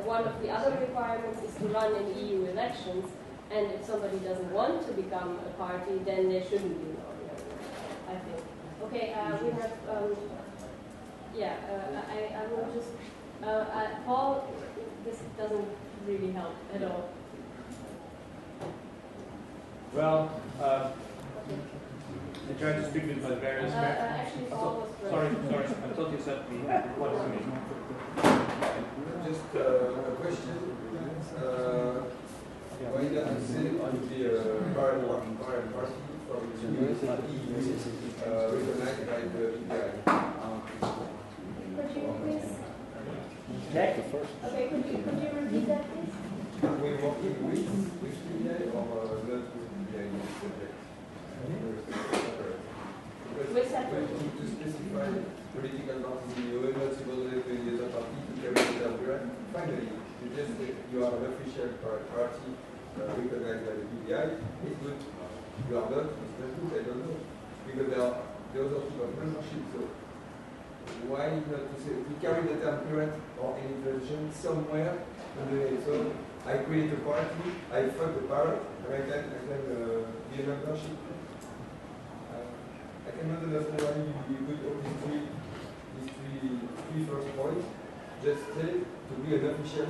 one of the other requirements is to run in EU elections, and if somebody doesn't want to become a party, then there shouldn't be an ordinary member, I think. Okay, we have, I will just, Paul, this doesn't really help at all. Well, I tried to speak with my various... Actually, Paul was sorry, I thought you said we had one minute. Just a question. Why does it say it would be a foreign party from the EU recognized by the EPI? Could you please? Check the first. Okay, could you repeat that, please? Are we working with EPI or not with EPI subject? To specify political parties in the EU, not subordinate to the other party to carry the term. Finally, you are an official party recognized by the PBI. It's good. You are not. It's not good. I don't know. Because there are the other type of membership. So why not to say we carry the term current or any version somewhere? So I create a party, I fund the parent, and I can be a membership. I cannot understand why you put all these three first points. Just say to be an official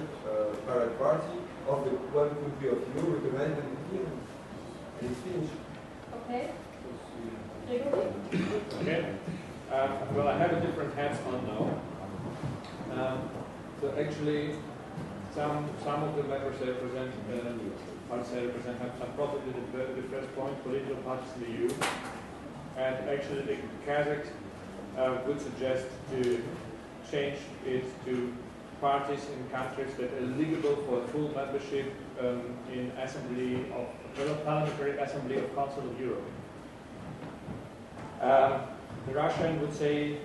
parent party of the one country of EU recognized and here. And it's finished. Okay. Okay. Well, I have a different hats on now. So actually, some of the members I represent, have probably the first point, political parties in the EU. And actually, the Kazakhs would suggest to change it to parties in countries that are eligible for full membership in Parliamentary Assembly of Council of Europe. The Russian would say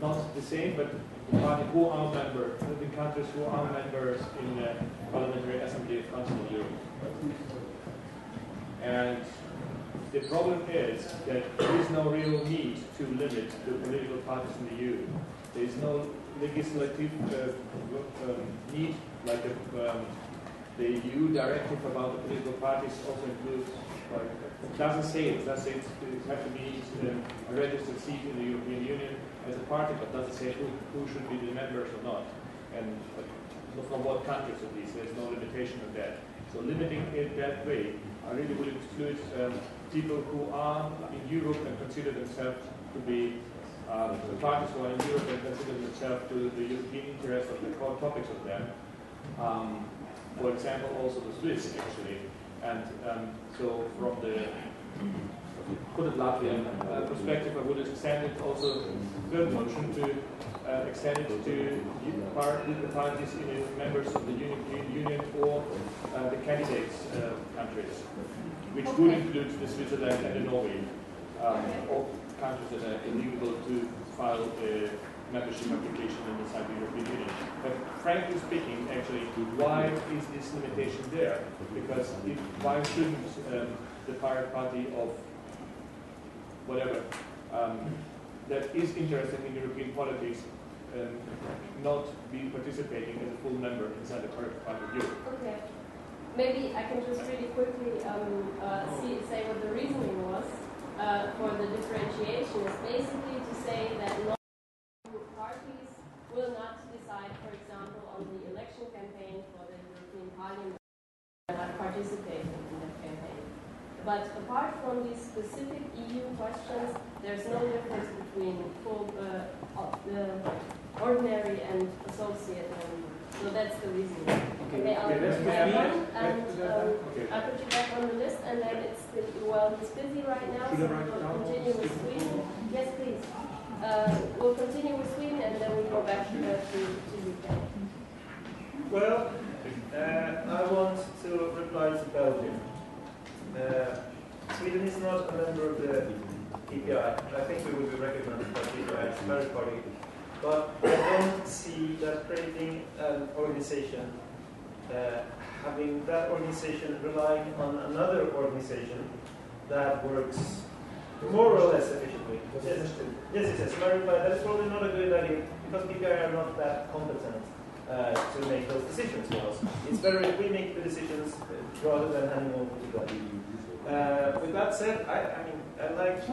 not the same, but the party who are members, the countries who are members in the Parliamentary Assembly of Council of Europe. And the problem is that there is no real need to limit the political parties in the EU. There is no legislative need, like the EU directive about the political parties also includes, it doesn't say it has to be a registered seat in the European Union as a party, but doesn't say who should be the members or not, and from what countries at least. There's no limitation of that. So limiting it that way, I really would exclude people who are in Europe and consider themselves to be the parties who are in Europe and consider themselves to the European interest of the core topics of them. For example, also the Swiss, actually. And so from the Latvian perspective, I would extend it also, third motion, to extend it to the parties in members of the European Union or the candidates countries, which would include the Switzerland and the Norway, all countries that are eligible to file a membership application inside the European Union. But frankly speaking, actually, why is this limitation there? Because why shouldn't the Pirate Party of whatever that is interested in European politics not be participating as a full member inside the Pirate Party of Europe? Okay. Maybe I can just really quickly say what the reasoning was for the differentiation is basically to say that parties will not decide, for example, on the election campaign for the European Parliament and not participate in that campaign. But apart from these specific EU questions, there's no difference between full, ordinary and associate members. So that's the reason. Okay, I'll put you back on, and I'll put you back on the list, and then it's busy right now, so we'll continue with Sweden. Yes, please. We'll continue with Sweden, and then we'll go back to UK. Well, I want to reply to Belgium. Sweden is not a member of the PPI. I think we would be recognized by PPI as a married party. But I don't see that creating an organization, having that organization relying on another organization that works more or less efficiently. Yes. Married party, that is probably not a good idea because PPI are not that competent to make those decisions for us. It's better if we make the decisions rather than handing over to them. With that said, I like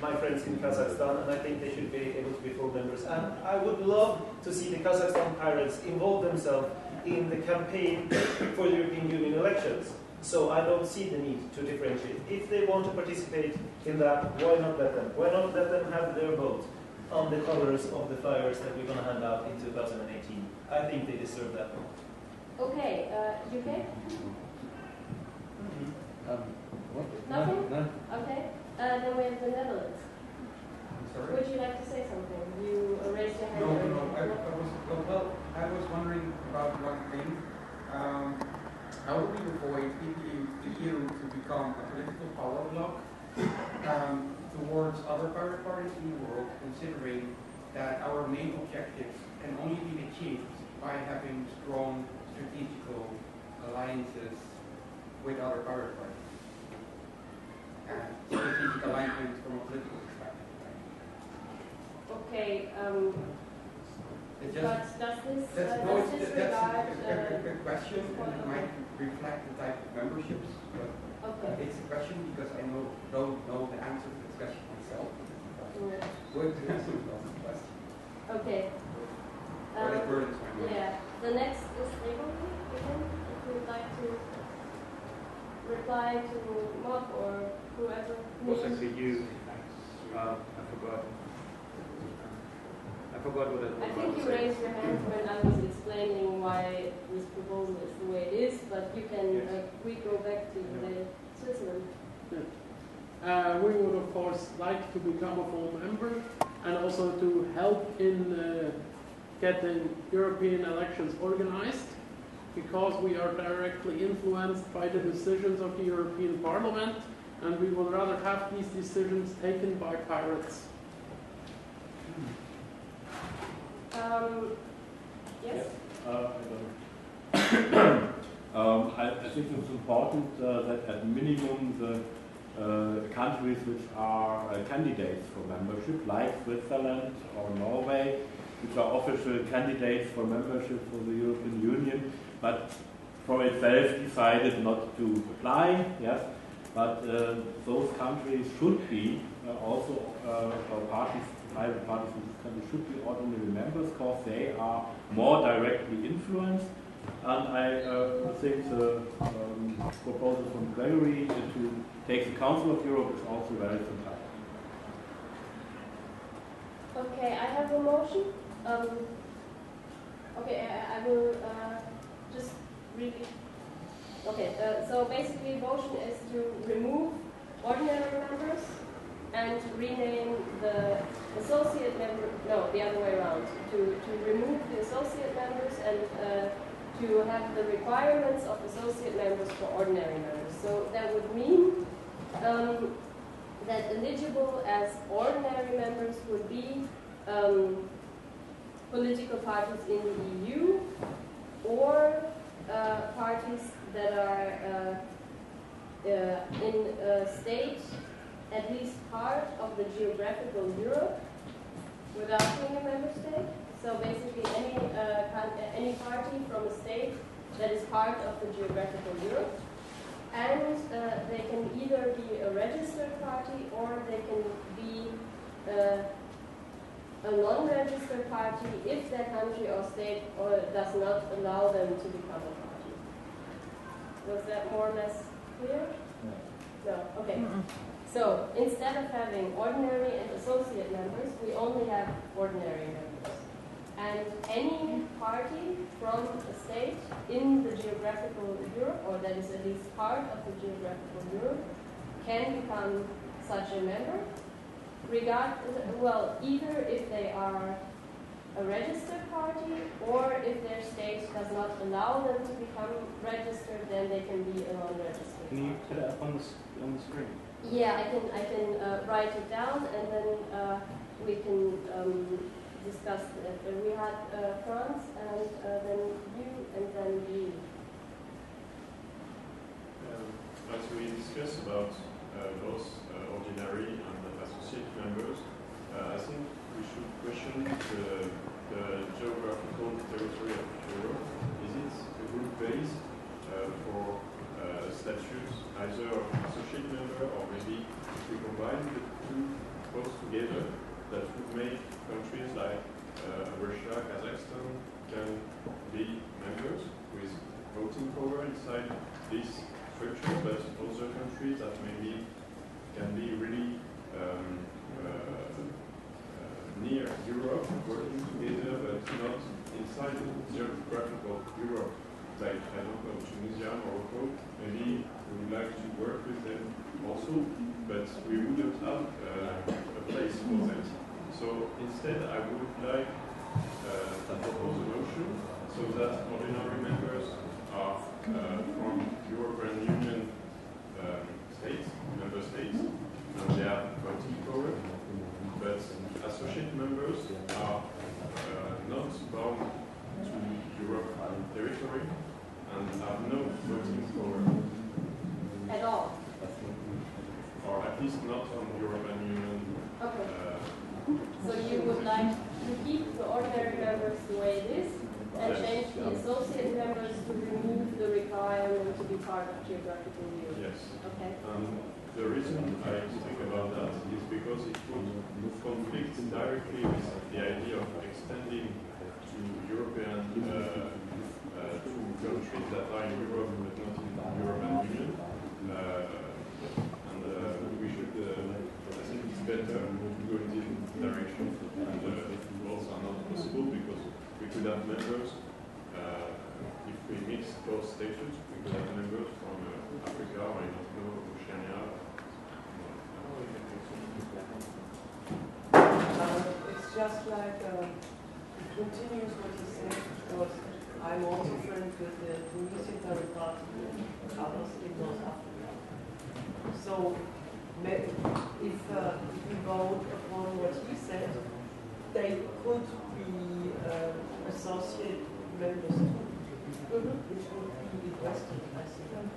my friends in Kazakhstan, and I think they should be able to be full members. And I would love to see the Kazakhstan Pirates involve themselves in the campaign for the European Union elections. So I don't see the need to differentiate. If they want to participate in that, why not let them? Why not let them have their vote on the colors of the flyers that we're going to hand out in 2018? I think they deserve that vote. Okay, UK? What? Nothing? No. Okay. Then we have the Netherlands. Sorry? Would you like to say something? You raised your hand. No. I was wondering about one thing. How do we avoid the EU to become a political power bloc towards other pirate parties in the world, considering that our main objectives can only be achieved by having strong strategical alliances with other pirate parties? Strategic alignment from a political perspective. Okay. It But does this regard? That's a quick question, and it might reflect the type of memberships. But it's a question because I don't know the answer to this question myself. Going to answer the question. Okay. Or that word is my mind. Yeah. The next is Gregory again. If you would like to reply to Mark or whoever. Was actually you. I forgot what it was. I think you raised your hand when I was explaining why this proposal is the way it is, but you can we go back to the Switzerland. We would of course like to become a full member and also to help in getting European elections organized, because we are directly influenced by the decisions of the European Parliament, and we would rather have these decisions taken by pirates. Yes? I think it's important that at minimum the countries which are candidates for membership, like Switzerland or Norway, which are official candidates for membership for the European Union, but from itself decided not to apply, yes, but those countries should be also private parties in this country should be ordinary members, because they are more directly influenced. And I think the proposal from Gregory to take the Council of Europe is also very fantastic. Okay, I have a motion. Okay, I will just really. Okay, so basically, motion is to remove ordinary members and rename the associate member. No, the other way around. To remove the associate members and to have the requirements of associate members for ordinary members. So that would mean that eligible as ordinary members would be political parties in the EU or parties that are in a state at least part of the geographical Europe without being a member state. So basically any party from a state that is part of the geographical Europe. And they can either be a registered party or they can be a non-registered party if their country or state does not allow them to become a party. Was that more or less clear? No. Okay. So instead of having ordinary and associate members, we only have ordinary members. And any party from a state in the geographical Europe, or that is at least part of the geographical Europe, can become such a member. Either if they are a registered party, or if their state does not allow them to become registered, then they can be a non-registered. Can you put it up on the screen? Yeah, I can write it down, and then we can discuss it. We had France, and then you, and then you. As we discussed about both ordinary and associate members, I think we should question the geographical territory of Europe. Is it a good base for statutes, either of associate member or maybe if we combine the two both together, that would make countries like Russia, Kazakhstan can be members with voting power inside this structure, but other countries that maybe can be really near Europe, working together, but not inside the geographical Europe, like, I don't know, Tunisia, Morocco. Maybe we would like to work with them also, but we wouldn't have a place for them. So instead, I would like to propose a motion so that ordinary members are from European Union states, member states, and they have voting power, but associate members are not bound to European territory and have no voting power. At all? Or at least not on European Union. Okay. So you would like to keep the ordinary members works the way it is, and change the associate members to remove the requirement to be part of geographical union. Yes. Okay. The reason I think about that is because it would conflict directly with the idea of extending to European to countries that are in Europe but not in the European Union. We should, I think it's better to go in this direction. And both are not possible because we could have members, if we mix both stations, we could have members from Africa or I don't know, Oceania. It's just like it continues what you said, because I'm also friends with the Tunisian Party and others in North Africa. So if we vote upon what he said, they could be associate members too, which would be requested, I think.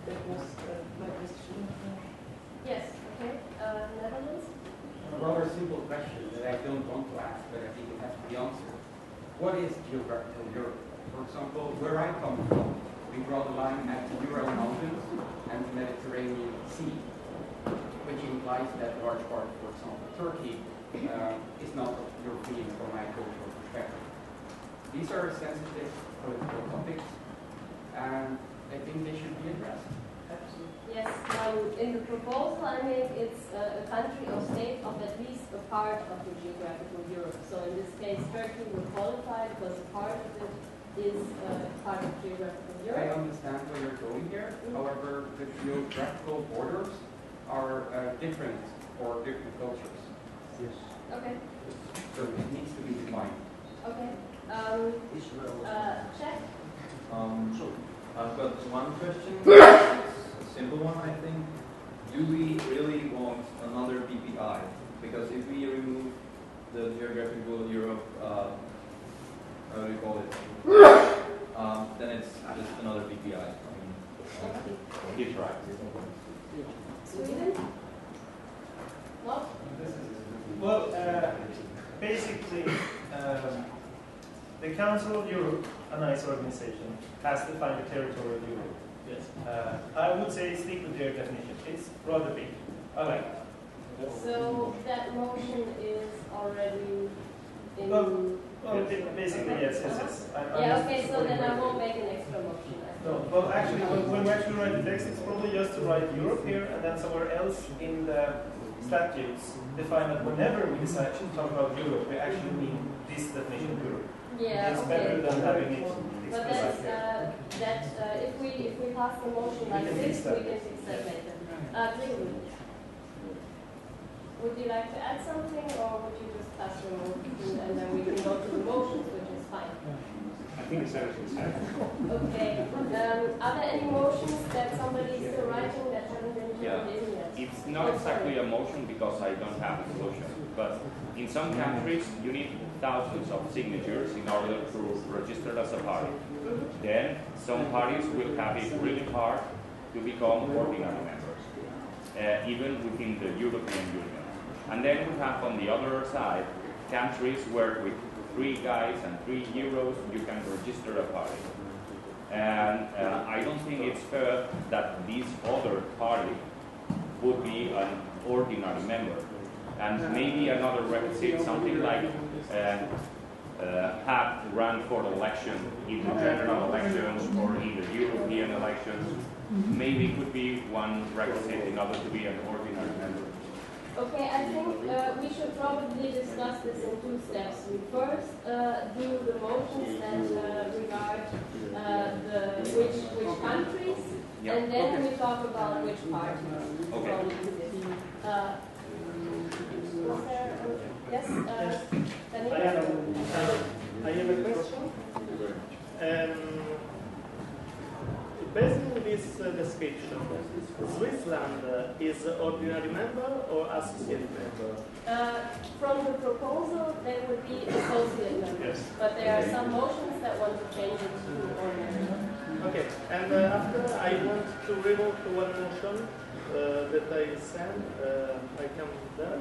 That was my question. Yes, okay. Netherlands? A rather simple question that I don't want to ask, but I think it has to be answered. What is geographical Europe? For example, where I come from, we draw the line at the Ural Mountains and the Mediterranean Sea, which implies that a large part, for example, Turkey, is not European from my cultural perspective. These are sensitive political topics, and I think they should be addressed. Yes, in the proposal, I mean, it's a country or state of at least a part of the geographical Europe. So in this case, Turkey will qualify because a part of it is part of geographical Europe. I understand where you're going here. However, the geographical borders are different for different cultures. Yes. Okay. So it needs to be defined. Okay. Check. I've got one question. Simple one, I think. Do we really want another BPI? Because if we remove the geographical Europe, how do you call it? Then it's just another BPI. He's right. Sweden? No? Well, basically, the Council of Europe, a nice organization, has defined the territory of Europe. Yes. I would say stick with their definition. It's rather big. I like it. So that motion is already in... Well, basically, yes. Yeah, okay, so then I won't make an extra motion. No, well, actually, when we actually write the text, it's probably just to write Europe here and then somewhere else in the statutes define that whenever we decide to talk about Europe, we actually mean this definition of Europe. Yeah, it's okay. better than having it But that's, if we pass the motion like this, we can fix that later. Would you like to add something, or would you just pass the motion and then we can go to the motions, which is fine? I think it's everything said. Okay. Are there any motions that somebody is still writing that haven't been Yeah, turned in yet? it's not exactly a motion because I don't have a solution, but in some countries you need thousands of signatures in order to register as a party. Then some parties will have it really hard to become ordinary members, even within the European Union. And then we have on the other side countries where with 3 guys and 3 euros you can register a party. And I don't think it's fair that this other party would be an ordinary member. And maybe another requisite, something like have to run for election in the general elections or in the European elections. Maybe could be one requisite in order to be an ordinary member. Okay, I think we should probably discuss this in 2 steps. We first do the motions that regard which countries, and then we talk about which parties. Okay. Yes, I have a question. Basically, this description, Switzerland is ordinary member or associate member? From the proposal, they would be associate members, but there are some motions that want to change it to ordinary. Okay, and after I want to remove one motion that I sent, I come there.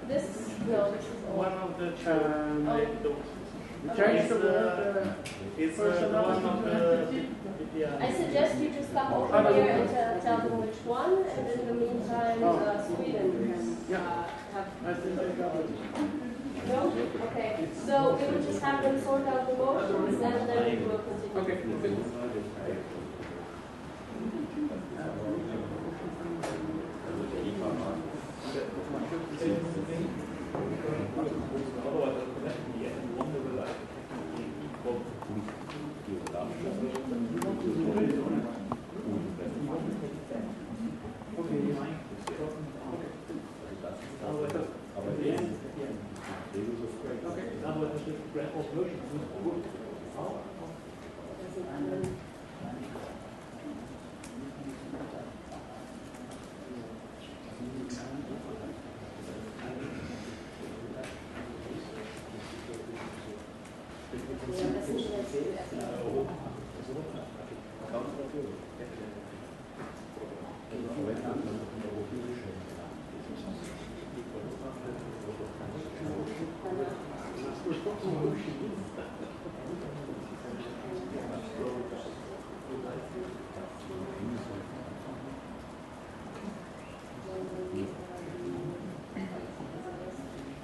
This is all. One of the two, I don't. Change the word. It's one of the I suggest you just come over here and tell them which one, and in the meantime, Sweden can have. I think I got it. No? Okay. So we will just have them sort out the motions, and then we will continue. Okay.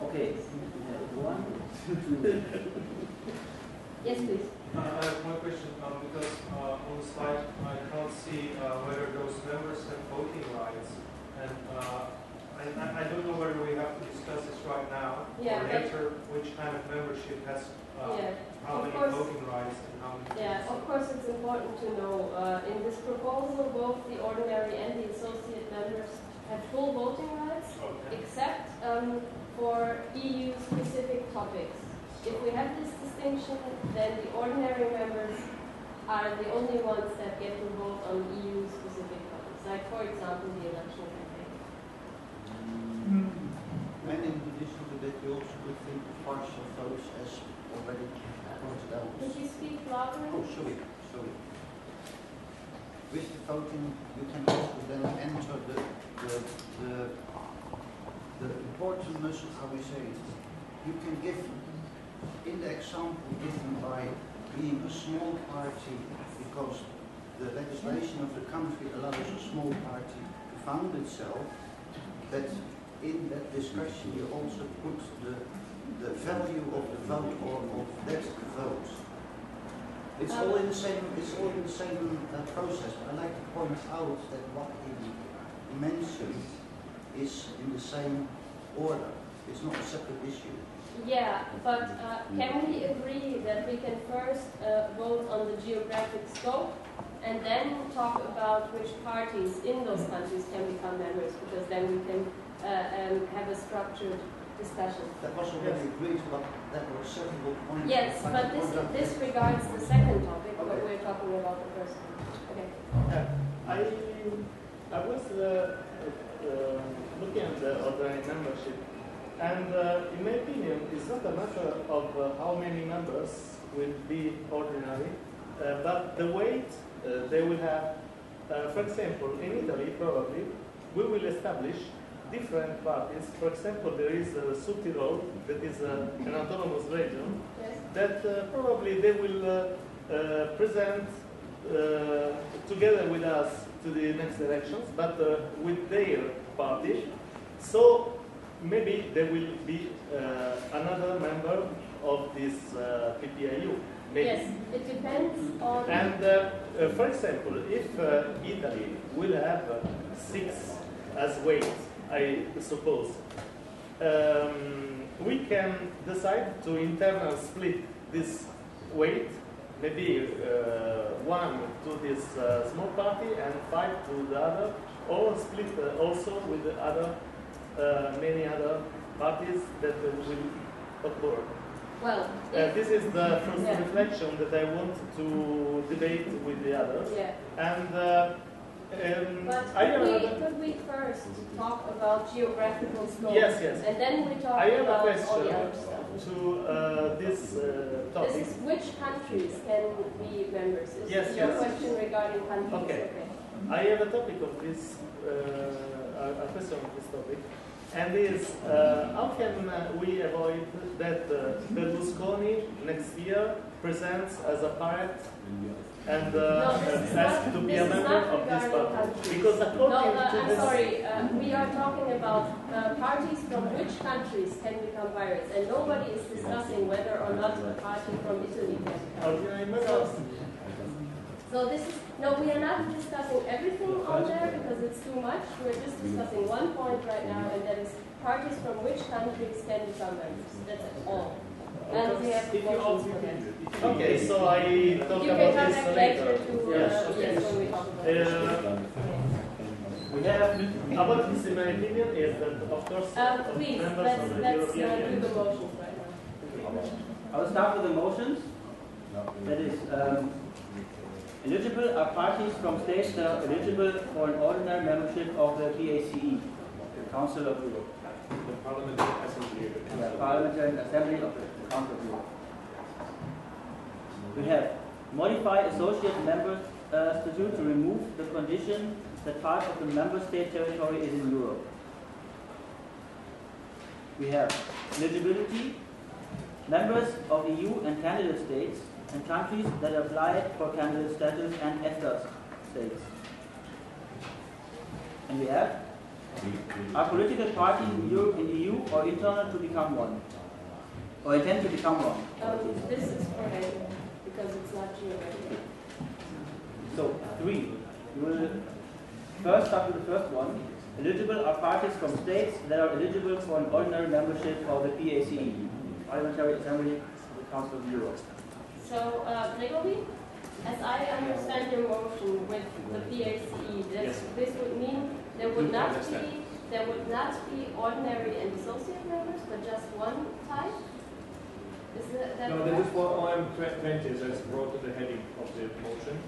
Okay. Yes, please. I have one question because on the slide I can't see whether those members have voting rights, and I don't know whether we have to discuss this right now or later. Which kind of membership has how many voting rights and how many? Yeah, of course it's important to know. In this proposal, both the ordinary and the associate members have full voting rights, except for EU-specific topics. If we have this distinction, then the ordinary members are the only ones that get to vote on EU-specific topics, like, for example, the election campaign. And in addition to that, you also could think of partial votes as already pointed out. Could you speak louder? Oh, sorry. With the voting, you can also then enter the importance, how we say it. You can give, in the example given by being a small party, because the legislation of the country allows a small party to found itself, that in that discussion you also put the value of the vote or of that vote. It's all in the same. It's all in the same process. But I like to point out that what he mentioned is in the same order. It's not a separate issue. Yeah, but can we agree that we can first vote on the geographic scope and then talk about which parties in those countries can become members, because then we can have a structured discussion. That was already agreed, but that was several points. Yes, but this regards the second topic, but we're talking about the first one. Okay. I was looking at the ordinary membership, and in my opinion, it's not a matter of how many members will be ordinary, but the weight they will have. For example, in Italy, probably, we will establish different parties. For example, there is Sud Tirol, that is an autonomous region, that probably they will present together with us to the next elections, but with their party. So maybe there will be another member of this PPIU. Maybe. Yes, it depends on... And for example, if Italy will have 6 as weight, I suppose, we can decide to internal split this weight, maybe 1 to this small party and 5 to the other, or split also with the other many other parties that will occur. Well, this is the first reflection that I want to debate with the others. Yeah. And but could we first talk about geographical scope? Yes, yes. And then we talk I have about a all the other question stuff. to this topic. This is which countries can be members? Is your question regarding countries? Okay. I have a topic of this, a question on this topic, and is how can we avoid that Berlusconi next year presents as a pirate and asks to be a member of this party? Because according to I'm this, sorry, we are talking about parties from which countries can become pirates, and nobody is discussing whether or not a party from Italy can become. So this is, no, we are not discussing everything on there because it's too much. We're just discussing one point right now, and that is parties from which countries can become members. That's all. And we have motions for that. okay, so I talk You about can this come back later. later to yes, when we talk about it. We have, about this in my opinion, is that of course Please, members let's of the do European the motions right now. I will start with the motions. That is, eligible are parties from states that are eligible for an ordinary membership of the PACE, the Council of Europe. The Parliamentary Assembly of the Council. Yeah, Parliamentary Assembly of the Council of Europe. We have modify associate member statute to remove the condition that part of the member state territory is in Europe. We have eligibility, members of EU and candidate states and countries that apply for candidate status and EFTA states. And we have are political parties in Europe, in the EU or internal to become one? Or intend to become one? This is for him because it's not you already. So, 3. We will first start with the first one. Eligible are parties from states that are eligible for an ordinary membership of the PACE, Parliamentary Assembly of the Council of Europe. So, legally, as I understand your motion with the PACE, this would mean there would not be ordinary and associate members, but just one type. Is that No, correct? this is what OM20 is brought to the heading of the motion.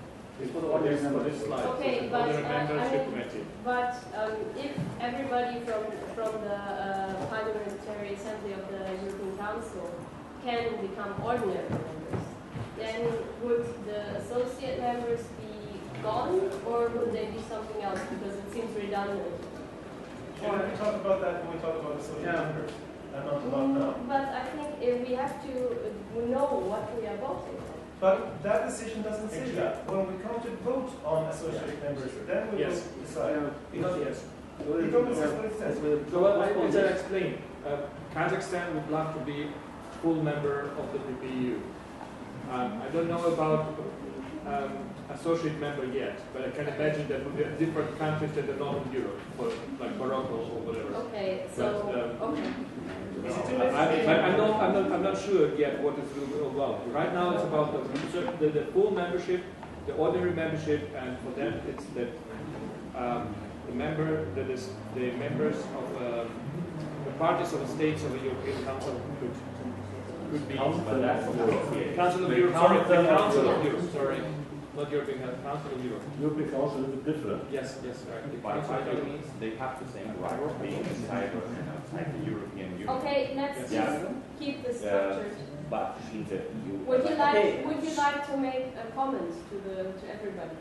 It's for this slide. Okay, but Ordinary membership committee. But if everybody from the Parliamentary Assembly of the European Council can become ordinary members, then would the associate members be gone, or would they be something else? Because it seems redundant. Can we talk about that when we talk about associate members? And not about now. But I think if we have to know what we are voting on. But that decision doesn't say that. When we come to vote on associate members, then we will decide. Because the document says what it says. So I will explain. Kazakhstan would love to be full member of the PPU. I don't know about associate member yet, but I can imagine that would be different countries that are not in Europe, like Morocco or whatever. Okay, so I'm not sure yet what it's about. Right now it's about the full membership, the ordinary membership, and for them it's that the members of the parties of the states of the European Council could be Council of Europe. Sorry, the Council of Europe. Sorry. Not European Council of Europe. European Council is different. Yes, right. But it means they have the same rights being inside the European Union. okay, let's just keep this structured. But in the EU. Would you like to make a comment to everybody?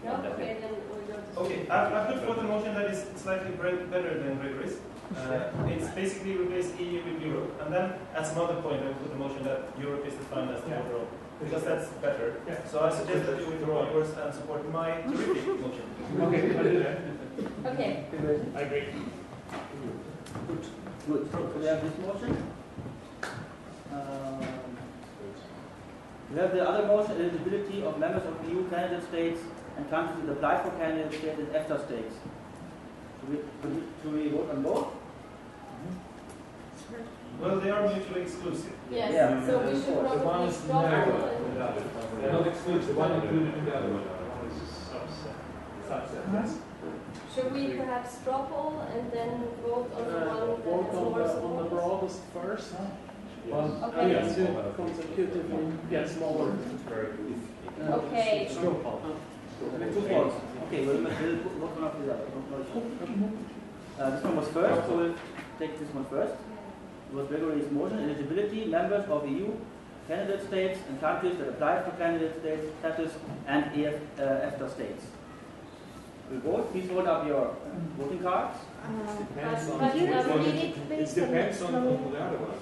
No? Okay, then we'll go to Okay, I've put forth a motion that is slightly better than Gregory's. It's basically replace EU with Europe, and then at some other point I will put a motion that Europe is defined as the overall, because that's better. So I suggest that you withdraw yours and support my terrific motion. Okay, I'll do that. Okay. I agree. Good. So we have this motion. We have the other motion, eligibility of members of EU candidate states and countries that apply for candidate states and EFTA states. Should we vote on both? Well, they are mutually exclusive. Yes, Yeah. so we should probably stop They're not exclusive. One included in the other one. Subset. Should we perhaps straw poll and then vote on the one that has more on the support? broadest first. Okay. Yes, consecutively get smaller. Okay. Okay, we'll vote one after the other. This one was first, so we'll take this one first. It was Gregory's motion, eligibility, members of EU, candidate states and countries that apply for candidate states status and EFTA states. We vote. Please hold up your voting cards. Depends on but which one. read it It based depends on on the other one.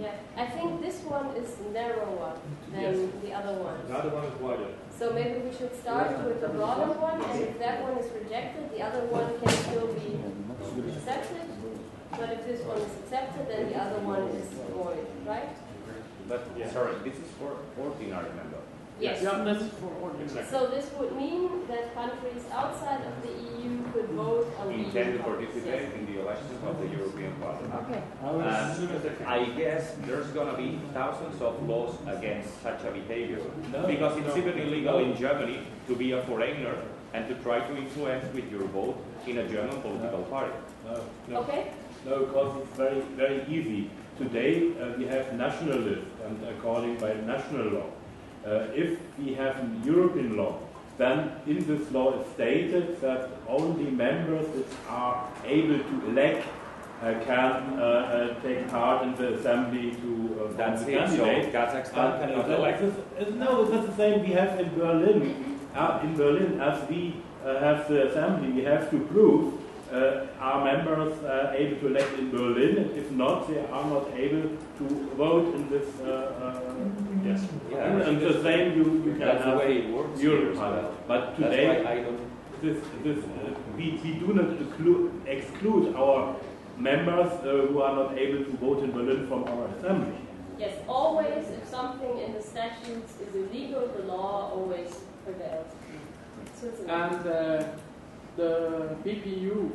Yeah, I think this one is narrower than Yes. the other one. The other one is wider. So maybe we should start with the broader one, and if that one is rejected, the other one can still be accepted. But if this one is accepted, then the other one is void, right? But, sorry, this is for ordinary member. Yes. Yeah, that's for ordinary. So this would mean that countries outside of the EU could vote on the Intend to EU participate policies. in the elections of the European Parliament. Okay. I guess there's going to be thousands of laws against such a behavior. Because it's even illegal in Germany to be a foreigner and to try to influence with your vote in a German political party. Okay. No, because it's very, very easy. Today we have national list, and according by national law. If we have a European law, then in this law it's stated that only members which are able to elect can take part in the assembly to That's the it. So candidate. Kazakhstan cannot elect. No, that's the same we have in Berlin. In Berlin, as we have the assembly, we have to prove are members able to elect in Berlin? If not, they are not able to vote in this. Yes. Yeah. And the same you can That's have the way it works Europe. here as well. But That's today, why I don't. we do not exclude our members who are not able to vote in Berlin from our assembly. Yes, always if something in the statutes is illegal, the law always prevails. And the PPU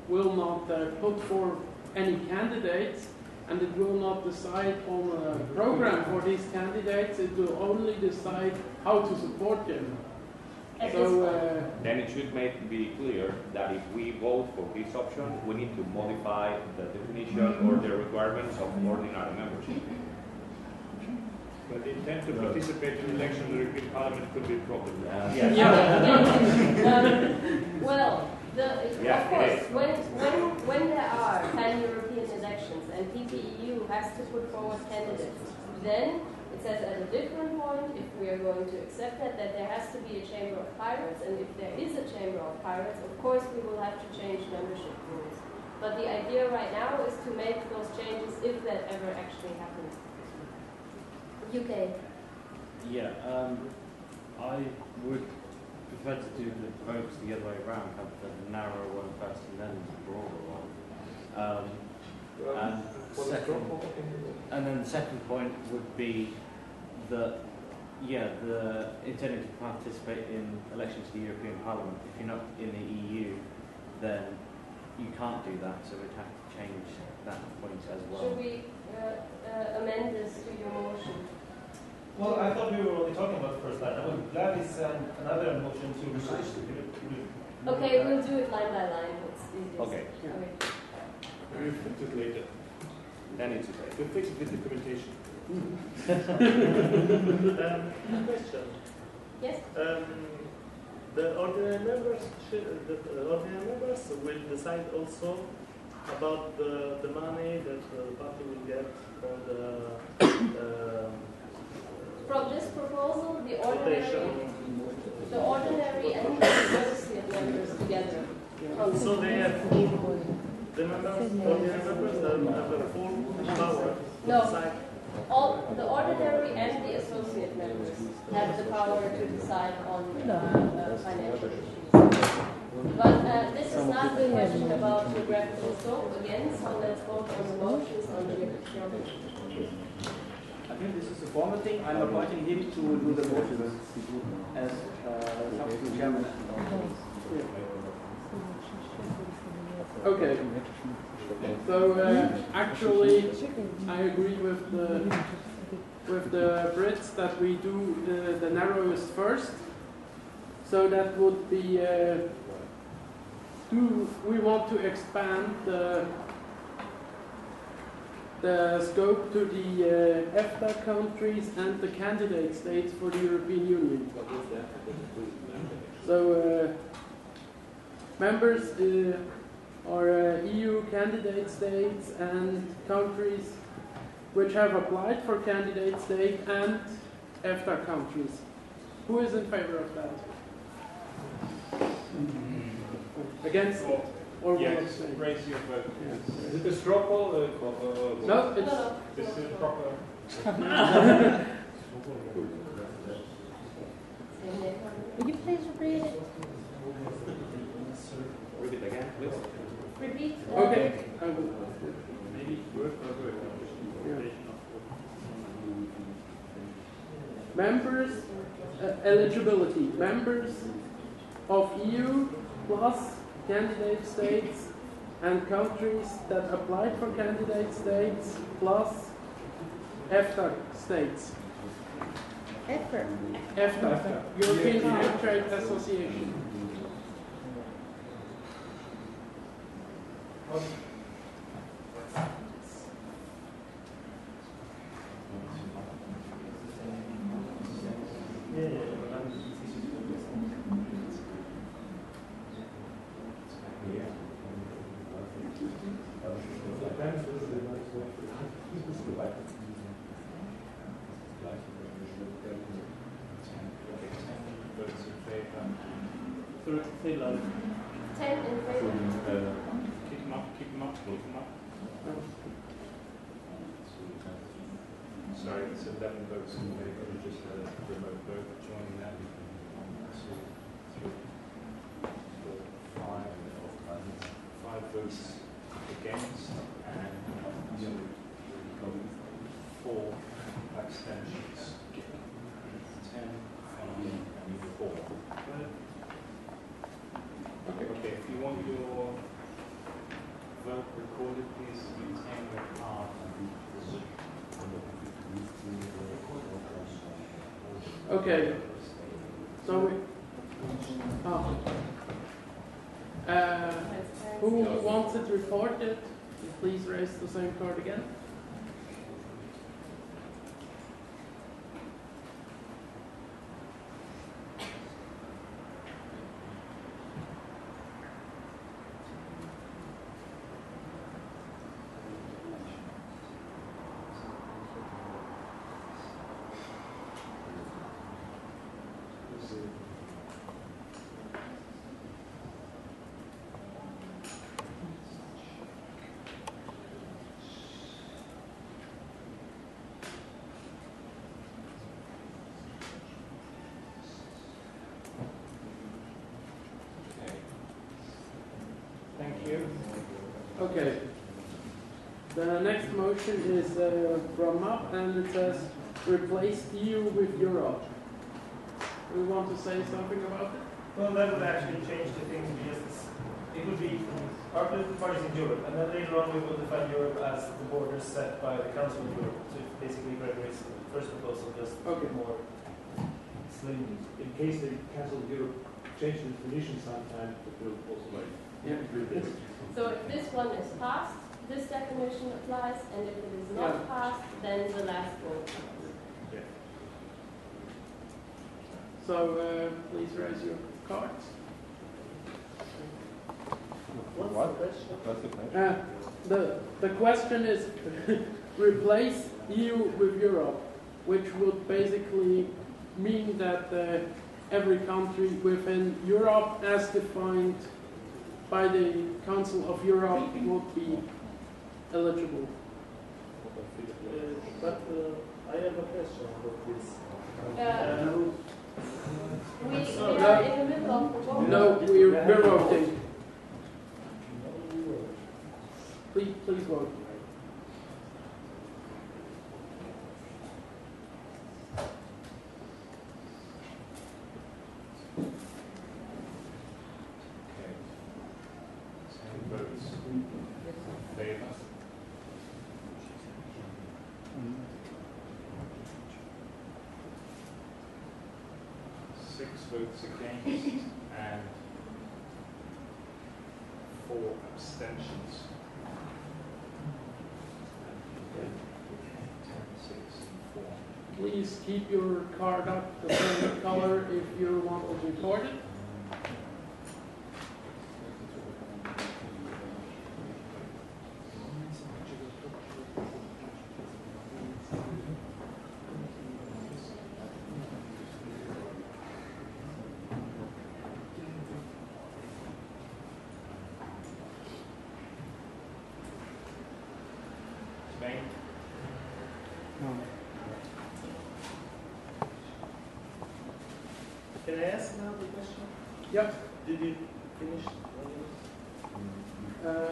will not put for any candidates, and it will not decide on a program for these candidates. It will only decide how to support them. So then it should be clear that if we vote for this option, we need to modify the definition or the requirements of ordinary membership. But the intent to participate in the election of the European Parliament could be a problem. Well, of course, when there are pan-European elections and PPEU has to put forward candidates, then it says at a different point, if we are going to accept that there has to be a chamber of pirates, and if there is a chamber of pirates, of course we will have to change membership rules. But the idea right now is to make those changes if that ever actually happens. UK. Yeah, I would prefer to do the votes the other way around, have the narrower one first and then the broader one. And then the second point would be that, the intending to participate in elections to the European Parliament. If you're not in the EU, then you can't do that, so we'd have to change that point as well. Should we amend this to your motion? Well, I thought we were only talking about the first line. I would gladly send another motion to Okay, we'll do it line by line. It's easiest. Okay. We'll fix it later. Then it's okay. We'll fix it with documentation. Question. Yes. The ordinary members will decide also about the money that the party will get from the. From this proposal, the ordinary and the associate members together. So they have full, the members, ordinary members, have a full power to No. decide. All the ordinary and the associate members have the power to decide on financial issues. But this is not the question about geographical scope again, so let's vote on the motions on geography. I think this is a formal thing. I'm appointing him to do the motions as substitute chairman. Okay. So actually, I agree with the Brits that we do the narrowest first. So that would be we want to expand the scope to the EFTA countries and the candidate states for the European Union. So members are EU candidate states and countries which have applied for candidate state and EFTA countries. Who is in favor of that? Against it? Or will Yes, abstain? raise your vote. Yeah. Is it a straw poll? No, it's... This is proper. Would you please repeat it? Repeat again, please. Repeat. Okay. I will. Maybe word by word. Yeah. Members, eligibility. Members of EU plus candidate states and countries that applied for candidate states plus EFTA states. EFTA, European Free Trade Association. Say loud. 10 in favor. Keep them up, keep them up, keep them up. Sorry, it's 11 votes in favor, just a remote vote joining that. 1, 2, 3, 4, 5 votes against and 4 abstentions. 10, 5, 4. Okay, if you want your vote recorded, please maintain your card. Okay. So we. Oh. Who wants it reported? Please raise the same card again. Thank you. Okay. The next motion is from MAP and it says replace EU with Europe. We want to say something about it? Well, that would actually change the things because it would be our political parties in Europe, and then later on we will define Europe as the borders set by the Council of Europe. So basically, Gregory's first proposal just more slim. In case the Council of Europe change the definition sometime, it will also like. Yeah. So if this one is passed, this definition applies, and if it is not passed, then the last one applies. Yeah. So please raise your cards. What's the question? The question is replace EU with Europe, which would basically mean that every country within Europe, as defined by the Council of Europe, would be eligible. But I have a question about this. We are in the middle of the vote. No, we're voting. Please vote. Votes in favor. 6 votes against and 4 abstentions. 10, 6, and 4. Please keep your card up the same color if you want to record it. Can I ask now the question? Yep. Did you finish?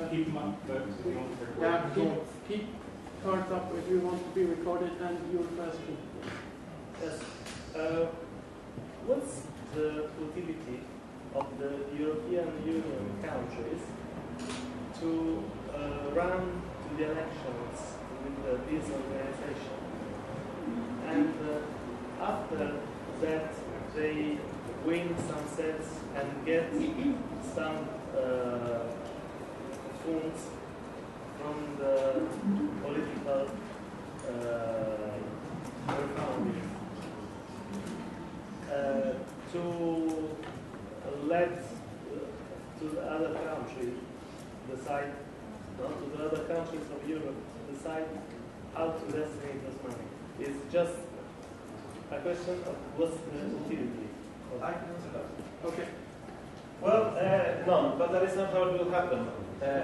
Keep them up, but we don't Yeah, keep cards up if you want to be recorded and your question. Yes. What's the utility of the European Union countries to run to the elections with this organization? And after that, they win some sets and get some funds from the political crowdfunding to let to the other country decide, to the other countries of Europe decide how to destinate this money. It's just a question of what's the utility. I can answer that. Okay. Well, no, but that is not how it will happen.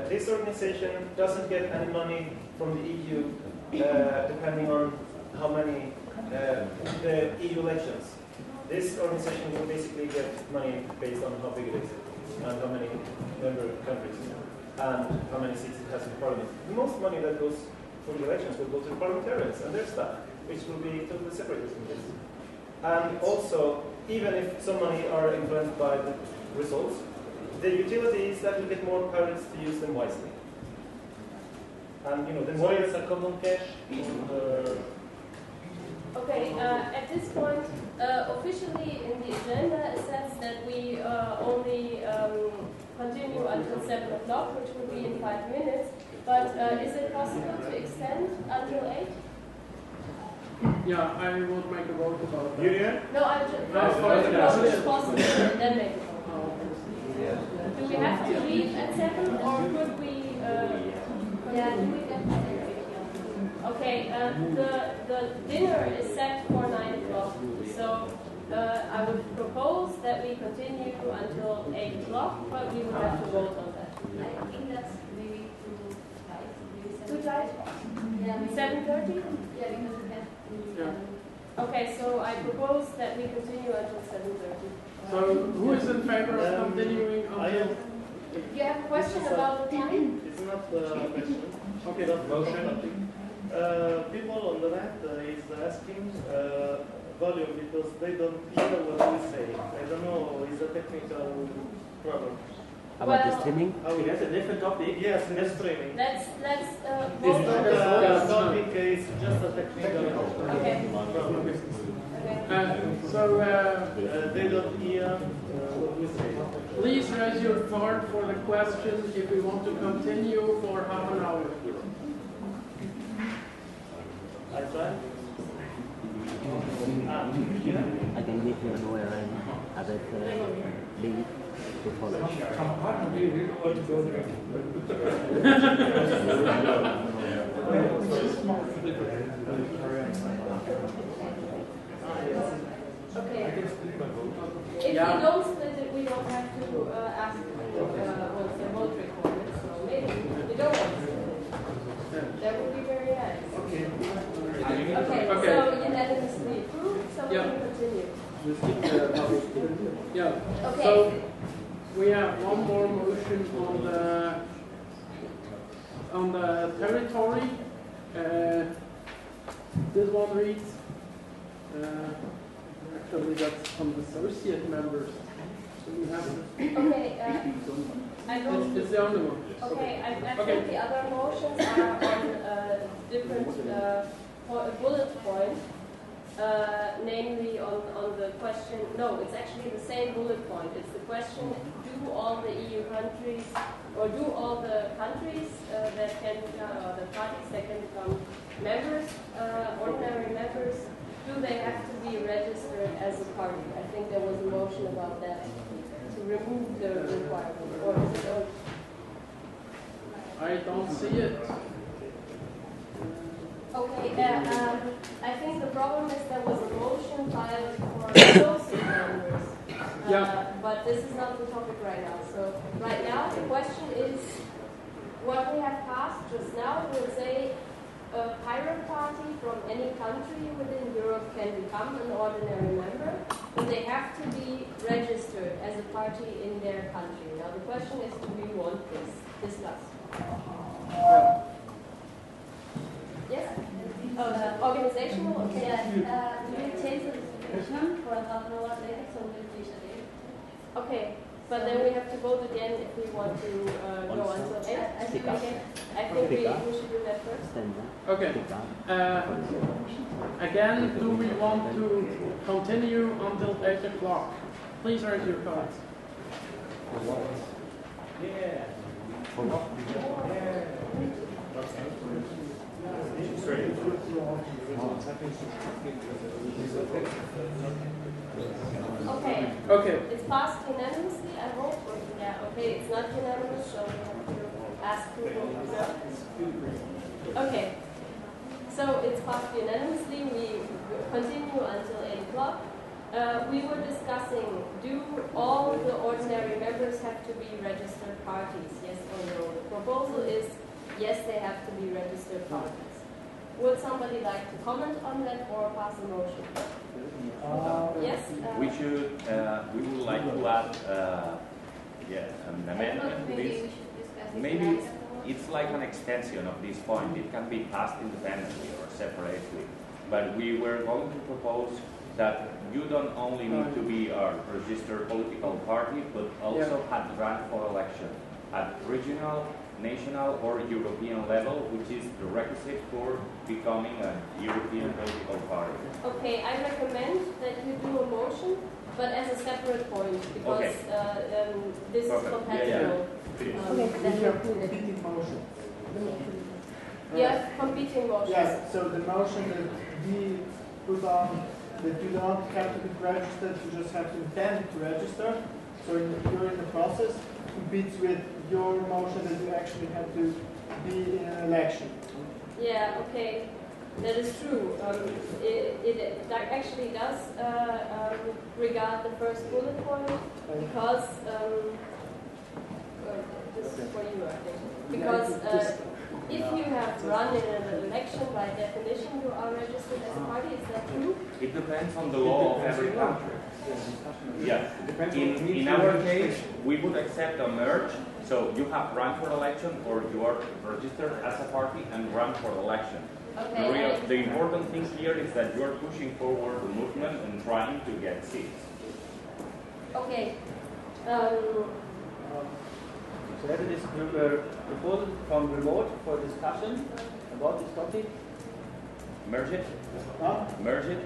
This organization doesn't get any money from the EU, depending on how many the EU elections. This organization will basically get money based on how big it is and how many member countries and how many seats it has in parliament. The most money that goes for the elections will go to parliamentarians and their staff, which will be totally separate from this. And also, even if some money are influenced by the results, the utility is that we get more parents to use them wisely. And the more it's a common cash. Okay, at this point, officially in the agenda it says that we only continue until 7 o'clock, which will be in 5 minutes. But is it possible to extend until 8? Yeah, I won't make a vote about that. No, I just vote if possible and then make a vote. Do we have to leave at 7 or could we? Yeah, do we get to 7? Okay, the dinner is set for 9 o'clock, so I would propose that we continue until 8 o'clock, but we would have to vote on that. I think that's maybe too tight. Too tight? Yeah. 7:30? Yeah, because we have. Okay, so I propose that we continue until 7:30. So who is in favor of continuing until? You have a question about the time? It's not a question. Okay, motion. People on the net is asking volume because they don't hear what we say. I don't know, it's a technical problem. About the streaming? That's a different topic. Yes, it's streaming. Let's It's not a topic, it's just a technical problem. Okay. They don't hear what we say. Please raise your card for the question if we want to continue for half an hour. I try. I can meet you where I'm avec Lee to follow. Okay. If we don't split it, we don't have to ask once the vote recorded. So maybe we don't want to split it. That would be very nice. Okay. So unanimously approved, so we can continue. Yeah. Okay. So we have one more motion on the territory. This one reads. Actually, that's from the associate members. So we have. Okay. I don't. It's the only one. Okay. I think the other motions are on different bullet points. Namely on the question, no, it's actually the same bullet point. It's the question, do all the EU countries, or do all the countries that can, or the parties that can become members, ordinary members, do they have to be registered as a party? I think there was a motion about that, to remove the requirement, or is it? I don't see it. Okay, I think the problem is there was a motion filed for associate members, but this is not the topic right now. So right now the question is, what we have passed just now will say a pirate party from any country within Europe can become an ordinary member, but they have to be registered as a party in their country. Now the question is, do we want this? Discuss. Yes? Organizational? Okay. Yeah, we will change the description for half an hour later, so we'll finish it later. Okay, but then we have to vote again if we want to go until 8. I think we should do that first. Okay. Again, do we want to continue until 8 o'clock? Please raise your cards. Yeah. For what? Okay. Okay. It's passed unanimously, I hope. Or, yeah, okay, it's not unanimous, so we have to ask who voted no. Okay. So it's passed unanimously. We continue until 8 o'clock. We were discussing, do all the ordinary members have to be registered parties, yes or no? The proposal is, yes, they have to be registered parties. Would somebody like to comment on that or pass a motion? Yes? We would like to add, an amendment to this. Maybe it's like an extension of this point. It can be passed independently or separately. But we were going to propose that you don't only need to be a registered political party, but also had run for election at regional, national, or European level, which is the requisite for becoming a European political party. Okay, I recommend that you do a motion, but as a separate point, because this is compatible. Okay, then you're competing motion. Yeah, competing motions. Yes, so the motion that we put on, that you don't have to be registered, you just have to intend to register. So you're in the process, competes with your motion that you actually have to be in an election. Yeah, okay, that is true. It actually does regard the first bullet point, because this is for you, I think. Because if you have run in an election, by definition, you are registered as a party. Is that true? It depends on the law of every country. Yes. In our case, we would accept a merge. So you have run for election, or you are registered as a party and run for election. Okay. The important thing here is that you are pushing forward the movement and trying to get seats. Okay. So that is a proposal from remote for discussion about this topic. Merge it? Huh? Merge it?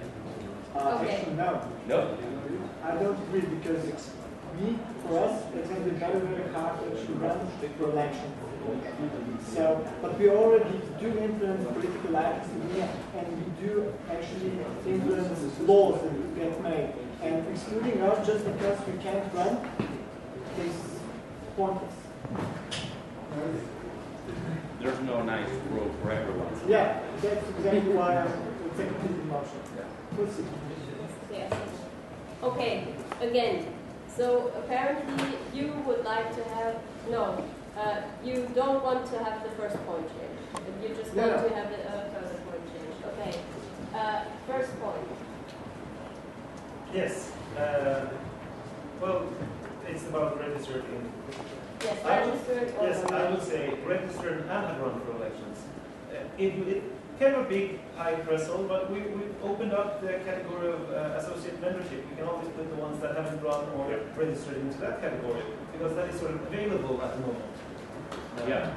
Actually, no. No? I don't agree, because for us, it's going to be very, very hard to actually run for election. So, but we already do influence political lives, and we do actually influence laws that get made. And excluding us just because we can't run is pointless. There's no nice rule for everyone. Yeah, that's exactly why I'm taking the motion. We'll see. Yes. Okay, again, so apparently you would like to have, you don't want to have the first point changed. You just want to have the further point changed. Okay. First point. Yes. Well, it's about registered in. Yes, registered. I would say registered and have run for elections. It kind of a big high threshold, but we opened up the category of associate membership. We can always put the ones that haven't run or registered into that category, because that is sort of available at the moment. Yeah.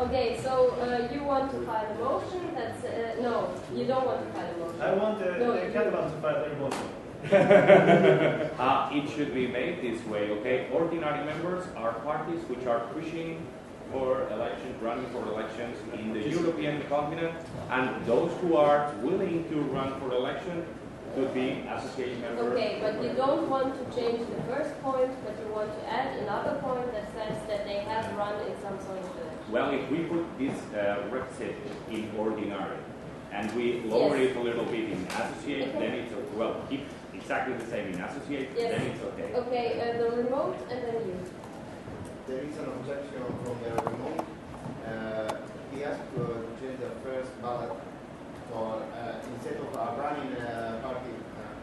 Okay, so you want to file a motion? That's no, you don't want to file a motion. I want the Catavan to file a motion. It should be made this way, okay? Ordinary members are parties which are pushing for elections, running for elections in the European continent, and those who are willing to run for election could be associate members. Okay, but you don't want to change the first point, but you want to add another point that says that they have run in some sort of election. Well, if we put this requisite in ordinary, and we lower it a little bit in associate, then it's, well, keep exactly the same in associate, then it's okay. Okay, the remote, and then you. There is an objection from the remote. He asked to change the first ballot for instead of running a party,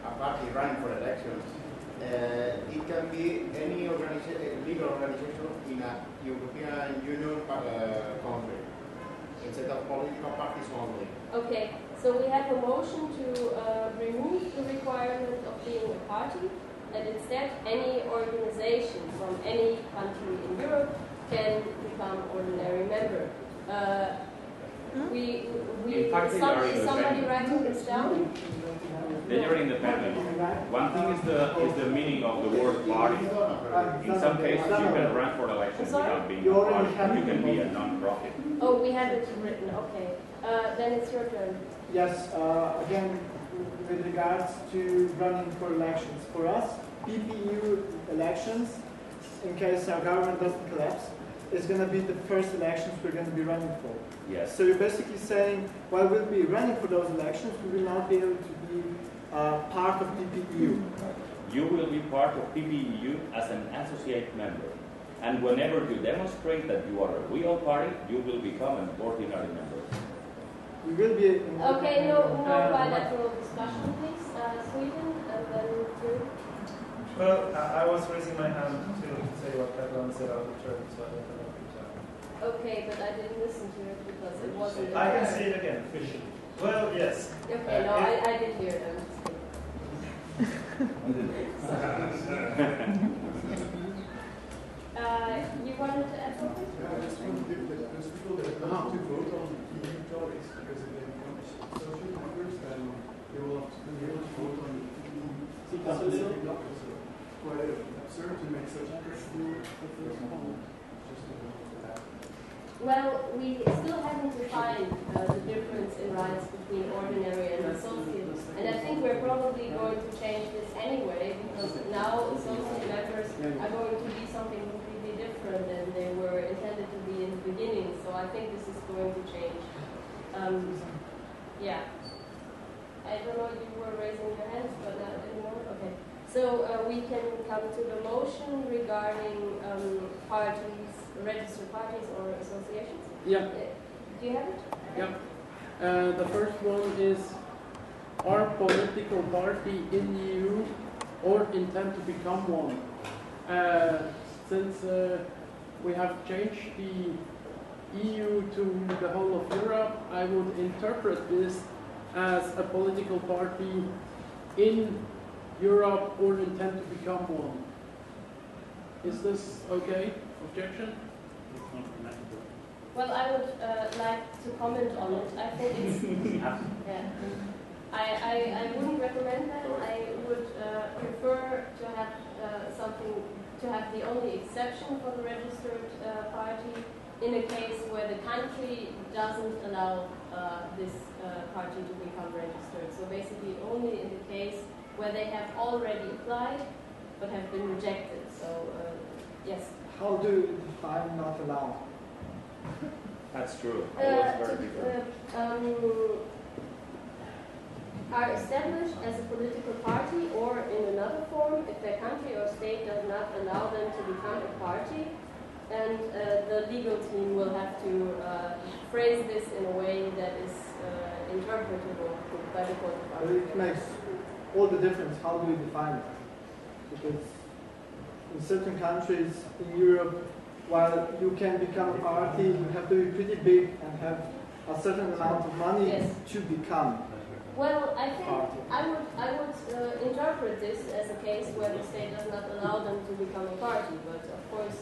a party running for elections, it can be any legal organization in a European Union country, instead of political parties only. Okay, so we have a motion to remove the requirement of being a party, and instead any organization from any country in Europe can become ordinary member. Somebody writing this down? Then you're independent. One thing is the meaning of the word party. In some cases, you can run for elections without being a party. You can be a non-profit. Oh, we have it written. Okay. Then it's your turn. Yes. Again, with regards to running for elections, for us, PPU elections, in case our government doesn't collapse, is going to be the first elections we're going to be running for. Yes. So you're basically saying, while we'll be running for those elections, we will not be able to be part of PPEU. You will be part of PPEU as an associate member. And whenever you demonstrate that you are a real party, you will become an ordinary member. We will be... Okay, no bilateral discussion, please. Sweden, and then you. Well, I was raising my hand to say what Catalan said out of turn, so I don't know if you talk. Okay, but I didn't listen to it because it wasn't... I can say it again. Well, yes. Okay, no, I did hear them. You wanted to add something? There's people that want to vote on EU topics because if they become social members, then they will have to be able to vote on EU specific topics. So quite absurd to make such a Well, we still haven't defined the difference in rights between ordinary and associate. And I think we're probably going to change this anyway, because now associate members are going to be something completely different than they were intended to be in the beginning. So I think this is going to change. Yeah. I don't know, you were raising your hands, but not anymore? Okay. So we can come to the motion regarding parties, registered parties or associations? Yeah. Do you have it? Yeah. The first one is, are political party in EU or intend to become one? Since we have changed the EU to the whole of Europe, I would interpret this as a political party in Europe or intend to become one. Is this okay? Objection? Well, I would like to comment on it. I think it's... yeah. I wouldn't recommend that. I would prefer to have the only exception for the registered party in a case where the country doesn't allow this party to become registered. So basically only in the case where they have already applied but have been rejected. So yes. How do you define not allowed? That's true. Very different. Are established as a political party or in another form if their country or state does not allow them to become a party, and the legal team will have to phrase this in a way that is interpretable by the court of arbitration. It makes all the difference. How do we define it? Because in certain countries in Europe, while you can become a party, you have to be pretty big and have a certain amount of money to become. Well, I think I would interpret this as a case where the state does not allow them to become a party, but of course.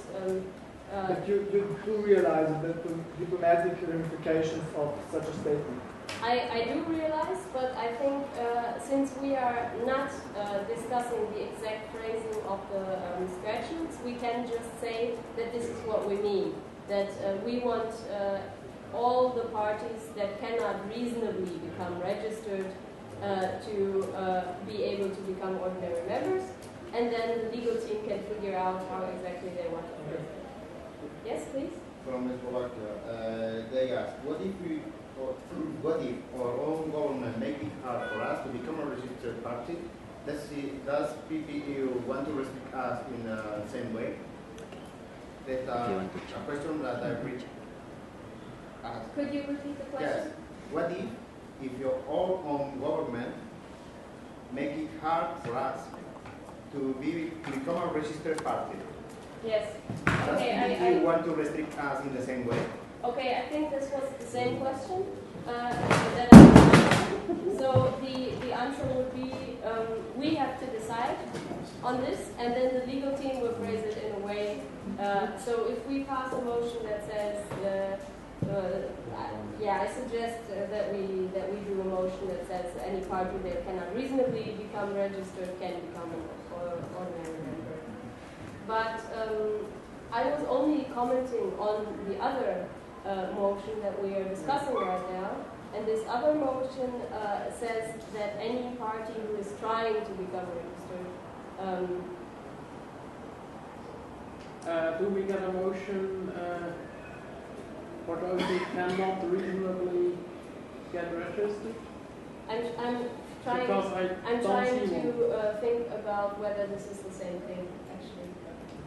But you do realize the diplomatic ramifications of such a statement. I do realize, but I think since we are not discussing the exact phrasing of the statutes, we can just say that this is what we mean. That we want all the parties that cannot reasonably become registered to be able to become ordinary members, and then the legal team can figure out how exactly they want to do it. Yes, please? From Slovakia, they asked, what if our own government make it hard for us to become a registered party? Does PPEU want to restrict us in the same way? That's a question that I read. Could you repeat the question? Yes. What if your own government make it hard for us to become a registered party? Yes. Does Okay, PPE want to restrict us in the same way? Okay, I think this was the same question that I answered. So the answer would be we have to decide on this, and then the legal team will phrase it in a way. So if we pass a motion that says, I suggest that we do a motion that says any party that cannot reasonably become registered can become an ordinary member. But I was only commenting on the other motion that we are discussing right now, and this other motion says that any party who is trying to become registered. Do we get a motion for those who cannot reasonably get registered? I'm trying to think about whether this is the same thing, actually.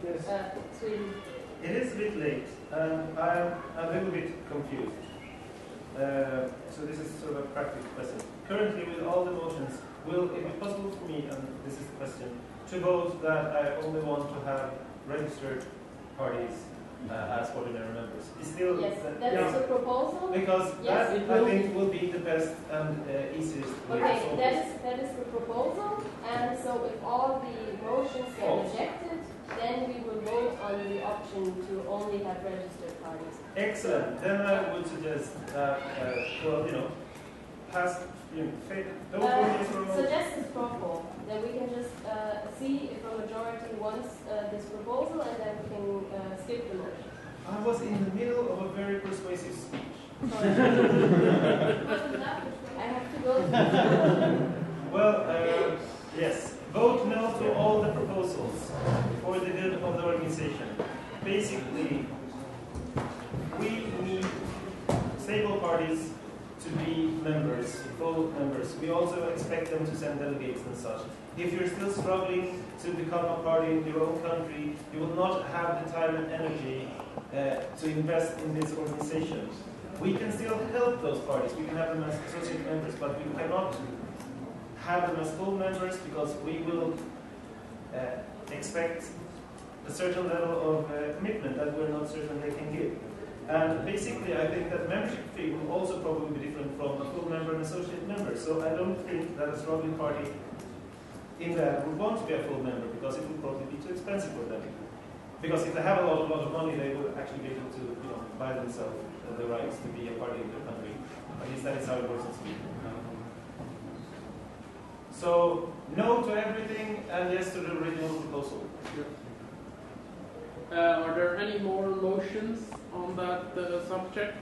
Yes. Sweden. It is a bit late, and I'm a little bit confused. So this is sort of a practical question. Currently, with all the motions, will it be possible for me, and this is the question, to vote that I only want to have registered parties as ordinary members? Still, yes, that is a proposal. Because yes, that, I think, will be the best and easiest way okay, to solve that is the proposal, and so if all the motions get rejected, then we will vote on the option to only have registered parties. Excellent. Then I would suggest that, pass, don't vote for a motion. Suggest this proposal. Then we can just see if a majority wants this proposal, and then we can skip the motion. I was in the middle of a very persuasive speech. Sorry. I have to go. Well, yes. Vote no to all the proposals for the good of the organization. Basically, we need stable parties to be members, full members. We also expect them to send delegates and such. If you're still struggling to become a party in your own country, you will not have the time and energy to invest in this organization. We can still help those parties. We can have them as associate members, but we cannot have them as full members because we will expect a certain level of commitment that we're not certain they can give. And basically, I think that membership fee will also probably be different from a full member and associate member. So I don't think that a struggling party in that would want to be a full member because it would probably be too expensive for them. Because if they have a lot of money, they would actually be able to buy themselves the rights to be a party in their country. At least that is how it works in Sweden. So, no to everything and yes to the original proposal. Are there any more motions on that subject?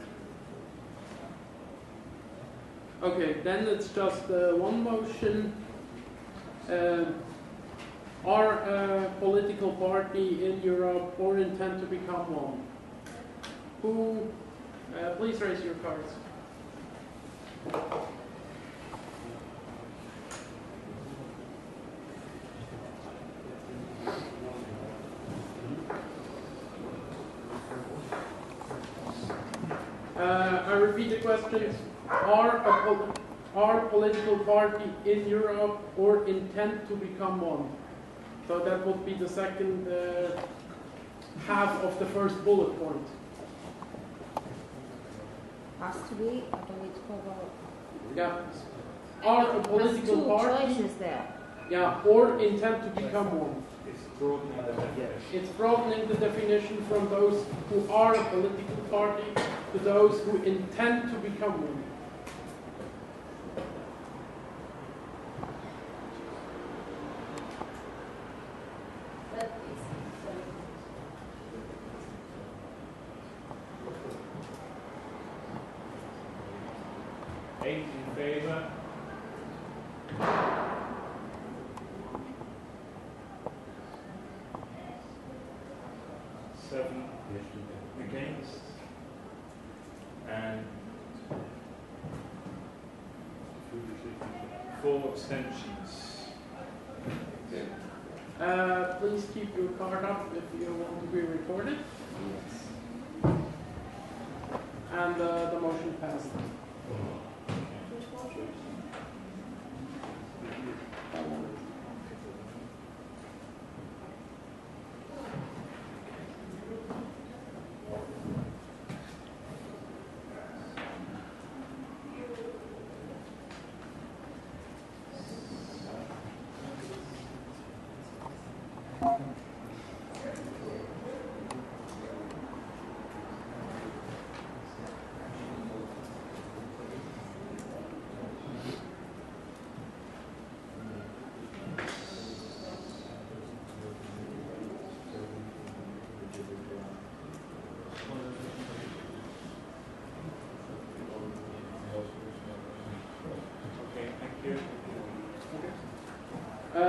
Okay, then it's just one motion. Are a political party in Europe or intend to become one? Who? Please raise your cards. I repeat the question. Are political party in Europe or intend to become one? So that would be the second half of the first bullet point. Has to be a political vote. Yeah. Are a political party? Two choices there. Yeah, or intend to become one. It's broadening the definition. It's broadening the definition from those who are a political party to those who intend to become one. Eight in favor. Seven against. And 4 abstentions. Please keep your card up if you want to be recorded. And the motion passed.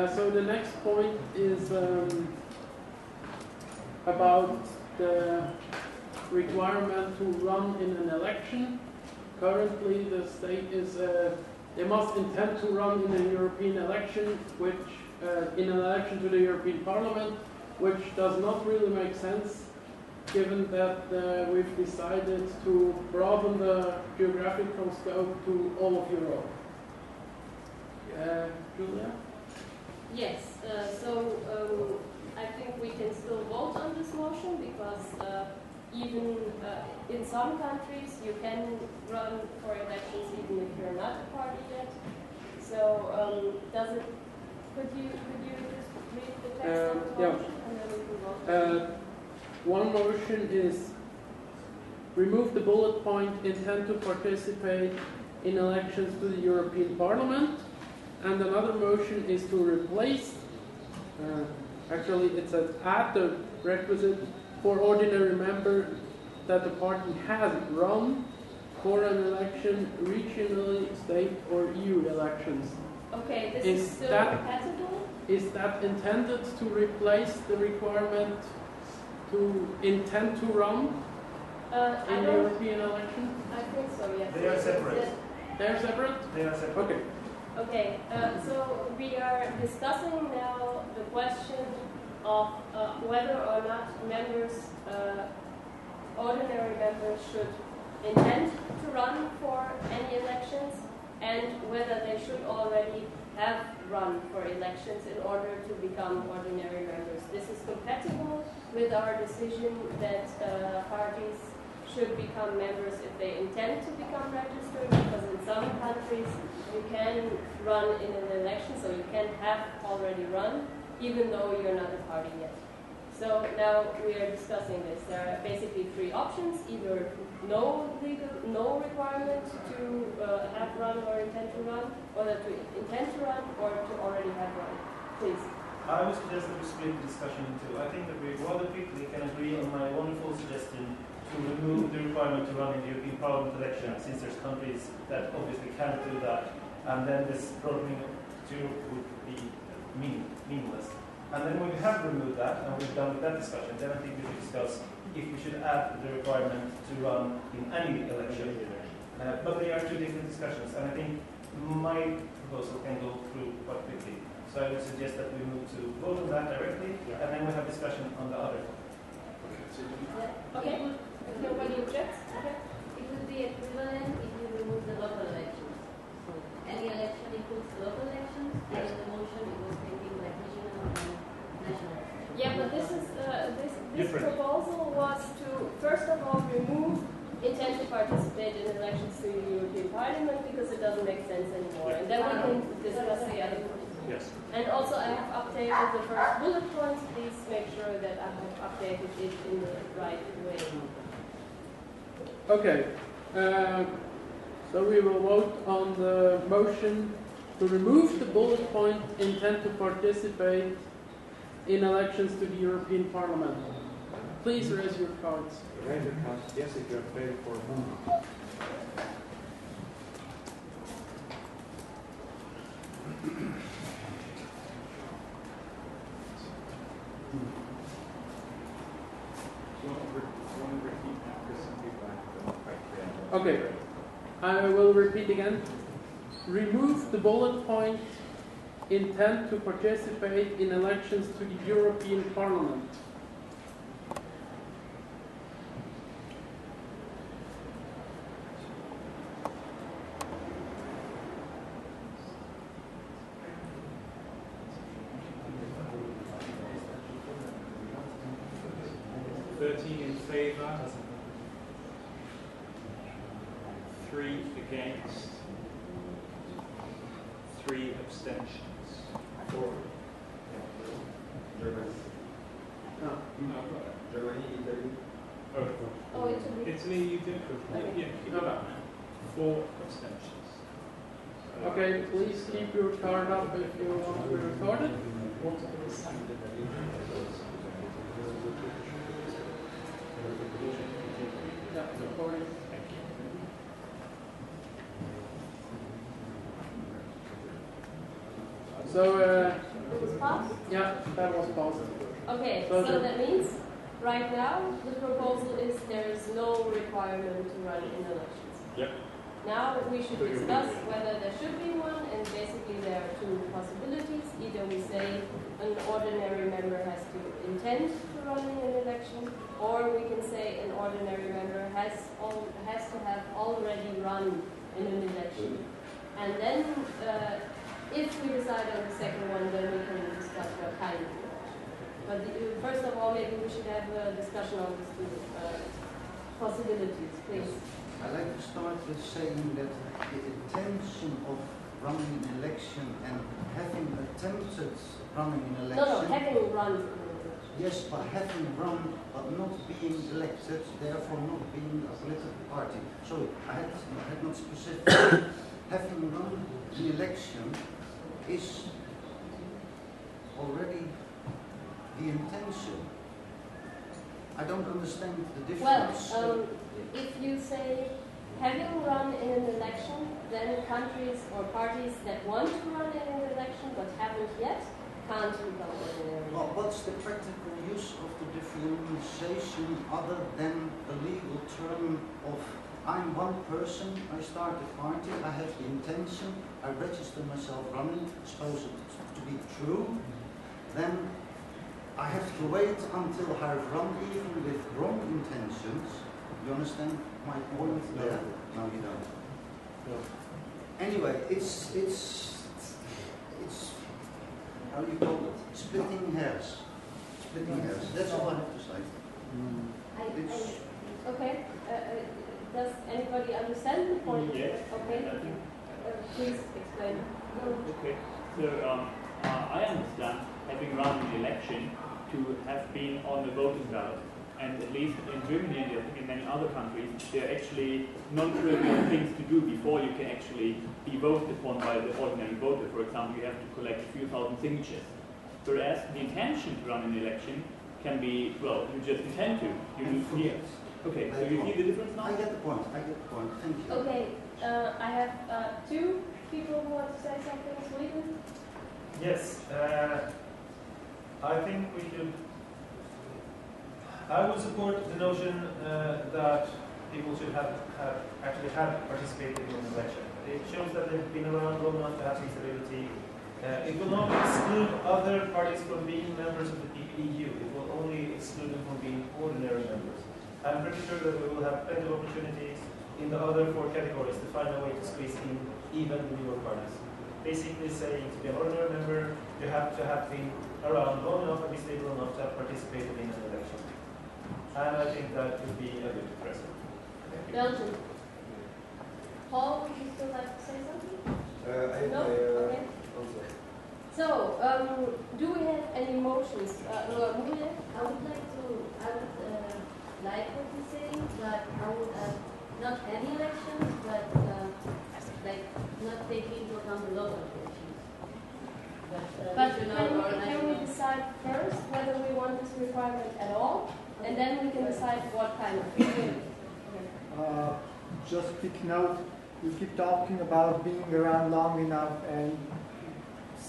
So the next point is about the requirement to run in an election. Currently, the state is they must intend to run in a European election, which in an election to the European Parliament, which does not really make sense, given that we've decided to broaden the geographical scope to all of Europe. Julia? Yes, I think we can still vote on this motion because even in some countries you can run for elections even if you're not a party yet. So could you just read the text of the motion and then we can vote? One motion is remove the bullet point intend to participate in elections to the European Parliament, and another motion is to replace, actually it says add the requisite for ordinary member that the party has run for an election regionally, state or EU elections. Okay, this is still compatible? Is that intended to replace the requirement to intend to run in the European election? I think so, yes. They are separate. They're separate? They are separate. Okay. Okay, so we are discussing now the question of whether or not members, ordinary members, should intend to run for any elections and whether they should already have run for elections in order to become ordinary members. This is compatible with our decision that parties should become members if they intend to become registered, because in some countries you can run in an election, so you can have already run, even though you're not a party yet. So now we are discussing this. There are basically three options: either no requirement to have run or intend to run, or that to intend to run, or to already have run. Please. I would suggest that we split the discussion in two. I think that we rather quickly can agree on my wonderful suggestion to remove the requirement to run in the European Parliament election, since there's countries that obviously can't do that, and then this broadening to Europe would be meaningless. And then when we have removed that, and we've done with that discussion, then I think we should discuss if we should add the requirement to run in any election. But they are two different discussions, and I think my proposal can go through quite quickly. So I would suggest that we move to vote on that directly, and then we have discussion on the other. Okay. If nobody objects, okay. It would be equivalent if you remove the local elections. So any election includes local elections, and in the motion it was thinking like regional and national. Yeah, but this proposal was to first of all remove intent to participate in elections to the European Parliament because it doesn't make sense anymore, and then we can discuss the other points. Yes. And also I have updated the first bullet points. Please make sure that I have updated it in the right way. Okay, so we will vote on the motion to remove the bullet point intent to participate in elections to the European Parliament. Please raise your cards. Raise your cards, yes, if you're in favor for a moment. Okay, I will repeat again. Remove the bullet point intent to participate in elections to the European Parliament. In favor, 3 against, 3 abstentions. 4. Germany. No. Germany, Italy. Oh, Italy. Italy, you did. Yeah, keep it up. 4 abstentions. Okay, please keep your card up if you want to be recorded. Yeah, recording. So passed? Yeah, that was passed. Okay, so that means right now the proposal is there is no requirement to run in elections. Yep. Now we should discuss whether there should be one, and basically there are two possibilities. Either we say an ordinary member has to intend to run in an election, or we can say an ordinary member has to have already run in an election. And then if we decide on the second one, then we can discuss what kind of election. But first of all, maybe we should have a discussion on these two possibilities, please. I'd like to start with saying that the intention of running an election and having attempted running an election... No, having run. Yes, but having run but not being elected, therefore not being a political party. Sorry, I had not specific. Having run the election is already the intention. I don't understand the difference. Well, if you say having run in an election, then countries or parties that want to run in an election but haven't yet can't become ordinary. Well, what's the practical use of the differentiation other than the legal term of I'm one person, I start a party, I have the intention, I register myself running, suppose it to be true, then I have to wait until I've run even with wrong intentions. You understand my point there? No, you don't. No. Anyway, it's how do you call it? Splitting hairs. Splitting hairs. That's all I have to say. Okay. Does anybody understand the point? Yes. Okay. Please explain. Okay. So I understand having run an election to have been on the voting ballot. And at least in Germany and I think in many other countries, there are actually non-trivial things to do before you can actually be voted upon by the ordinary voter. For example, you have to collect a few thousand signatures. Whereas the intention to run an election can be, well, you just intend to. Okay, so you see the difference now? I get the point. Thank you. Okay, I have two people who want to say something. Sweden? Yes, I think we should. I would support the notion that people should actually have participated in an election. It shows that they've been around long enough to have some stability. It will not exclude other parties from being members of the EU. It will only exclude them from being ordinary members. I'm pretty sure that we will have plenty of opportunities in the other four categories to find a way to squeeze in even the newer parties. Basically saying to be an ordinary member, you have to have been around long enough and be stable enough to have participated in an election. And I think that would be a good precedent. Belgium. Paul, would you still like to say something? No? Okay. So, do we have any motions? I would like what you're saying, that I would have not any elections, but like not taking into account the local elections. But can we decide first whether we want this requirement at all, and then we can decide what kind of Just quick note, you keep talking about being around long enough and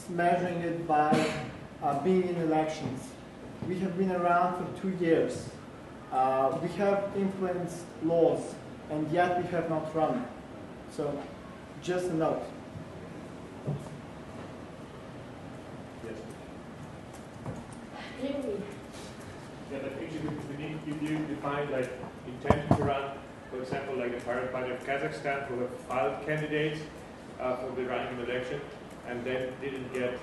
measuring it by being in elections. We have been around for 2 years. We have influenced laws, and yet we have not run. So, just a note. Yeah, but actually if you define like intent to run, for example, like the Party of Kazakhstan who have filed candidates for the running election and then didn't get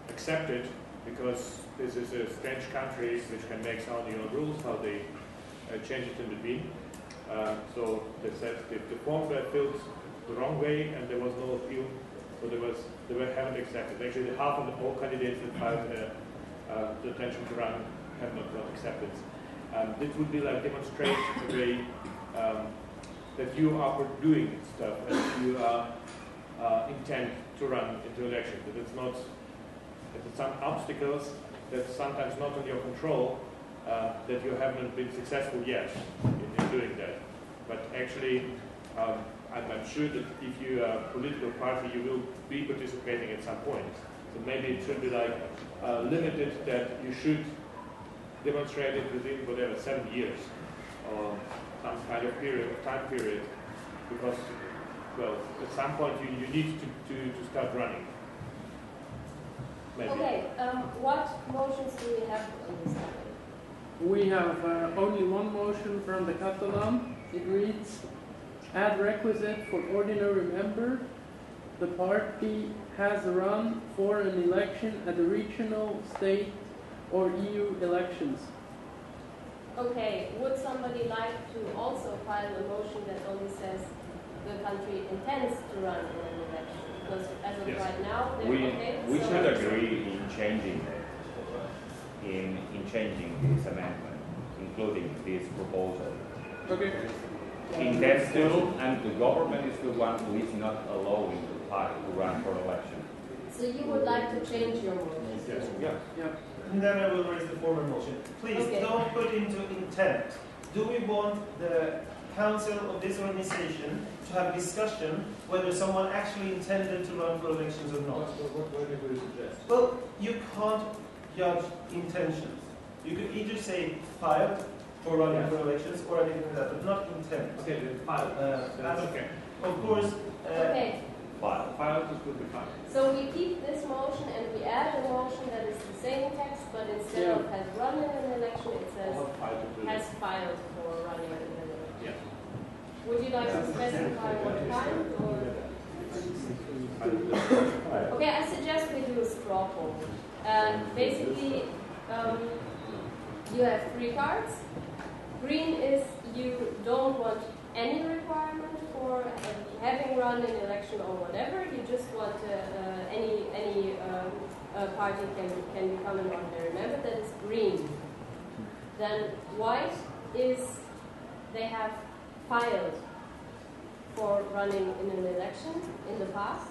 accepted because this is a strange country which can make some of the own rules, how they change it in between. So they said the forms were filled the wrong way and there was no appeal, so they haven't accepted. Actually, half of all candidates that filed the intention to run have not got accepted. This would be like demonstrate the way that you are doing stuff and you intend to run into elections. That it's not that it's some obstacles that's sometimes not in your control that you haven't been successful yet in doing that. But actually, I'm sure that if you are a political party, you will be participating at some point. So maybe it should be like limited that you should demonstrate it within whatever 7 years or some kind of time period, because well at some point you need to start running. Maybe. Okay, what motions do we have on this topic? We have only one motion from the Catalan. It reads, add requisite for ordinary member. The party has run for an election at the regional, state, or EU elections. Okay, would somebody like to also file a motion that only says the country intends to run in an election? Because as of right now, they're okay. We so should agree in changing this amendment, including this proposal. Okay. Intends to, and the government is the one who is not allowing the party to run for election. So you would like to change your motion? Yes. Yeah. And then I will raise the former motion. Please don't put into intent. Do we want the council of this organization to have discussion whether someone actually intended to run for elections or not? What do you suggest? Well, you can't judge intentions. You could either say filed for running for elections or anything like that, but not intent. Okay, then filed. That's okay. Of course. Okay. Filed is good to filed. So we keep this motion and we add a motion that is the same text, but instead of has run in an election, it says has filed for running in an election. Yeah. Would you like to specify what kind or? Okay, I suggest we do a straw poll. Basically, you have 3 cards. Green is you don't want any requirement for having run an election or whatever. You just want any party can become an ordinary member. That is green. Then white is they have filed for running in an election in the past.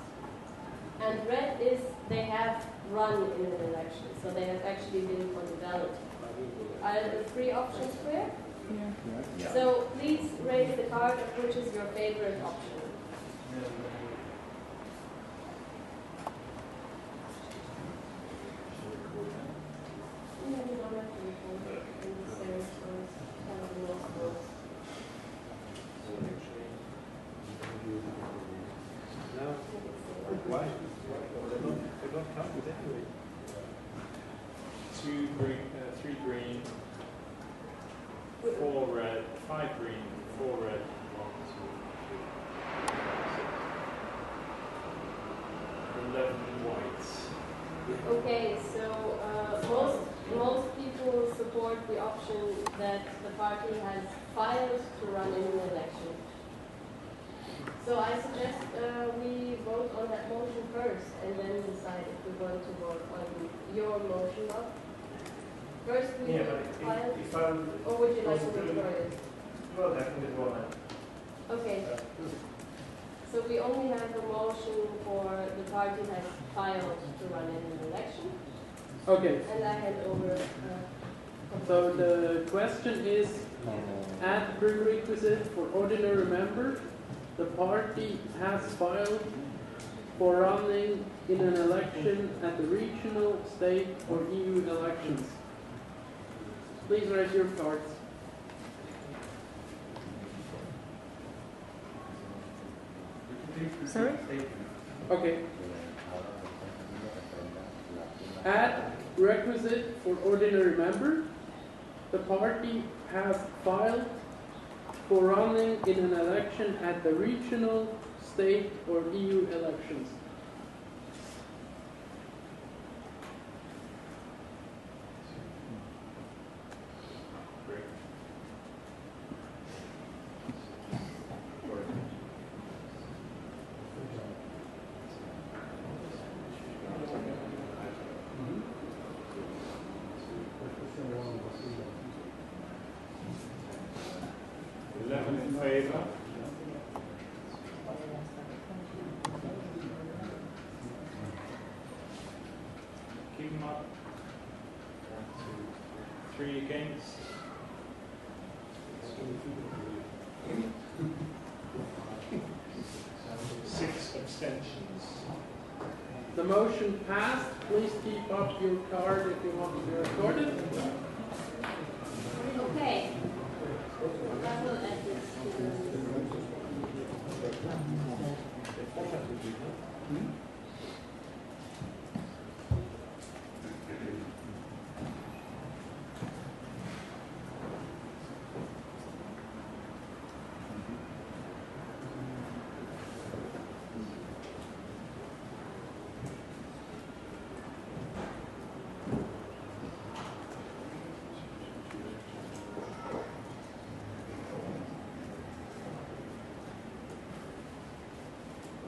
And red is they have run in an election. So they have actually been on the ballot. Are the 3 options clear? Yeah. So please raise the card of which is your favorite option. Why? They don't count it anyway. 2 green, 3 green, 4 red, 5 green, 4 red, 1, 2, 3, 6. 11 whites. Okay, so most people support the option that the party has filed to run in an election. So I suggest we vote on that motion first and then decide if we want to vote on your motion. First we file, or would you like to withdraw it? Well, I can withdraw that. Okay. So we only have a motion for the party has filed to run in an election. Okay. And I hand over. So the question is, add prerequisite for ordinary member. The party has filed for running in an election at the regional, state, or EU elections. Please raise your cards. Sorry? Okay. Add requisite for ordinary member. The party has filed for running in an election at the regional, state, or EU elections. In favor. Keep them up. 1, 2, 3 against. 6 abstentions. the motion passed. Please keep up your card if you want to be recorded. Okay. I will add this to the...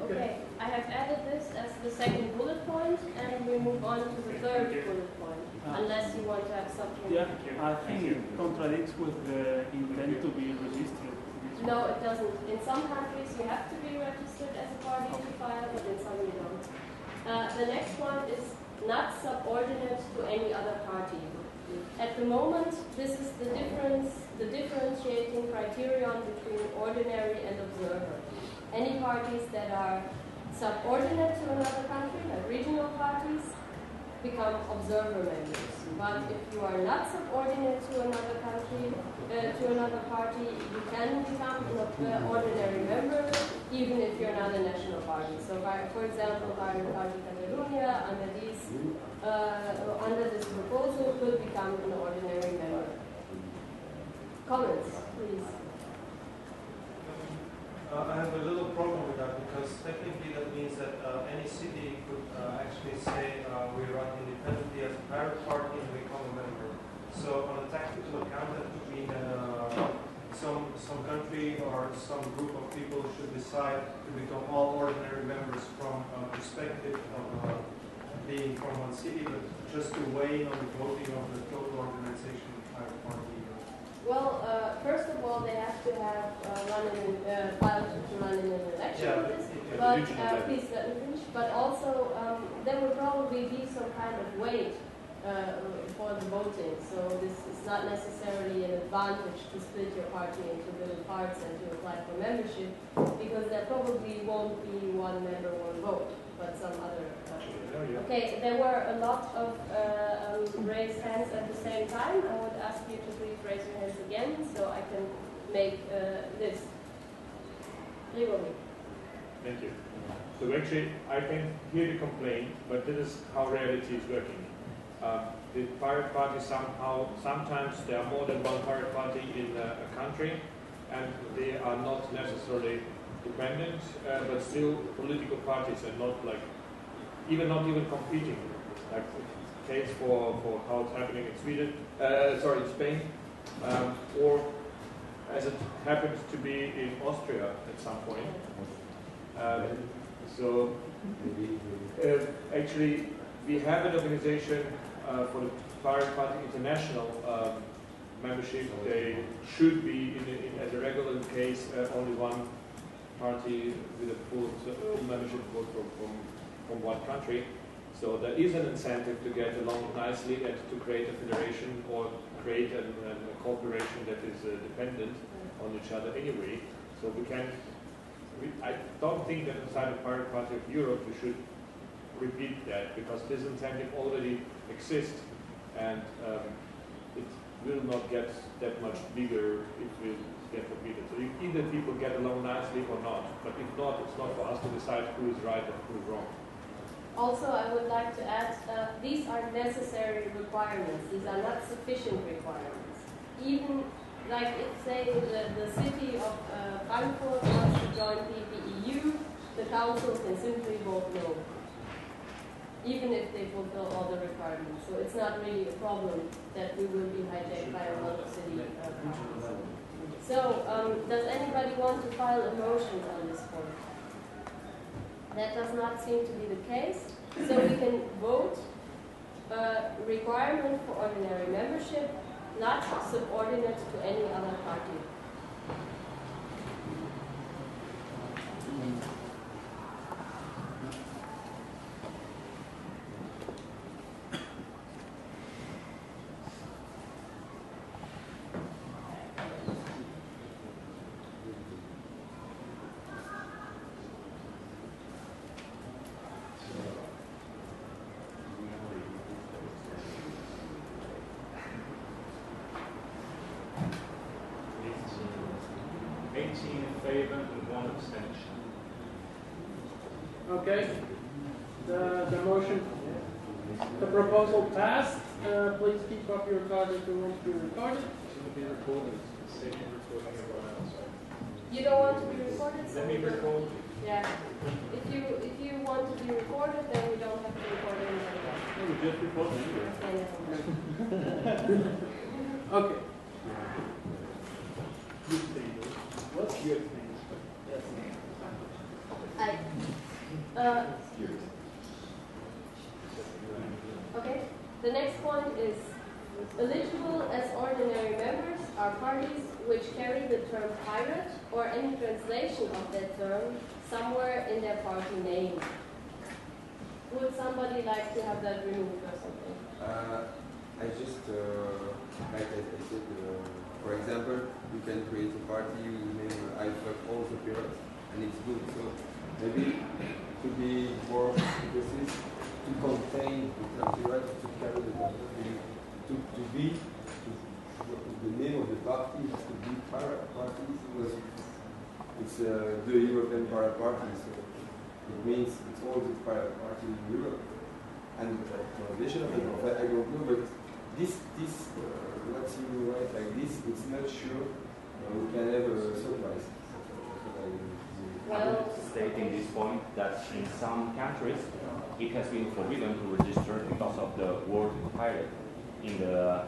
Okay, I have added this as the second bullet point, and we move on to the third bullet point, unless you want to have something. Yeah, I think it contradicts with the intent to be registered. No, it doesn't. In some countries you have to be registered as a party to file, but in some you don't. The next one is not subordinate to any other party. At the moment, this is the differentiating criterion between ordinary and observer. Any parties that are subordinate to another country, like regional parties, become observer members. But if you are not subordinate to another country, to another party, you can become an ordinary member, even if you're not a national party. So, for example, Party Catalonia, under this proposal, could become an ordinary member. Comments, please. I have a little problem with that because technically that means that any city could actually say we run independently as a private party and become a member. So on a tactical account, that would mean that some country or some group of people should decide to become all ordinary members from a perspective of being from one city, but just to weigh on the voting of the total organization of the private party. Well, first of all, they have to have filed to run in an election with this. But please let me finish. But also, there will probably be some kind of weight for the voting. So this is not necessarily an advantage to split your party into little parts and to apply for membership, because there probably won't be one member, one vote, but some other. Okay, there were a lot of raised hands at the same time. I would ask you to please raise your hands again so I can make this. Legally. Thank you. So actually, I can hear the complaint, but this is how reality is working. The pirate party sometimes there are more than one pirate party in a country, and they are not necessarily dependent, but still political parties and not not even competing. Like the case for how it's happening in in Spain, or as it happens to be in Austria at some point. Actually, we have an organization for the Pirate Party International membership. They should be, as a regular case, only one party with a full membership vote from one country. So there is an incentive to get along nicely and to create a federation or create a corporation that is dependent on each other anyway. So I don't think that inside the Pirate Party of Europe we should repeat that, because this incentive already exists, and it will not get that much bigger if we get repeated. So either people get along nicely or not, but if not, it's not for us to decide who is right and who is wrong. Also, I would like to add, these are necessary requirements. These are not sufficient requirements. Even, like say the city of Frankfurt wants to join PPEU, the council can simply vote no, even if they fulfill all the requirements. So it's not really a problem that we will be hijacked by a multi-city council. So, does anybody want to file a motion on this point? That does not seem to be the case. So we can vote requirement for ordinary membership, not subordinate to any other party. favor and 1 abstention. Okay. The motion, the proposal passed. Please keep up your card if you want to be recorded. Should be recorded. Save recording everyone else. You don't want to be recorded? So Let me record. Yeah. If you want to be recorded, then we don't have to record anybody else. No, we just record anyway. Okay. What's your thing? Okay. The next point is eligible as ordinary members are parties which carry the term pirate or any translation of that term somewhere in their party name. Would somebody like to have that removed or something? I just, like I said, for example, you can create a party with the name I fuck all the pirates, and it's good. So maybe to be more precise, to contain the term pirate, to carry the the name of the party has to be pirate parties because it's the European pirate party. So it means it's all the pirate party in Europe. And the translation of it, I don't know, but this what you write like this, it's not sure we can have a surprise. I would state in this point that in some countries it has been forbidden to register because of the word pirate in the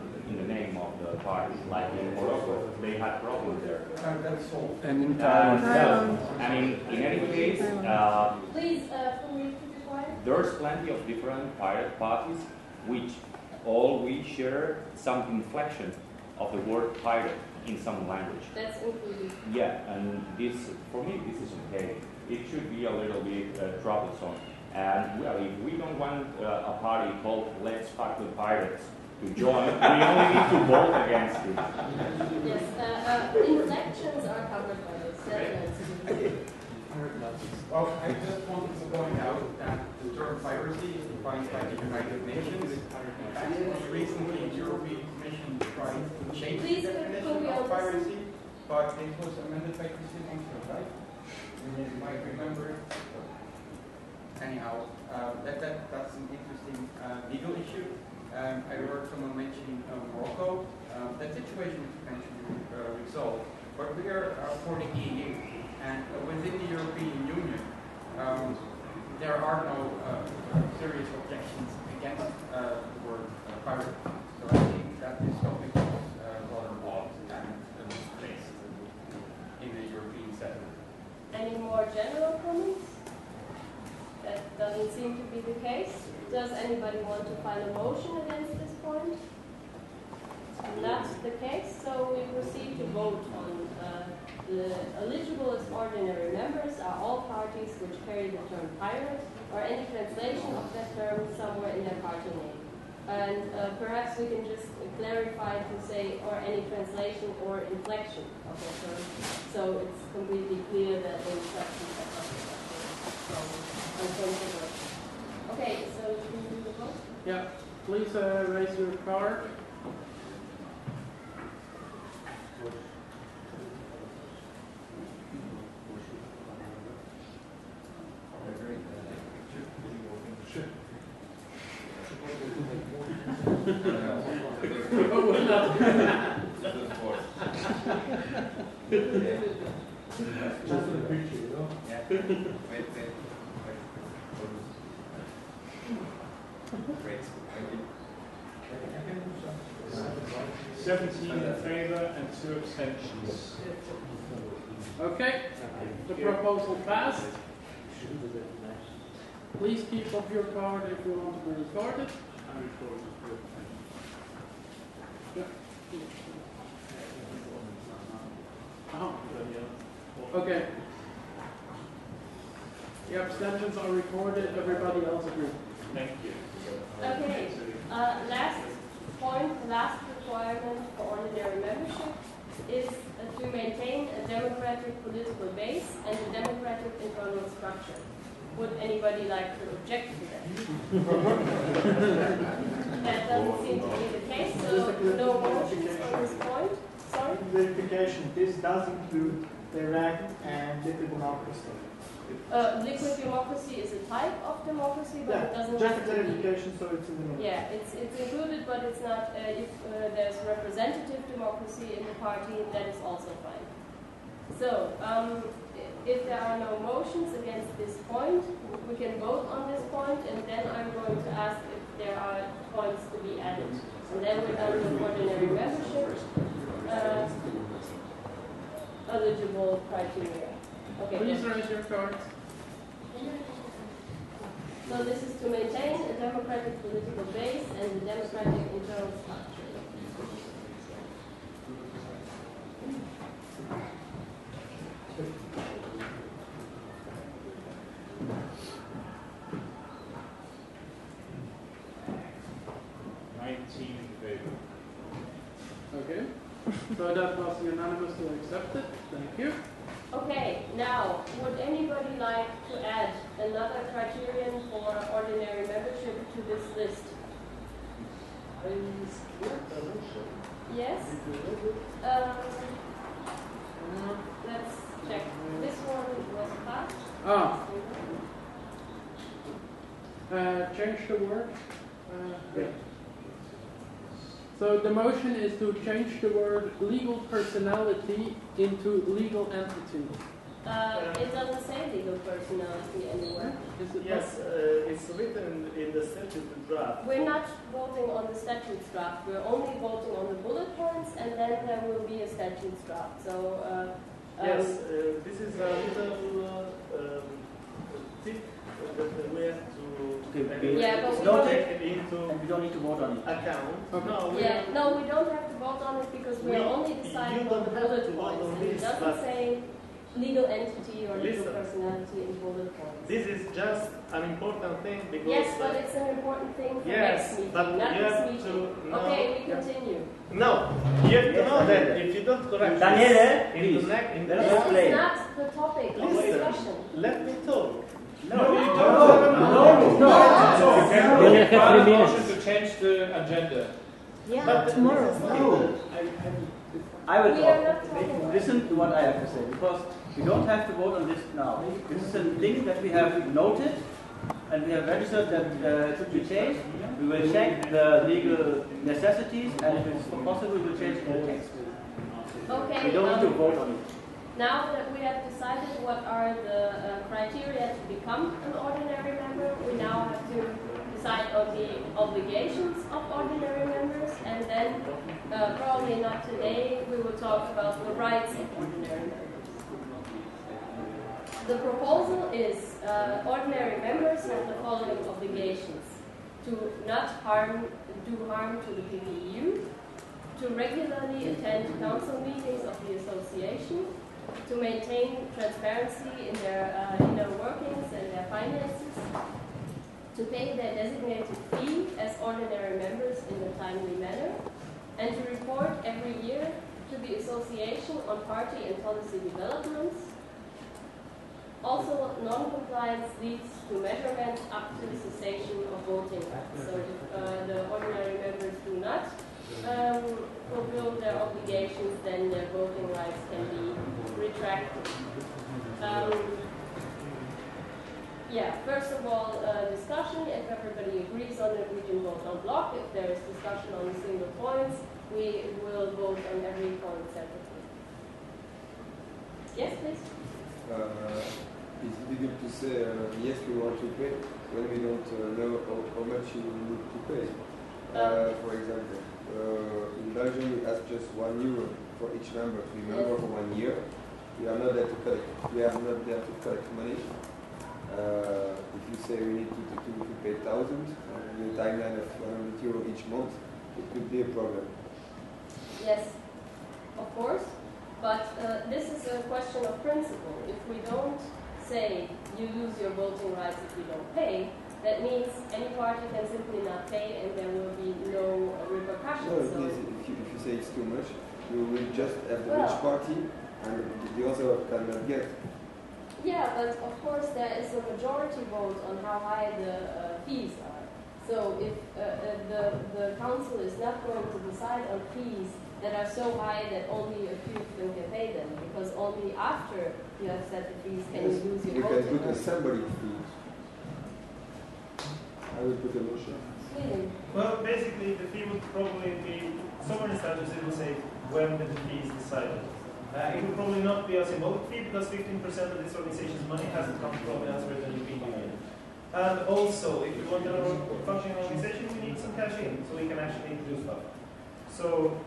name of the party. Like in Morocco, they had problems there. That's all. And in Thailand. And in any case, Please, can we keep it quiet? there's plenty of different pirate parties which all we share some inflection of the word pirate in some language. That's included. Yeah, and this, for me, this is okay. It should be a little bit troublesome. And well, if we don't want a party called Let's Fuck the Pirates to join, we only need to vote against it. Yes, inflections are covered by this. That's Well, I just wanted to point out that the term piracy is defined by the United Nations. And recently, the European Commission tried to change the definition of piracy, but it was amended by Christian Engstrom, right? You might remember it. Anyhow, that's an interesting legal issue. I heard someone mentioning Morocco. That situation is eventually resolved, but we are for the EU. And within the European Union, there are no serious objections against the word pirate. So I think that this topic is rather broad and misplaced in the European setting. Any more general comments? That doesn't seem to be the case. Does anybody want to file a motion against this point? Not the case, so we proceed to vote on the eligible as ordinary members are all parties which carry the term pirate or any translation of that term somewhere in their party name. And perhaps we can just clarify to say or any translation or inflection of that term, so it's completely clear that the inflection is uncomfortable. Okay, so can you do the vote? Yeah, please raise your card. Just for the picture, you know? Yeah. Wait. Great. Thank you. 17 in favor and 2 abstentions. Okay, the proposal passed. Please keep up your card if you want to be recorded. I'm recorded. Okay. The abstentions are recorded. Everybody else agrees. Thank you. Okay. Last point, last requirement for ordinary membership is to maintain a democratic political base and a democratic internal structure. Would anybody like to object to that? That doesn't seem to be the case, so no motions on this point. Sorry? Clarification, this does include direct, and liquid democracy. Liquid democracy is a type of democracy, but it doesn't just have to be. clarification, so it's in the middle. Yeah, it's included, but it's not. If there's representative democracy in the party, that is also fine. So, if there are no motions against this point, we can vote on this point, and then I'm going to ask if there are points to be added. And then we're done with ordinary membership, eligible criteria. Okay. Please raise your cards. So this is to maintain a democratic political base and a democratic internal structure. Okay. So that was unanimously accepted. Thank you. Okay, now, would anybody like to add another criterion for ordinary membership to this list? Yes? Let's check. This one was passed. Change the word. Yeah. So the motion is to change the word legal personality into legal entity. It doesn't say legal personality anywhere. Yes, it's written in the statute draft. We're not voting on the statutes draft. We're only voting on the bullet points, and then there will be a statutes draft. So yes, this is a little tip that we have to take into and we don't need to vote on it. Account. No, we don't have to vote on it because we're only deciding on the bullet points. And it doesn't say legal entity or legal personality in bullet points. This is just an important thing because... Yes, but it's an important thing for next meeting, but not you this have meeting. to know, Okay, we continue. No, you have to know that if you don't correct Daniele, please, That's not the topic of discussion. Let me talk. No, you don't. You only have 3 minutes. Motion to change the agenda. Yeah, But tomorrow. I will We are not talking talk. about Listen to what I have to say, because we don't have to vote on this now. This is a thing that we have noted, and we have registered that it should be changed. We will check the legal necessities, and if it's possible, we will change the text. Okay. We don't need to vote on it. Now that we have decided what are the criteria to become an ordinary member, we now have to decide on the obligations of ordinary members, and then probably not today, we will talk about the rights of ordinary members. The proposal is ordinary members have the following obligations: to not do harm to the PPU, to regularly attend council meetings of the association, to maintain transparency in their inner workings and their finances, to pay their designated fee as ordinary members in a timely manner, and to report every year to the association on party and policy developments. Also, non-compliance leads to measurement up to the cessation of voting rights. So if the ordinary members do not fulfill their obligations, then their voting rights can be retracted. First of all, discussion. If everybody agrees on it, we can vote on block. If there is discussion on single points, we will vote on every point separately. Yes, please? It's difficult to say yes, we want to pay when we don't know how much you need to pay. For example, in Belgium we ask just €1 for each member to be member for 1 year. We are not there to collect. We are not there to collect money. If you say we need to pay 1,000 in a timeline of €100 each month, it could be a problem. Yes, of course. But this is a question of principle. If we don't say you lose your voting rights if you don't pay, that means any party can simply not pay and there will be no repercussions. No, if you say it's too much, you will just have the rich party and the other cannot get. Yeah, but of course there is a majority vote on how high the fees are. So if the council is not going to decide on fees that are so high that only a few of them can pay them, because only after you have set the fees can you use your We voting can put rights. assembly fees. I will put a motion. Really? Well, basically, the fee would probably be, somewhere in statutes it will say when the fee is decided. It will probably not be a symbolic fee because 15% of this organization's money has to come from elsewhere than the European Union. And also, if we want a functioning organization, we need some cash in so we can actually do stuff. So,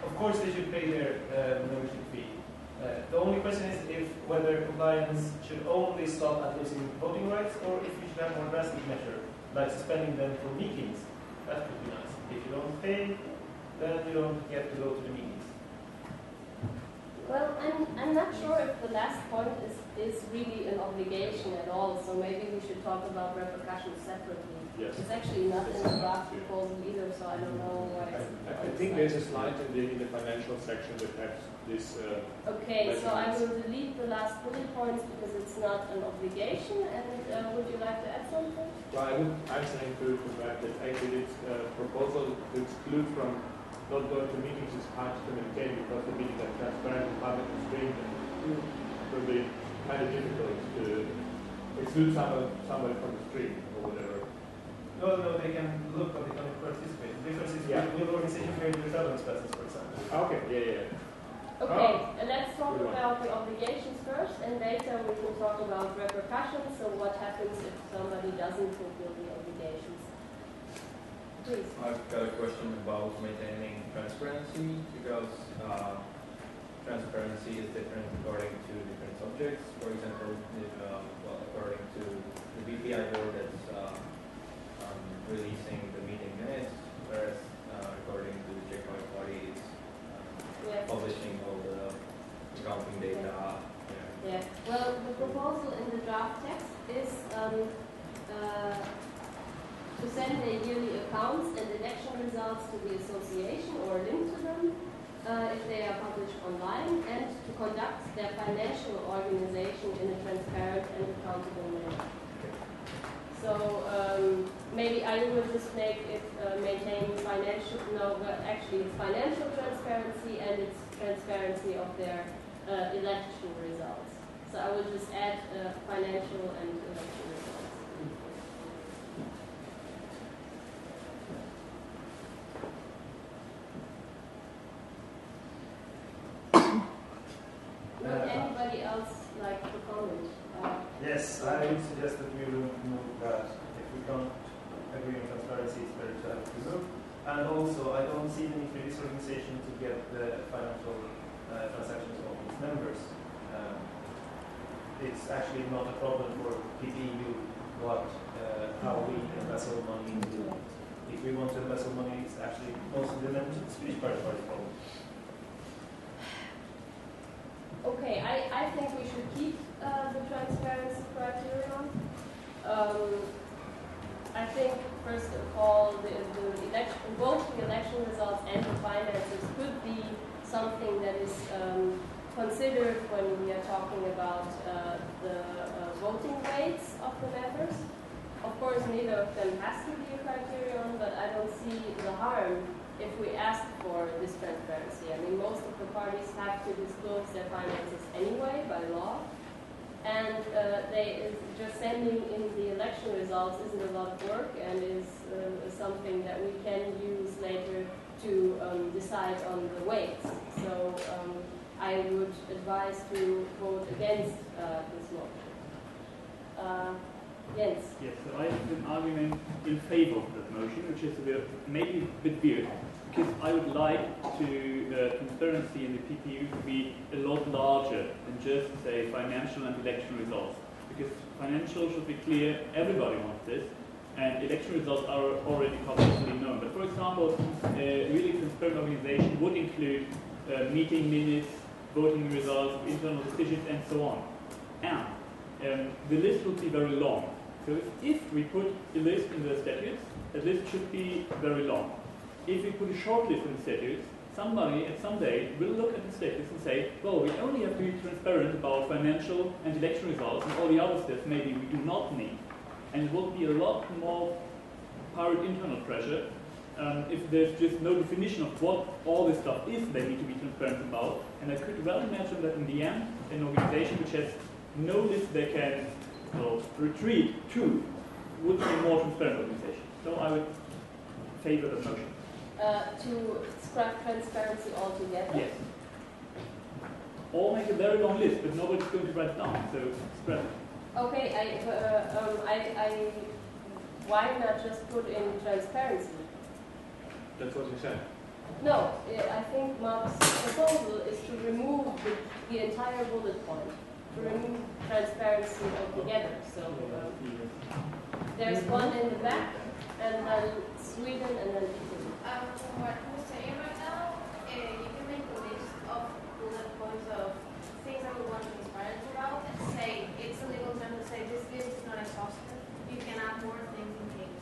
of course, they should pay their membership fee. The only question is if whether compliance should only stop at losing voting rights or if we should have more drastic measure, like suspending them for meetings. That would be nice. If you don't pay, then you don't get to go to the meetings. Well, I'm not sure if the last point is really an obligation at all, so maybe we should talk about repercussions separately. Yes. It's actually not in the draft proposal either, so I don't know why it's... I think there's a slide in the financial section that has this... Okay, so I will delete the last bullet points because it's not an obligation, and would you like to add something? Well, I'm saying to that actually this proposal to exclude from not going to meetings is hard to communicate because the meetings are transparent and public and streamed. It will be kind of difficult to exclude somebody from the stream or whatever. No, they can look, but they cannot participate. The difference is will organizations pay their travel expenses, for example. Okay, yeah. Okay, and let's talk about the obligations first, and later we will talk about repercussions, so what happens if somebody doesn't fulfill the obligations. Please. I've got a question about maintaining transparency, because transparency is different according to different subjects. For example, if, according to the BPI board that's releasing the meeting minutes, whereas according to the checkpoint party is publishing all the accounting data. Yeah. Well, the proposal in the draft text is to send their yearly accounts and election results to the association or link to them if they are published online, and to conduct their financial organization in a transparent and accountable manner. So maybe I will just make it maintain financial, actually it's financial transparency and it's transparency of their election results. So I will just add financial and election results. Would anybody else like to comment? Yes, I would suggest that we remove that. If we can't agree on transparency, it's better to have it removed. And also, I don't see the need for this organization to get the financial transactions of its members. It's actually not a problem for PPU how we embezzle money into. If we want to embezzle money, it's actually mostly the members of the Swedish Party problem. Okay, I think we should keep the transparency criterion. I think, first of all, both the election results and the finances could be something that is considered when we are talking about the voting weights of the members. Of course, neither of them has to be a criterion, but I don't see the harm if we ask for this transparency. I mean, most of the parties have to disclose their finances anyway by law, and just sending in the election results isn't a lot of work and is something that we can use later to decide on the weights. So I would advise to vote against this motion. Jens? Yes, so I have an argument in favor of that motion, which is maybe a bit weird, because I would like transparency in the PPU to be a lot larger than just, say, financial and election results. Because financial should be clear, everybody wants this, and election results are already publicly known. But for example, a really transparent organization would include meeting minutes, voting results, internal decisions, and so on. And the list would be very long. So if we put a list in the statutes, the list should be very long. If we put a short list in the statutes, somebody at some day will look at the statutes and say, well, we only have to be transparent about financial and election results, and all the other stuff maybe we do not need. And it will be a lot more pirate internal pressure if there's just no definition of what all this stuff is they need to be transparent about, and I could well imagine that in the end, an organization which has no list they can retreat to would be a more transparent organization. So I would favor the motion. To scrap transparency altogether? Yes. Or make a very long list, but nobody's going to write it down, so scrap it. Okay, why not just put in transparency? That's what you said. No, I think Mark's proposal is to remove the entire bullet point, to remove transparency altogether. So there's one in the back, and then Sweden, and then Italy. From what we're saying right now, you can make a list of bullet points of things that we want transparency about, and say it's a legal term to say this list is not exhaustive. You can add more things in case.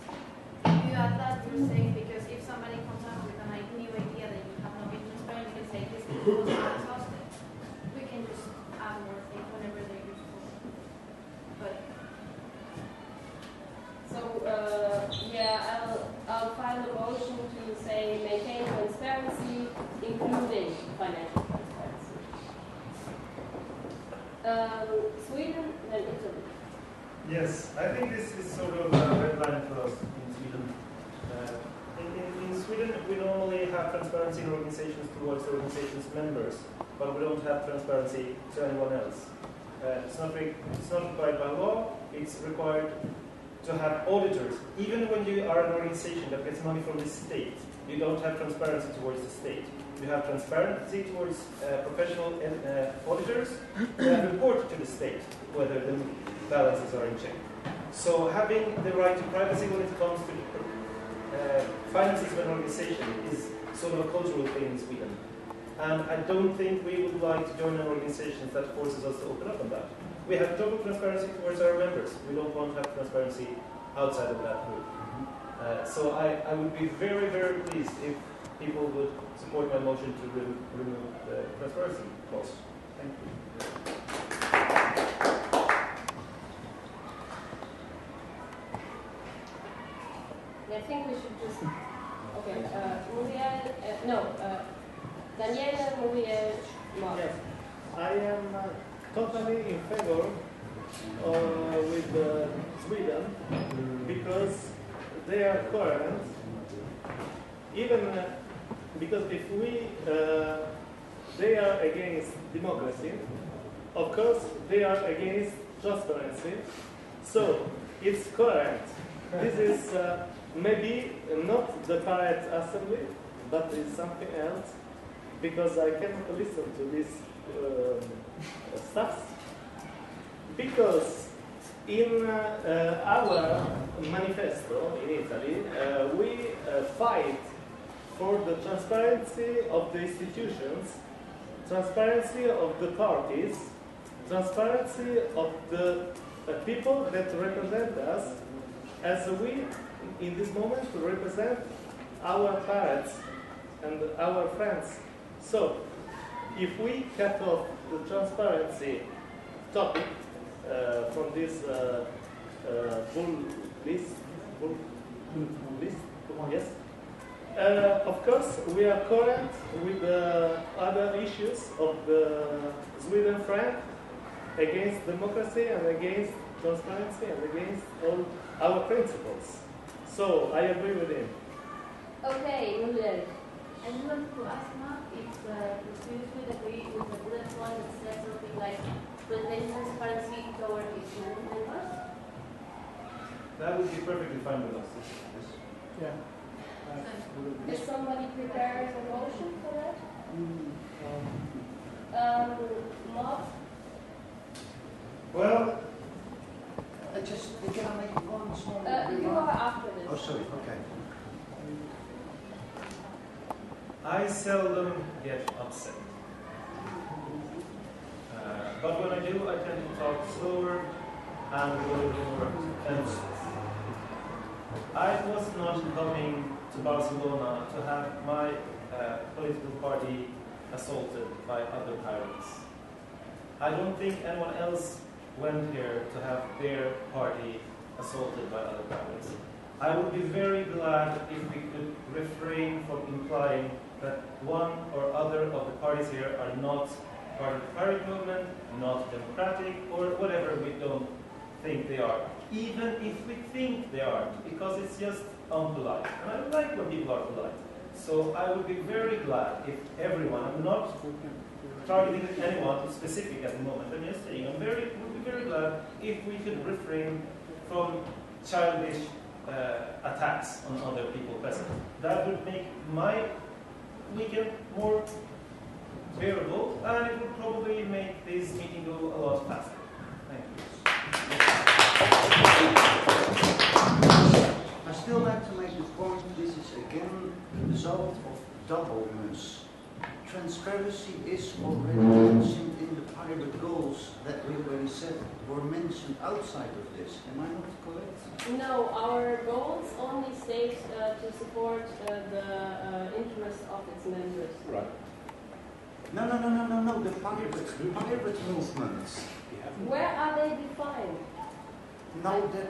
If you add that, you're saying, because if somebody comes up with a new idea that you have not been transparent, you can say this list was not exhaustive. We can just add more things whenever they're useful. But so yeah, I'll file a motion to say maintain transparency, including financial transparency. Sweden, then Italy. Yes, I think this is sort of a red line for us in Sweden. In Sweden, we normally have transparency in organizations towards the organization's members, but we don't have transparency to anyone else. It's not required by law. It's required to have auditors. Even when you are an organization that gets money from the state, you don't have transparency towards the state. You have transparency towards professional auditors that report to the state whether the balances are in check. So having the right to privacy when it comes to finances of an organization is sort of a cultural thing in Sweden. And I don't think we would like to join an organization that forces us to open up on that. We have total transparency towards our members. We don't want to have transparency outside of that group. So I would be very, very pleased if people would support my motion to remove the transparency clause. Thank you. I think we should just, okay, Muriel, Daniele, Muriel, Mark. Yes, I am totally in favor with Sweden because they are coherent. Even because if they are against democracy, of course they are against transparency. So it's coherent. This is maybe not the Parliament Assembly, but it's something else, because I cannot listen to this stuff. Because in our manifesto in Italy, we fight for the transparency of the institutions, transparency of the parties, transparency of the people that represent us, as we, in this moment, represent our parents and our friends. So, if we cut off the transparency topic from this full list, yes, of course, we are current with the other issues of the Sweden friend against democracy and against transparency and against all our principles. So I agree with him. Okay, Muriel. I just wanted to ask Mark if the Swedish would agree with the bullet point that says something like maintain transparency toward its members. That would be perfectly fine with us. Yeah. Is somebody preparing a motion for that? Mark? Well, can I make one small remark? You are after this. Oh, sorry, okay. I seldom get upset. But when I do, I tend to talk slower and a little bit more emphasis. I was not coming to Barcelona to have my political party assaulted by other pirates. I don't think anyone else went here to have their party assaulted by other pirates. I would be very glad if we could refrain from implying that one or other of the parties here are not part of the pirate movement, not democratic, or whatever we don't think they are. Even if we think they are, because it's just unpolite. And I like when people are polite. So I would be very glad if everyone, I'm not targeting anyone specific at the moment, I'm just saying, would be very glad if we could refrain from childish attacks on other people present. That would make my weekend more bearable, and it would probably make this meeting go a lot faster. Thank you. I still like to make the point, this is again the result of doubleness. Transparency is already mentioned in the pirate goals that we already said were mentioned outside of this. Am I not correct? No, our goals only state to support the interests of its members. Right. No, the pirate movements. Where are they defined? No, that...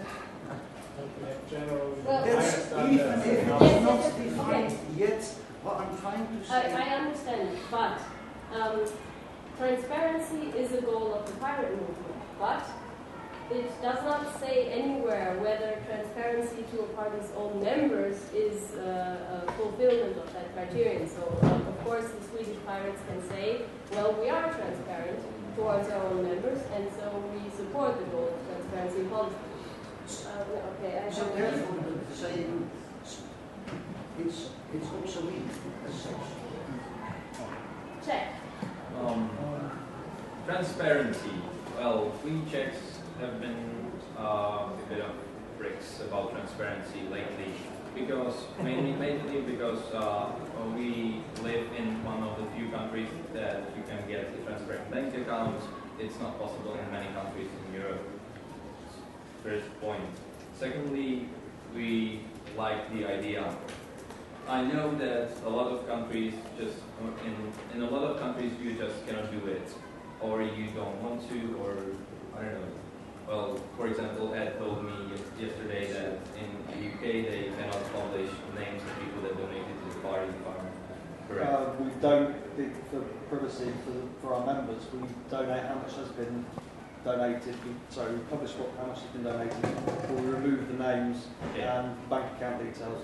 Well, That's even if it's not defined yet, what I'm trying to say... I understand, but transparency is a goal of the pirate movement, but it does not say anywhere whether transparency to a party's own members is a fulfillment of that criterion. So, of course, the Swedish pirates can say, well, we are transparent towards our own members, and so we support the goal of transparency in policy. Okay, I So therefore, saying it's obsolete as such. Check. Transparency. Well, we Czechs have been a bit of bricks about transparency lately, because mainly because we live in one of the few countries that you can get a transparent bank account. It's not possible in many countries in Europe. First point. Secondly, we like the idea. I know that a lot of countries just in a lot of countries you just cannot do it, or you don't want to, or I don't know. Well, for example, Ed told me yesterday that in the UK they cannot publish names of people that donated to the party fund. Correct. We don't, for privacy for our members, we donate how much has been donated. We publish how much has been donated, or we remove the names and bank account details,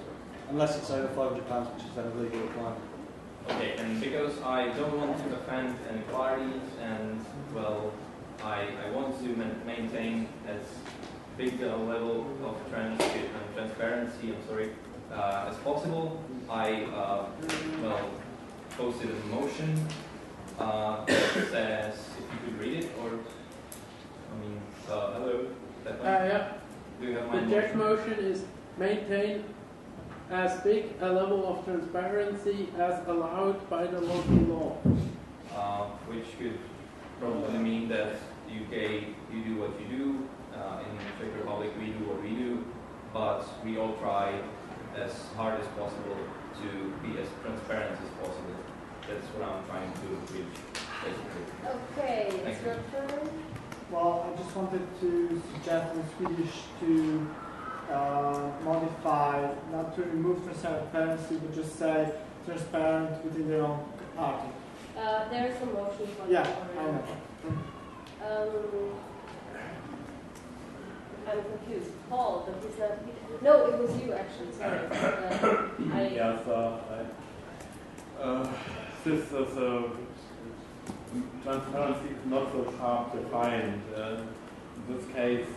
unless it's over £500, which is then a legal requirement. Okay, and because I don't want to offend any parties, and well, I want to maintain as big a level of transparency, as possible, I posted a motion that says, if you could read it, or, hello? Yeah. Do you have my The Czech motion is maintain as big a level of transparency as allowed by the local law. Which could probably mean that UK, you do what you do, in Czech Republic we do what we do, but we all try as hard as possible to be as transparent as possible. That's what I'm trying to reach, basically. Okay, Thank it's your turn. Well, I just wanted to suggest in Swedish to modify, not to remove transparency, but just say transparent within their own party. There is a motion for Yeah, that I already. know. I'm confused. Paul, but he's not. No, it was you actually. Sorry. This is transparency is not so sharp defined. In this case,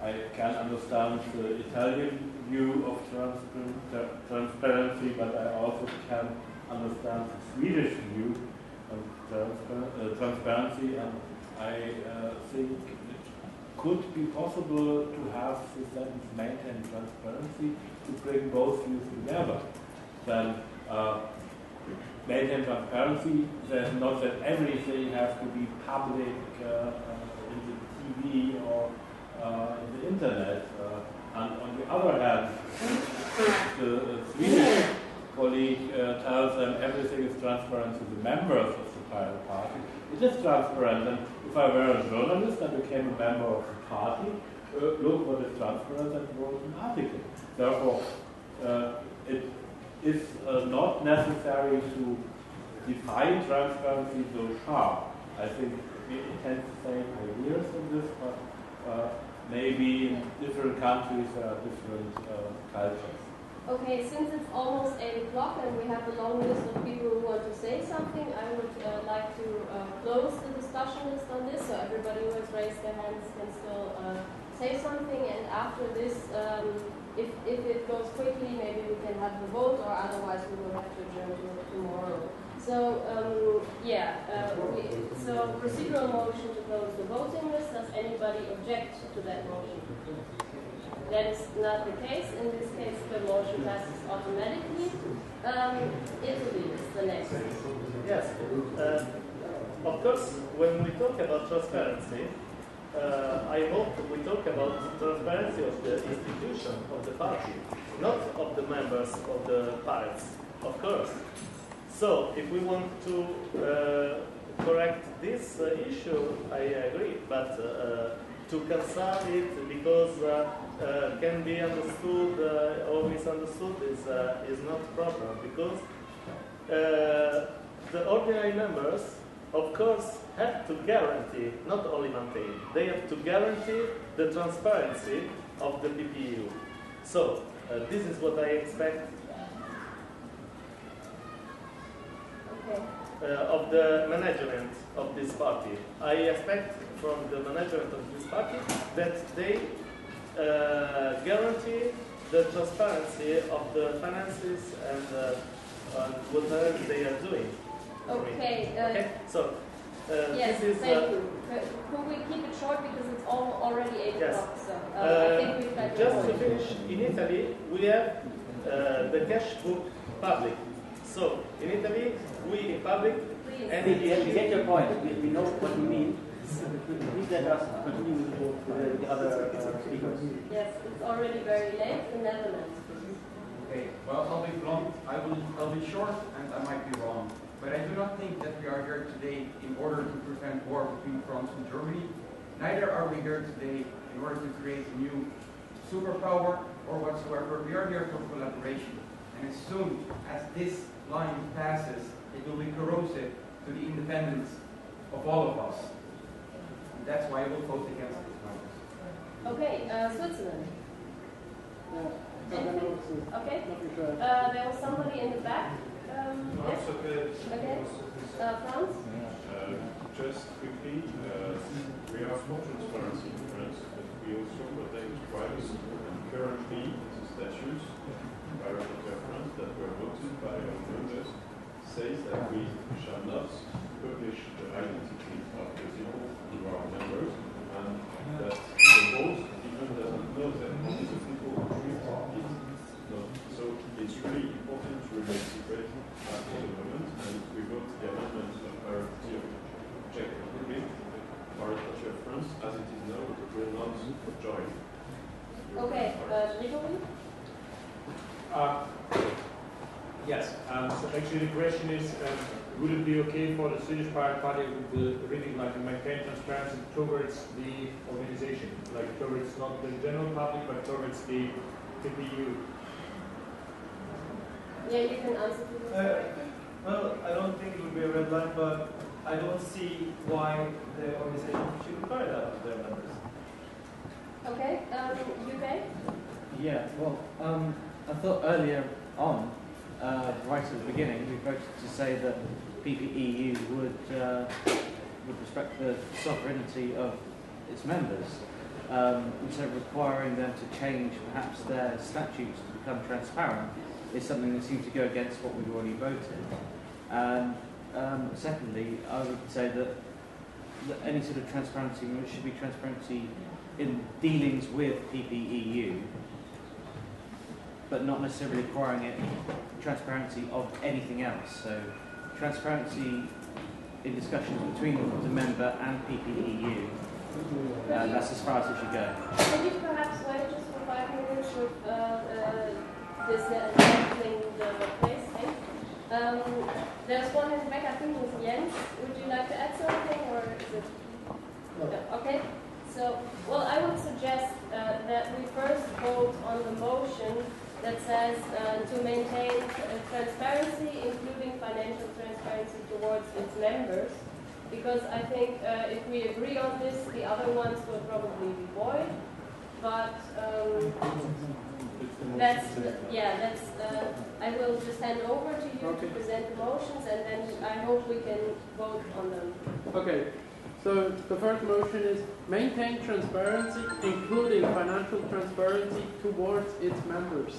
I can understand the Italian view of transparency, but I also can understand the Swedish view of transparency, and I think it could be possible to have the sentence maintain transparency to bring both views together. Then maintain transparency, there's not that everything has to be public in the TV or in the internet. And on the other hand, the Swedish colleague tells them everything is transparent to the members of the pirate party. It is transparent, and if I were a journalist and became a member of the party, look what is transparent and wrote an article. Therefore, it is not necessary to define transparency so sharp. I think it has the same ideas in this, but maybe in different countries there are different cultures. Okay, since it's almost 8 o'clock and we have a long list of people who want to say something, I would like to close the discussion list on this, so everybody who has raised their hands can still say something, and after this, if it goes quickly, maybe we can have the vote, or otherwise we will have to adjourn to tomorrow. So, so procedural motion to close the voting list. Does anybody object to that motion? That is not the case. In this case, the motion passes automatically. Italy is the next. Yes. Of course, when we talk about transparency, I hope we talk about transparency of the institution of the party, not of the members of the parties, of course. So, if we want to correct this issue, I agree, but to cancel it because can be understood or misunderstood is not proper, because the ordinary members, of course, have to guarantee, not only maintain, they have to guarantee the transparency of the PPU. So, this is what I expect of the management of this party. I expect from the management of this party that they guarantee the transparency of the finances and whatever they are doing. Okay. Okay. So yes, this is. Thank you. Could we keep it short because it's already 8 Yes. o'clock? So I think we've got just to finish, in Italy we have the cash book public. So in Italy we in public. And we get your point. We know what you mean. Please let us continue with the other speakers. Yes, it's already very late. The Netherlands. Okay, well, I'll be blunt. I'll be short, and I might be wrong. But I do not think that we are here today in order to prevent war between France and Germany. Neither are we here today in order to create a new superpower or whatsoever. We are here for collaboration. And as soon as this line passes, it will be corrosive to the independence of all of us. And that's why I will vote against this motion. Okay, Switzerland. Anything? Okay. There was somebody in the back. Yes? Okay. France? Just quickly, we are for transparency in France, but we also protect privacy. And currently, the statutes by Rapporteur France that were voted by our members says that we shall not publish the identity of the people who are members, and that the vote even doesn't know that only the people who treat it. So it's really important to remain secret after the moment, and we vote the amendment of our Czech Republic, our Rapporteur France, as it is now, will not join. Okay, Grigori? Yes. So actually the question is, would it be okay for the Swedish Pirate Party to really like maintain transparency towards the organization, like towards not the general public, but towards the PPU? Yeah, you can answer to this. Well, I don't think it would be a red line, but I don't see why the organization should require that of their members. Okay, UK? Yeah, well, I thought earlier on, right at the beginning, we voted to say that PPEU would respect the sovereignty of its members, and so requiring them to change perhaps their statutes to become transparent is something that seems to go against what we've already voted. And secondly, I would say that any sort of transparency should be transparency in dealings with PPEU, but not necessarily requiring it transparency of anything else. So transparency in discussions between the member and PPEU, that's as far as it should go. Can you perhaps wait just for 5 minutes with this handling the place? Thanks. There's one in the back, I think it was Jens. Would you like to add something, or is it? No. Okay. So, well, I would suggest that we first vote on the motion that says to maintain transparency, including financial transparency towards its members, because I think if we agree on this, the other ones will probably be void. But I will just hand over to you to present the motions, and then I hope we can vote on them. Okay. So the first motion is maintain transparency, including financial transparency towards its members.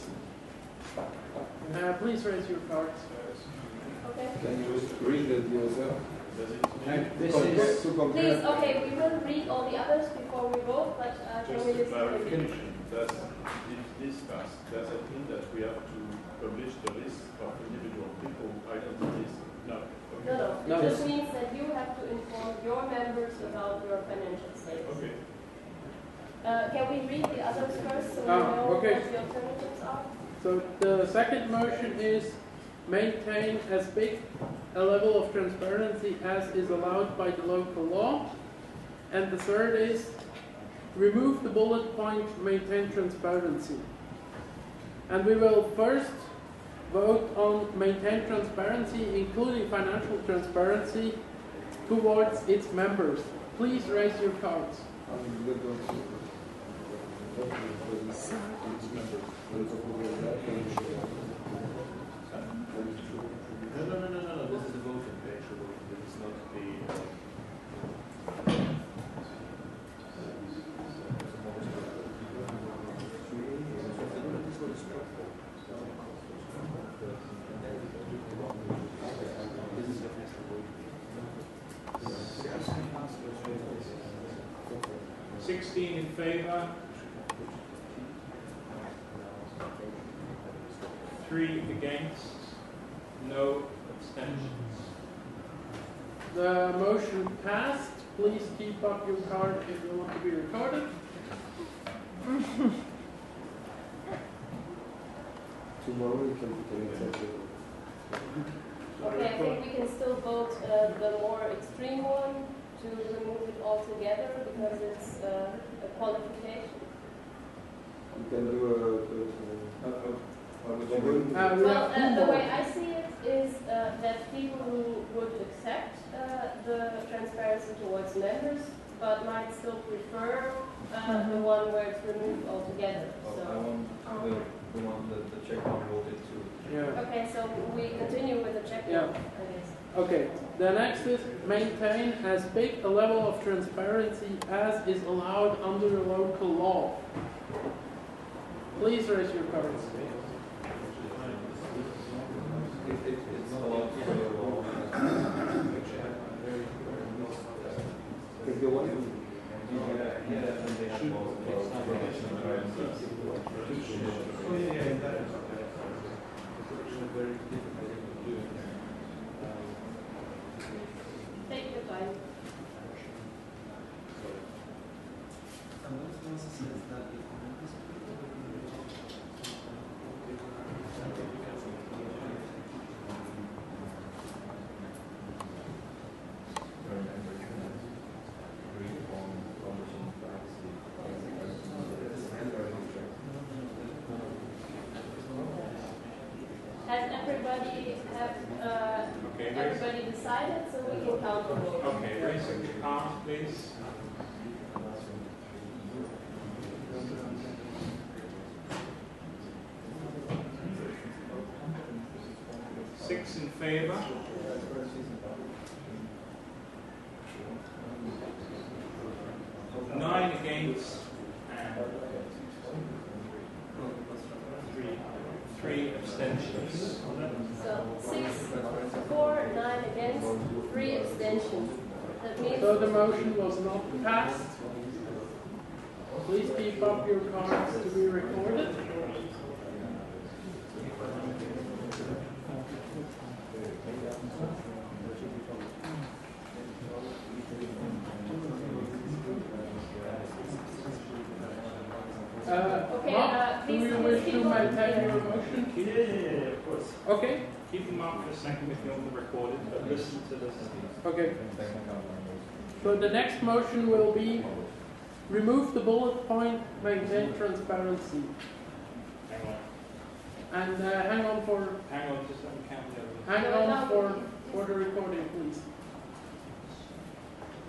Please raise your cards. Okay. Can you read that yourself? Please, okay, we will read all the others before we vote, but can we Just a listen? clarification, if this passed, does it mean that we have to publish the list of individual people identities? No. Okay. No. It just means that you have to inform your members about your financial status. Okay. Can we read the others first so we know what the alternatives are? So the second motion is maintain as big a level of transparency as is allowed by the local law. And the third is remove the bullet point, maintain transparency. And we will first vote on maintain transparency, including financial transparency towards its members. Please raise your cards. No. This is the voting actually. This is not the. 16 in favor. 3 against. No abstentions. The motion passed. Please keep up your card if you want to be recorded. Tomorrow we can accept it. Okay, I think we can still vote the more extreme one to remove it altogether because it's a qualification. You can do the way I see it is that people who would accept the transparency towards members but might still prefer the one where it's removed altogether. So. We want the check mark voted too. Yeah. Okay, so we continue with the check mark, I guess. Okay, the next is maintain as big a level of transparency as is allowed under local law. Please raise your cards. It's allowed Take your time. Has everybody decided so we can count the votes? Okay, raise your card, please. Six in favor. 9 against and 3 abstentions. So 6, 4, 9 against, 3 abstentions. That means So the motion was not passed. Please keep up your cards to be recorded. Do you wish to maintain your motion? Yeah, of course. Okay. Keep them up for a second if you want them recorded, but listen to this. Okay. So the next motion will be remove the bullet point, maintain transparency. Hang on. And hang on, Just let me count the others. hang on for the recording, please.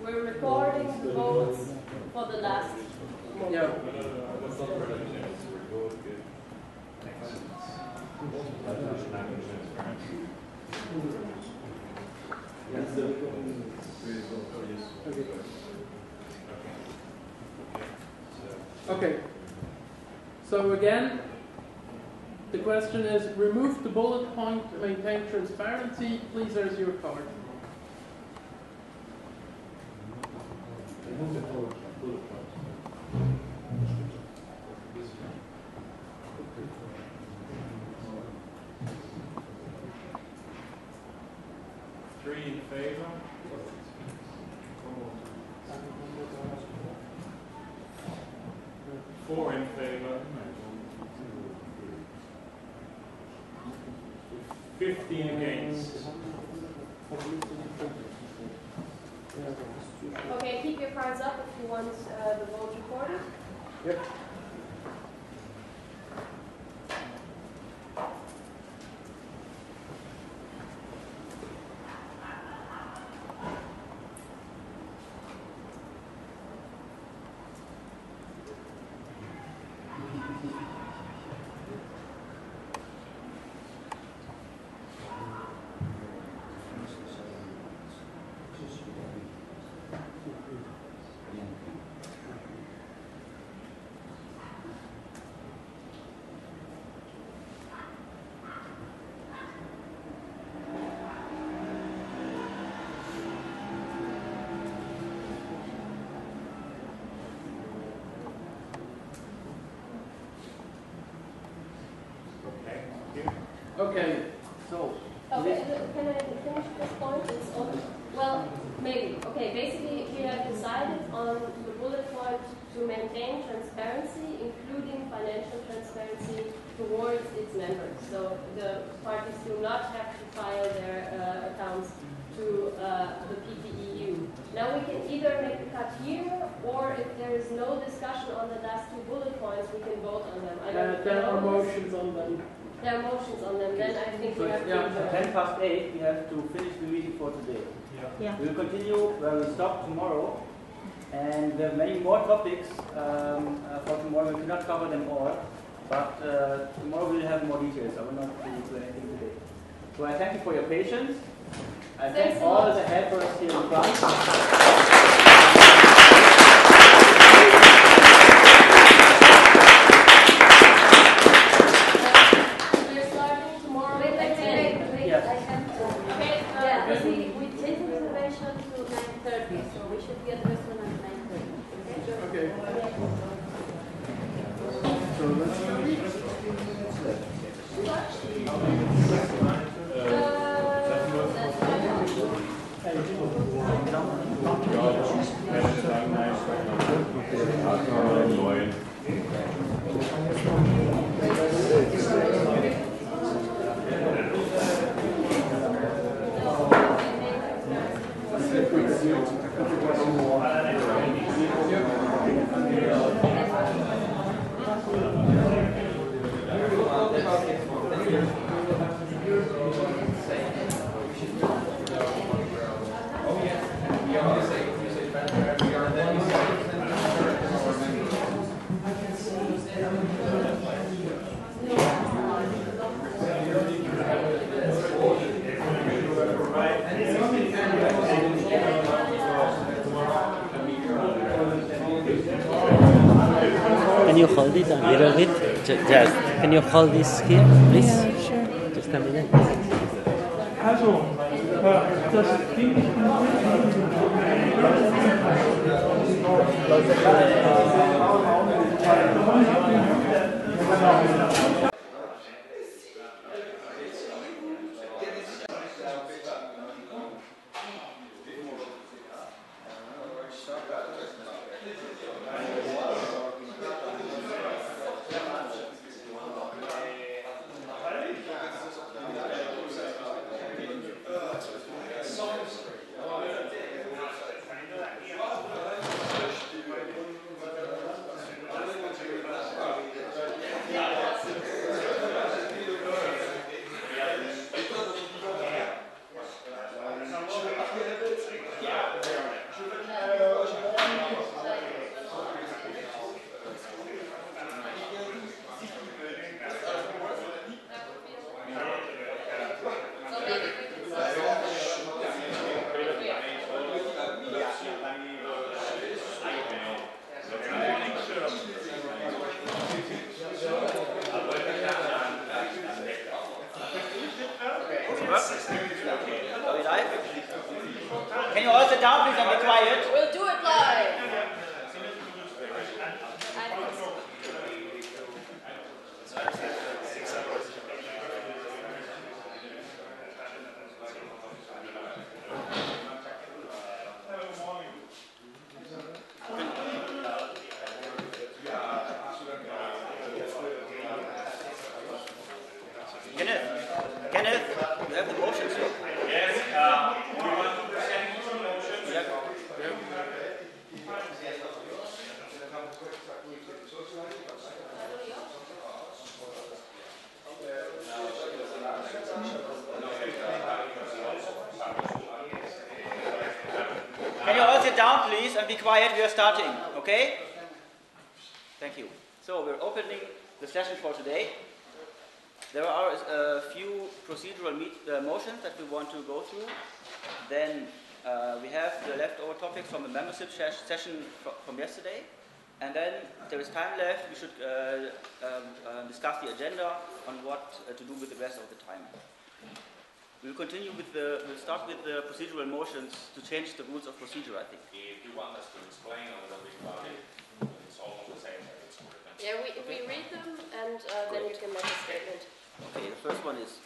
We're recording the votes for the last one. Yeah. That's not the minutes. Record, good. Excellent. Okay. So again, the question is, remove the bullet point, maintain transparency. Please, there's your card. Remove the bullet point. 3 in favor. 4 in favor. 15 against. Okay, keep your cards up if you want the vote recorded. Yep. Okay, so. Okay, can I finish this point? It's on, well, maybe. Okay, basically we have decided on the bullet point to maintain transparency, including financial transparency towards its members. So the parties do not have to file their accounts to the PPEU. Now we can either make a cut here, or if there is no discussion on the last 2 bullet points, we can vote on them. I don't There are know. motions on them. There are motions on them, then I think we have to... Yeah, 10 past 8, we have to finish the meeting for today. Yeah. We'll continue where we stop tomorrow, and there are many more topics for tomorrow. We cannot cover them all, but tomorrow we'll have more details. I will not do anything today. So I thank you for your patience. I thank all the helpers here in front. Can you hold it a little bit? Just, can you hold this here, please? Yeah, sure. Just a minute. Also, das Ding ist quiet. We'll do it live. I think so. Kenneth, you have the motions here. Yes, we want to present some motions. Can you all sit down, please, and be quiet? We are starting, okay? Thank you. So we're opening the session for today. There are a few procedural motions that we want to go through. Then we have the leftover topics from the membership session from yesterday. And then there is time left. We should discuss the agenda on what to do with the rest of the time. We'll continue with we'll start with the procedural motions to change the rules of procedure, I think. If you want us to explain a little bit about it, it's almost the same. Yeah, we read them and then you can make a statement. Okay, the first one is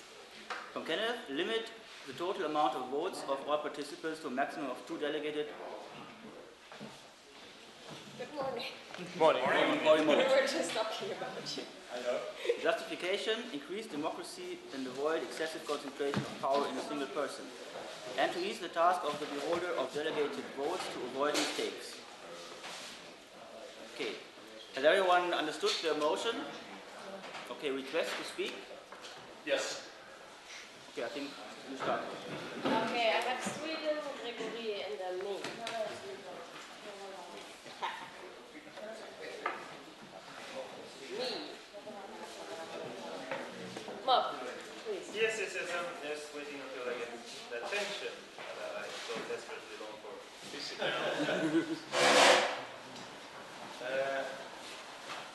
from Kenneth: limit the total amount of votes of all participants to a maximum of 2 delegated. Good morning. Morning. Morning. We were just talking about you. I know. Justification: increase democracy and avoid excessive concentration of power in a single person, and to ease the task of the beholder of delegated votes to avoid mistakes. Okay. Has everyone understood the motion? Okay, request to speak? Yes. Okay, I think you start. Okay, I have Sweden, Gregory, and then me. Me. Mark, please. Yes, I'm just waiting until I get the attention that I so desperately long for.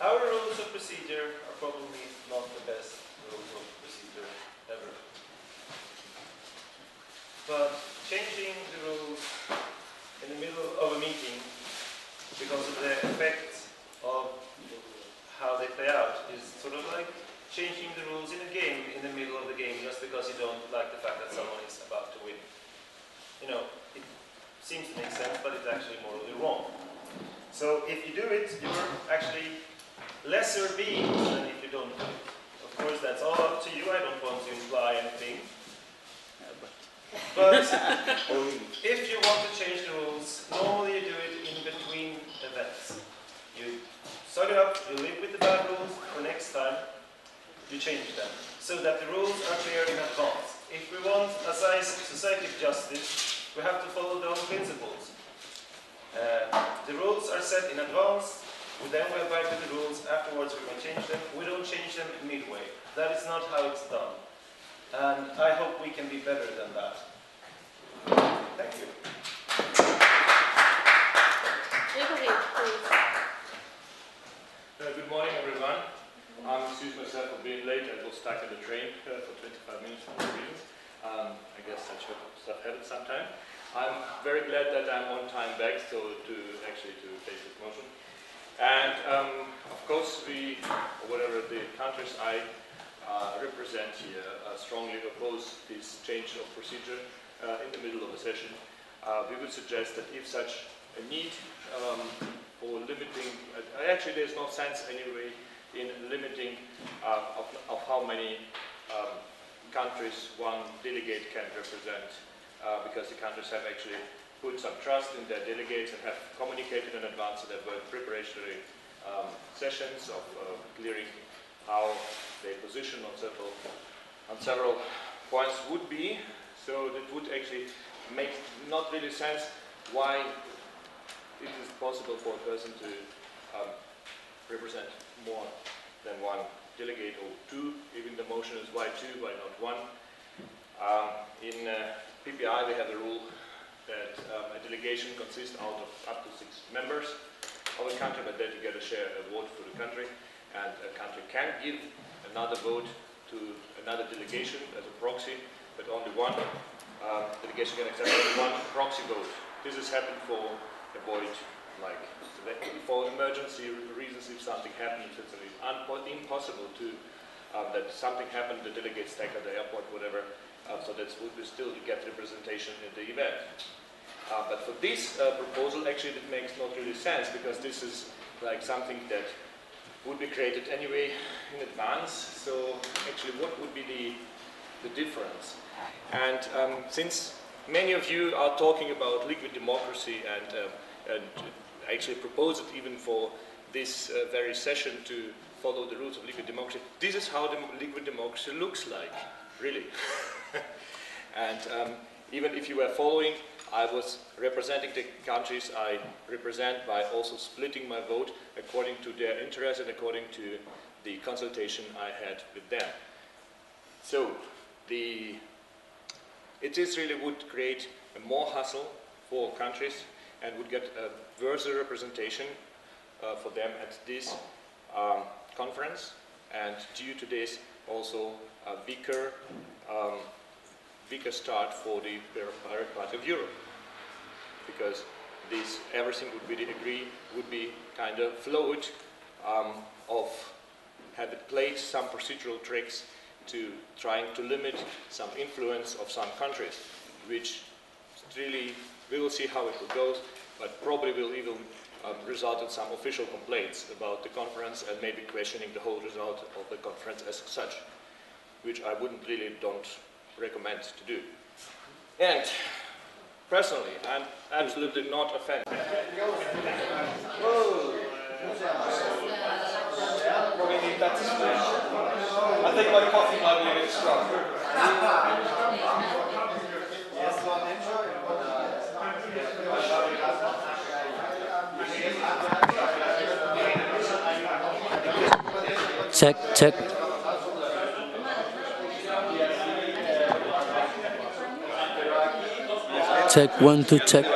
Our rules of procedure are probably not the best rules of procedure ever. But changing the rules in the middle of a meeting because of the effect of how they play out is sort of like changing the rules in a game in the middle of the game just because you don't like the fact that someone is about to win. You know, it seems to make sense, but it's actually morally wrong. So if you do it, you're actually lesser beings than if you don't do it. Of course, that's all up to you. I don't want to imply anything. But if you want to change the rules, normally you do it in between events. You suck it up, you live with the bad rules, for next time you change them, so that the rules are clear in advance. If we want a society of justice, we have to follow the own principles. The rules are set in advance, then we abide with the rules, afterwards we can change them. We don't change them midway. That is not how it's done. And I hope we can be better than that. Thank you. Good morning, everyone. Excuse myself for being late. I was stuck in the train for 25 minutes for no reason. I guess such stuff happens sometime. I'm very glad that I'm on time back, so to face this motion. And of course, whatever the countries I represent here, strongly oppose this change of procedure in the middle of a session. We would suggest that if such a need for limiting, actually there's no sense anyway in limiting of how many countries one delegate can represent, because the countries have actually put some trust in their delegates and have communicated in advance, so there were preparatory sessions of clearing how their position on several points would be. So that would actually make not really sense why it is possible for a person to represent more than one delegate or 2. Even the motion is why 2, why not 1. In PPI we have the rule that a delegation consists out of up to 6 members of a country, but then you get a vote for the country, and a country can give another vote to another delegation as a proxy, but only one delegation can accept only one proxy vote. this is happened for avoid, like, for emergency reasons. If something happens, it's impossible to that something happened, the delegates take at the airport, whatever. So that we still get representation in the event. But for this proposal, actually, it makes not really sense, because this is like something that would be created anyway in advance. So actually, what would be the difference? And since many of you are talking about liquid democracy and actually propose it even for this very session to follow the rules of liquid democracy, this is how the liquid democracy looks like, really. And even if you were following, I was representing the countries I represent by also splitting my vote according to their interest and according to the consultation I had with them. So it is really would create a more hassle for countries and would get a worse representation for them at this conference, and due to this also a weaker start for the Party of Europe, because this everything would be kind of fluid of have it played some procedural tricks to trying to limit some influence of some countries, which really we will see how it will go, but probably will even result in some official complaints about the conference and maybe questioning the whole result of the conference as such, which I don't recommend to do. And personally, I'm absolutely not a fan. Whoa. Probably need better space. I think my coffee might be a bit strong. Check, check. Check, 1, 2, check.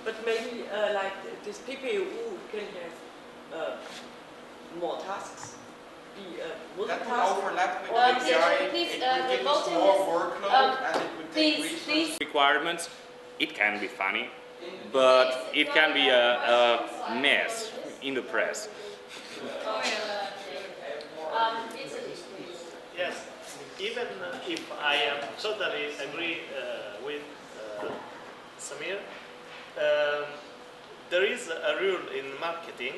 But maybe like this PPU can have more tasks. That would overlap with the API, it would give us more workload and it would take resources. Requirements, it can be funny, but it can be a mess in the press. Yes, even if I am totally agree with Samir, there is a rule in marketing,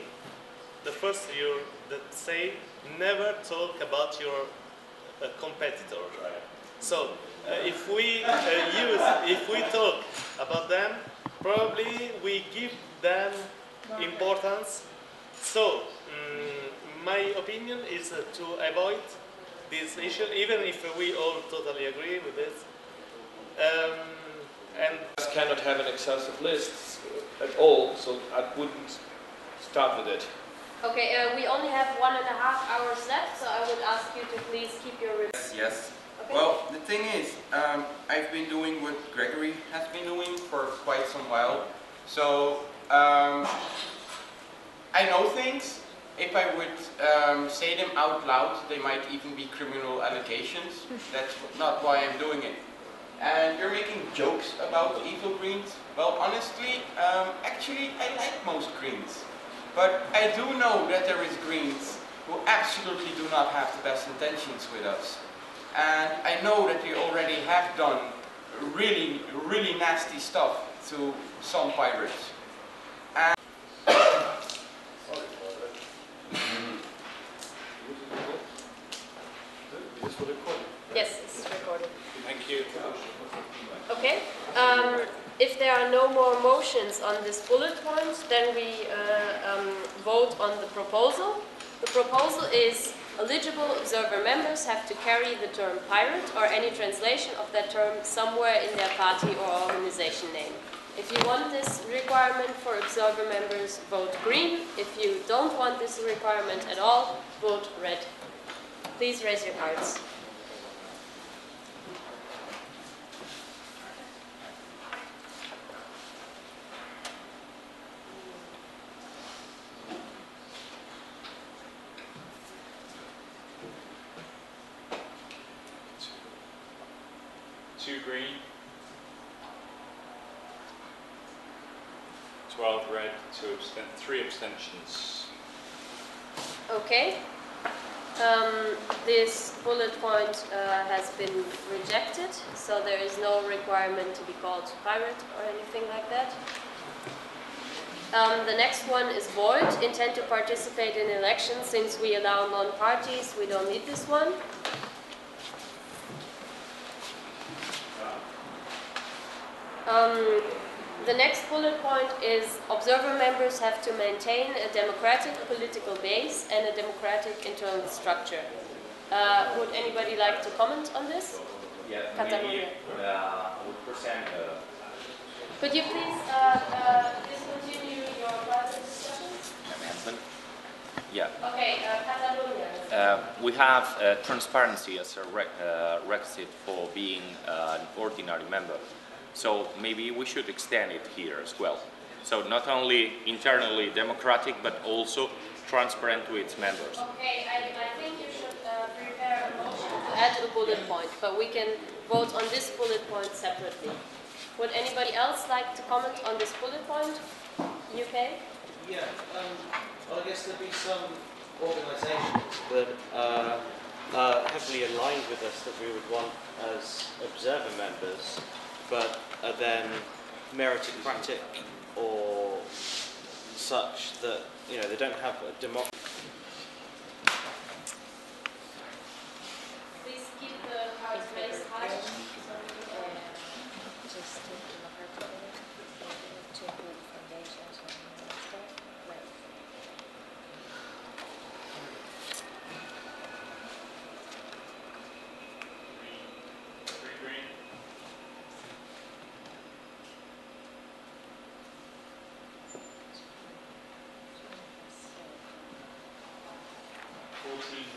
the first rule that say never talk about your competitor. So if we talk about them, probably we give them importance. So my opinion is to avoid this issue, even if we all totally agree with this. And cannot have an excessive list at all, so I wouldn't start with it. Okay, we only have 1.5 hours left, so I would ask you to please keep your remarks. Yes. Okay. Well, the thing is, I've been doing what Gregory has been doing for quite some while. So I know things. If I would say them out loud, they might even be criminal allegations. That's not why I'm doing it. And you're making jokes about evil Greens. Well, honestly, actually, I like most Greens. But I do know that there is Greens who absolutely do not have the best intentions with us. And I know that they already have done really, really nasty stuff to some pirates. And This will record. Yes, this is recorded. Thank you. Okay. If there are no more motions on this bullet point, then we vote on the proposal. The proposal is eligible observer members have to carry the term pirate or any translation of that term somewhere in their party or organization name. If you want this requirement for observer members, vote green. If you don't want this requirement at all, vote red. Please raise your cards. Two green, 12 red, 3 abstentions. Okay. This bullet point has been rejected, so there is no requirement to be called pirate or anything like that. The next one is void. Intend to participate in elections. Since we allow non-parties, we don't need this one. The next bullet point is observer members have to maintain a democratic political base and a democratic internal structure. Would anybody like to comment on this? Yeah, Catalonia. I would present Could you please discontinue your private discussions? amendment. Yeah. Okay, Catalonia. We have transparency as a requisite for being an ordinary member. So maybe we should extend it here as well. So not only internally democratic, but also transparent to its members. Okay, I think you should prepare a motion to add a bullet point, but we can vote on this bullet point separately. Would anybody else like to comment on this bullet point? UK? Yeah, well, I guess there'd be some organisations that are heavily aligned with us that we would want as observer members, but are then meritocratic or such that, you know, they don't have a democracy. Please keep the cards raised high.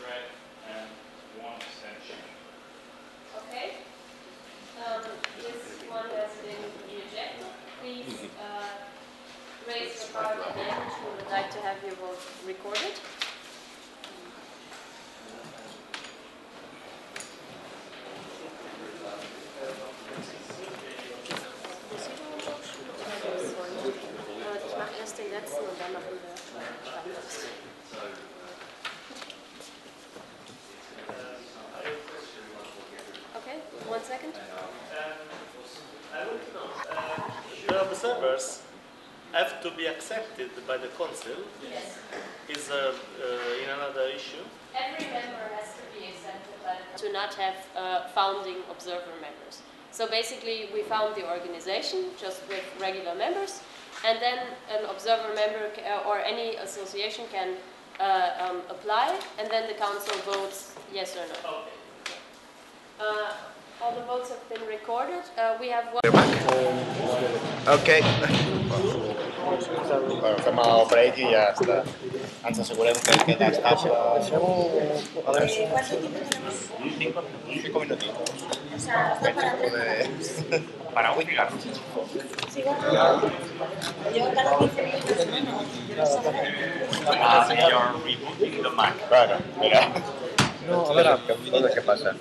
Red and 1 abstention. Okay. This one has been rejected. Please raise your card again if you would like to have your vote recorded. Ich mache erst den letzten und dann machen wir weiteres. Okay, 1 second. The observers have to be accepted by the council. Yes. Is in another issue. Every member has to be accepted by to not have founding observer members. So basically, we found the organization just with regular members, and then an observer member or any association can apply, and then the council votes yes or no. All the votes have been recorded. We have one. Ok. Bueno, fem el break i ja està. Ens assegurem que queda estable. ¿Cuánto tiempo tenemos? 5 minutitos. O sea, para Para un cigarro. cigarro. Yo cada 15 minutos menos. You're rebooting the Mac. Claro, mira. No, a veure, què passa?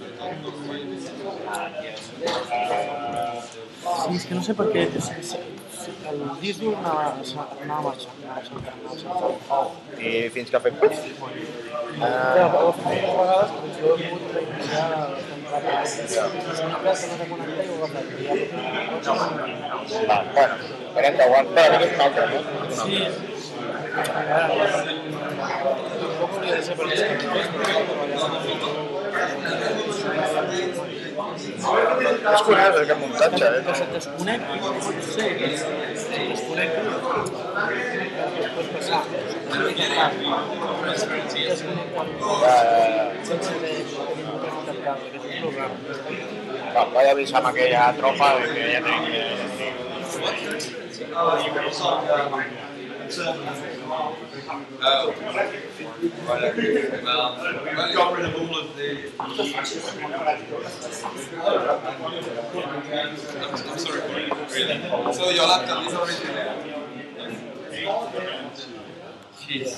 Sí, és que no sé per què el disc anava marxant. I fins que ha fet pas? Ja, ho he fet moltes vegades, però jo he pogut reiniciar una plaça que no té connectar i ho he fet. Va, bueno, farem 10 anys. Però aquest és un altre, no? Sí. Tampoc hauria de ser per les cançons, però Es curioso que muntatge, que se't desconnecti, pot ser que se't desconnecti després passar una mica sense tenir capacitat d'altre, que és un programa. Vaig avisar amb aquella tropa de que ja tenim que... We got rid of all of the. I'm sorry for it, really. So your laptop is original. Jeez.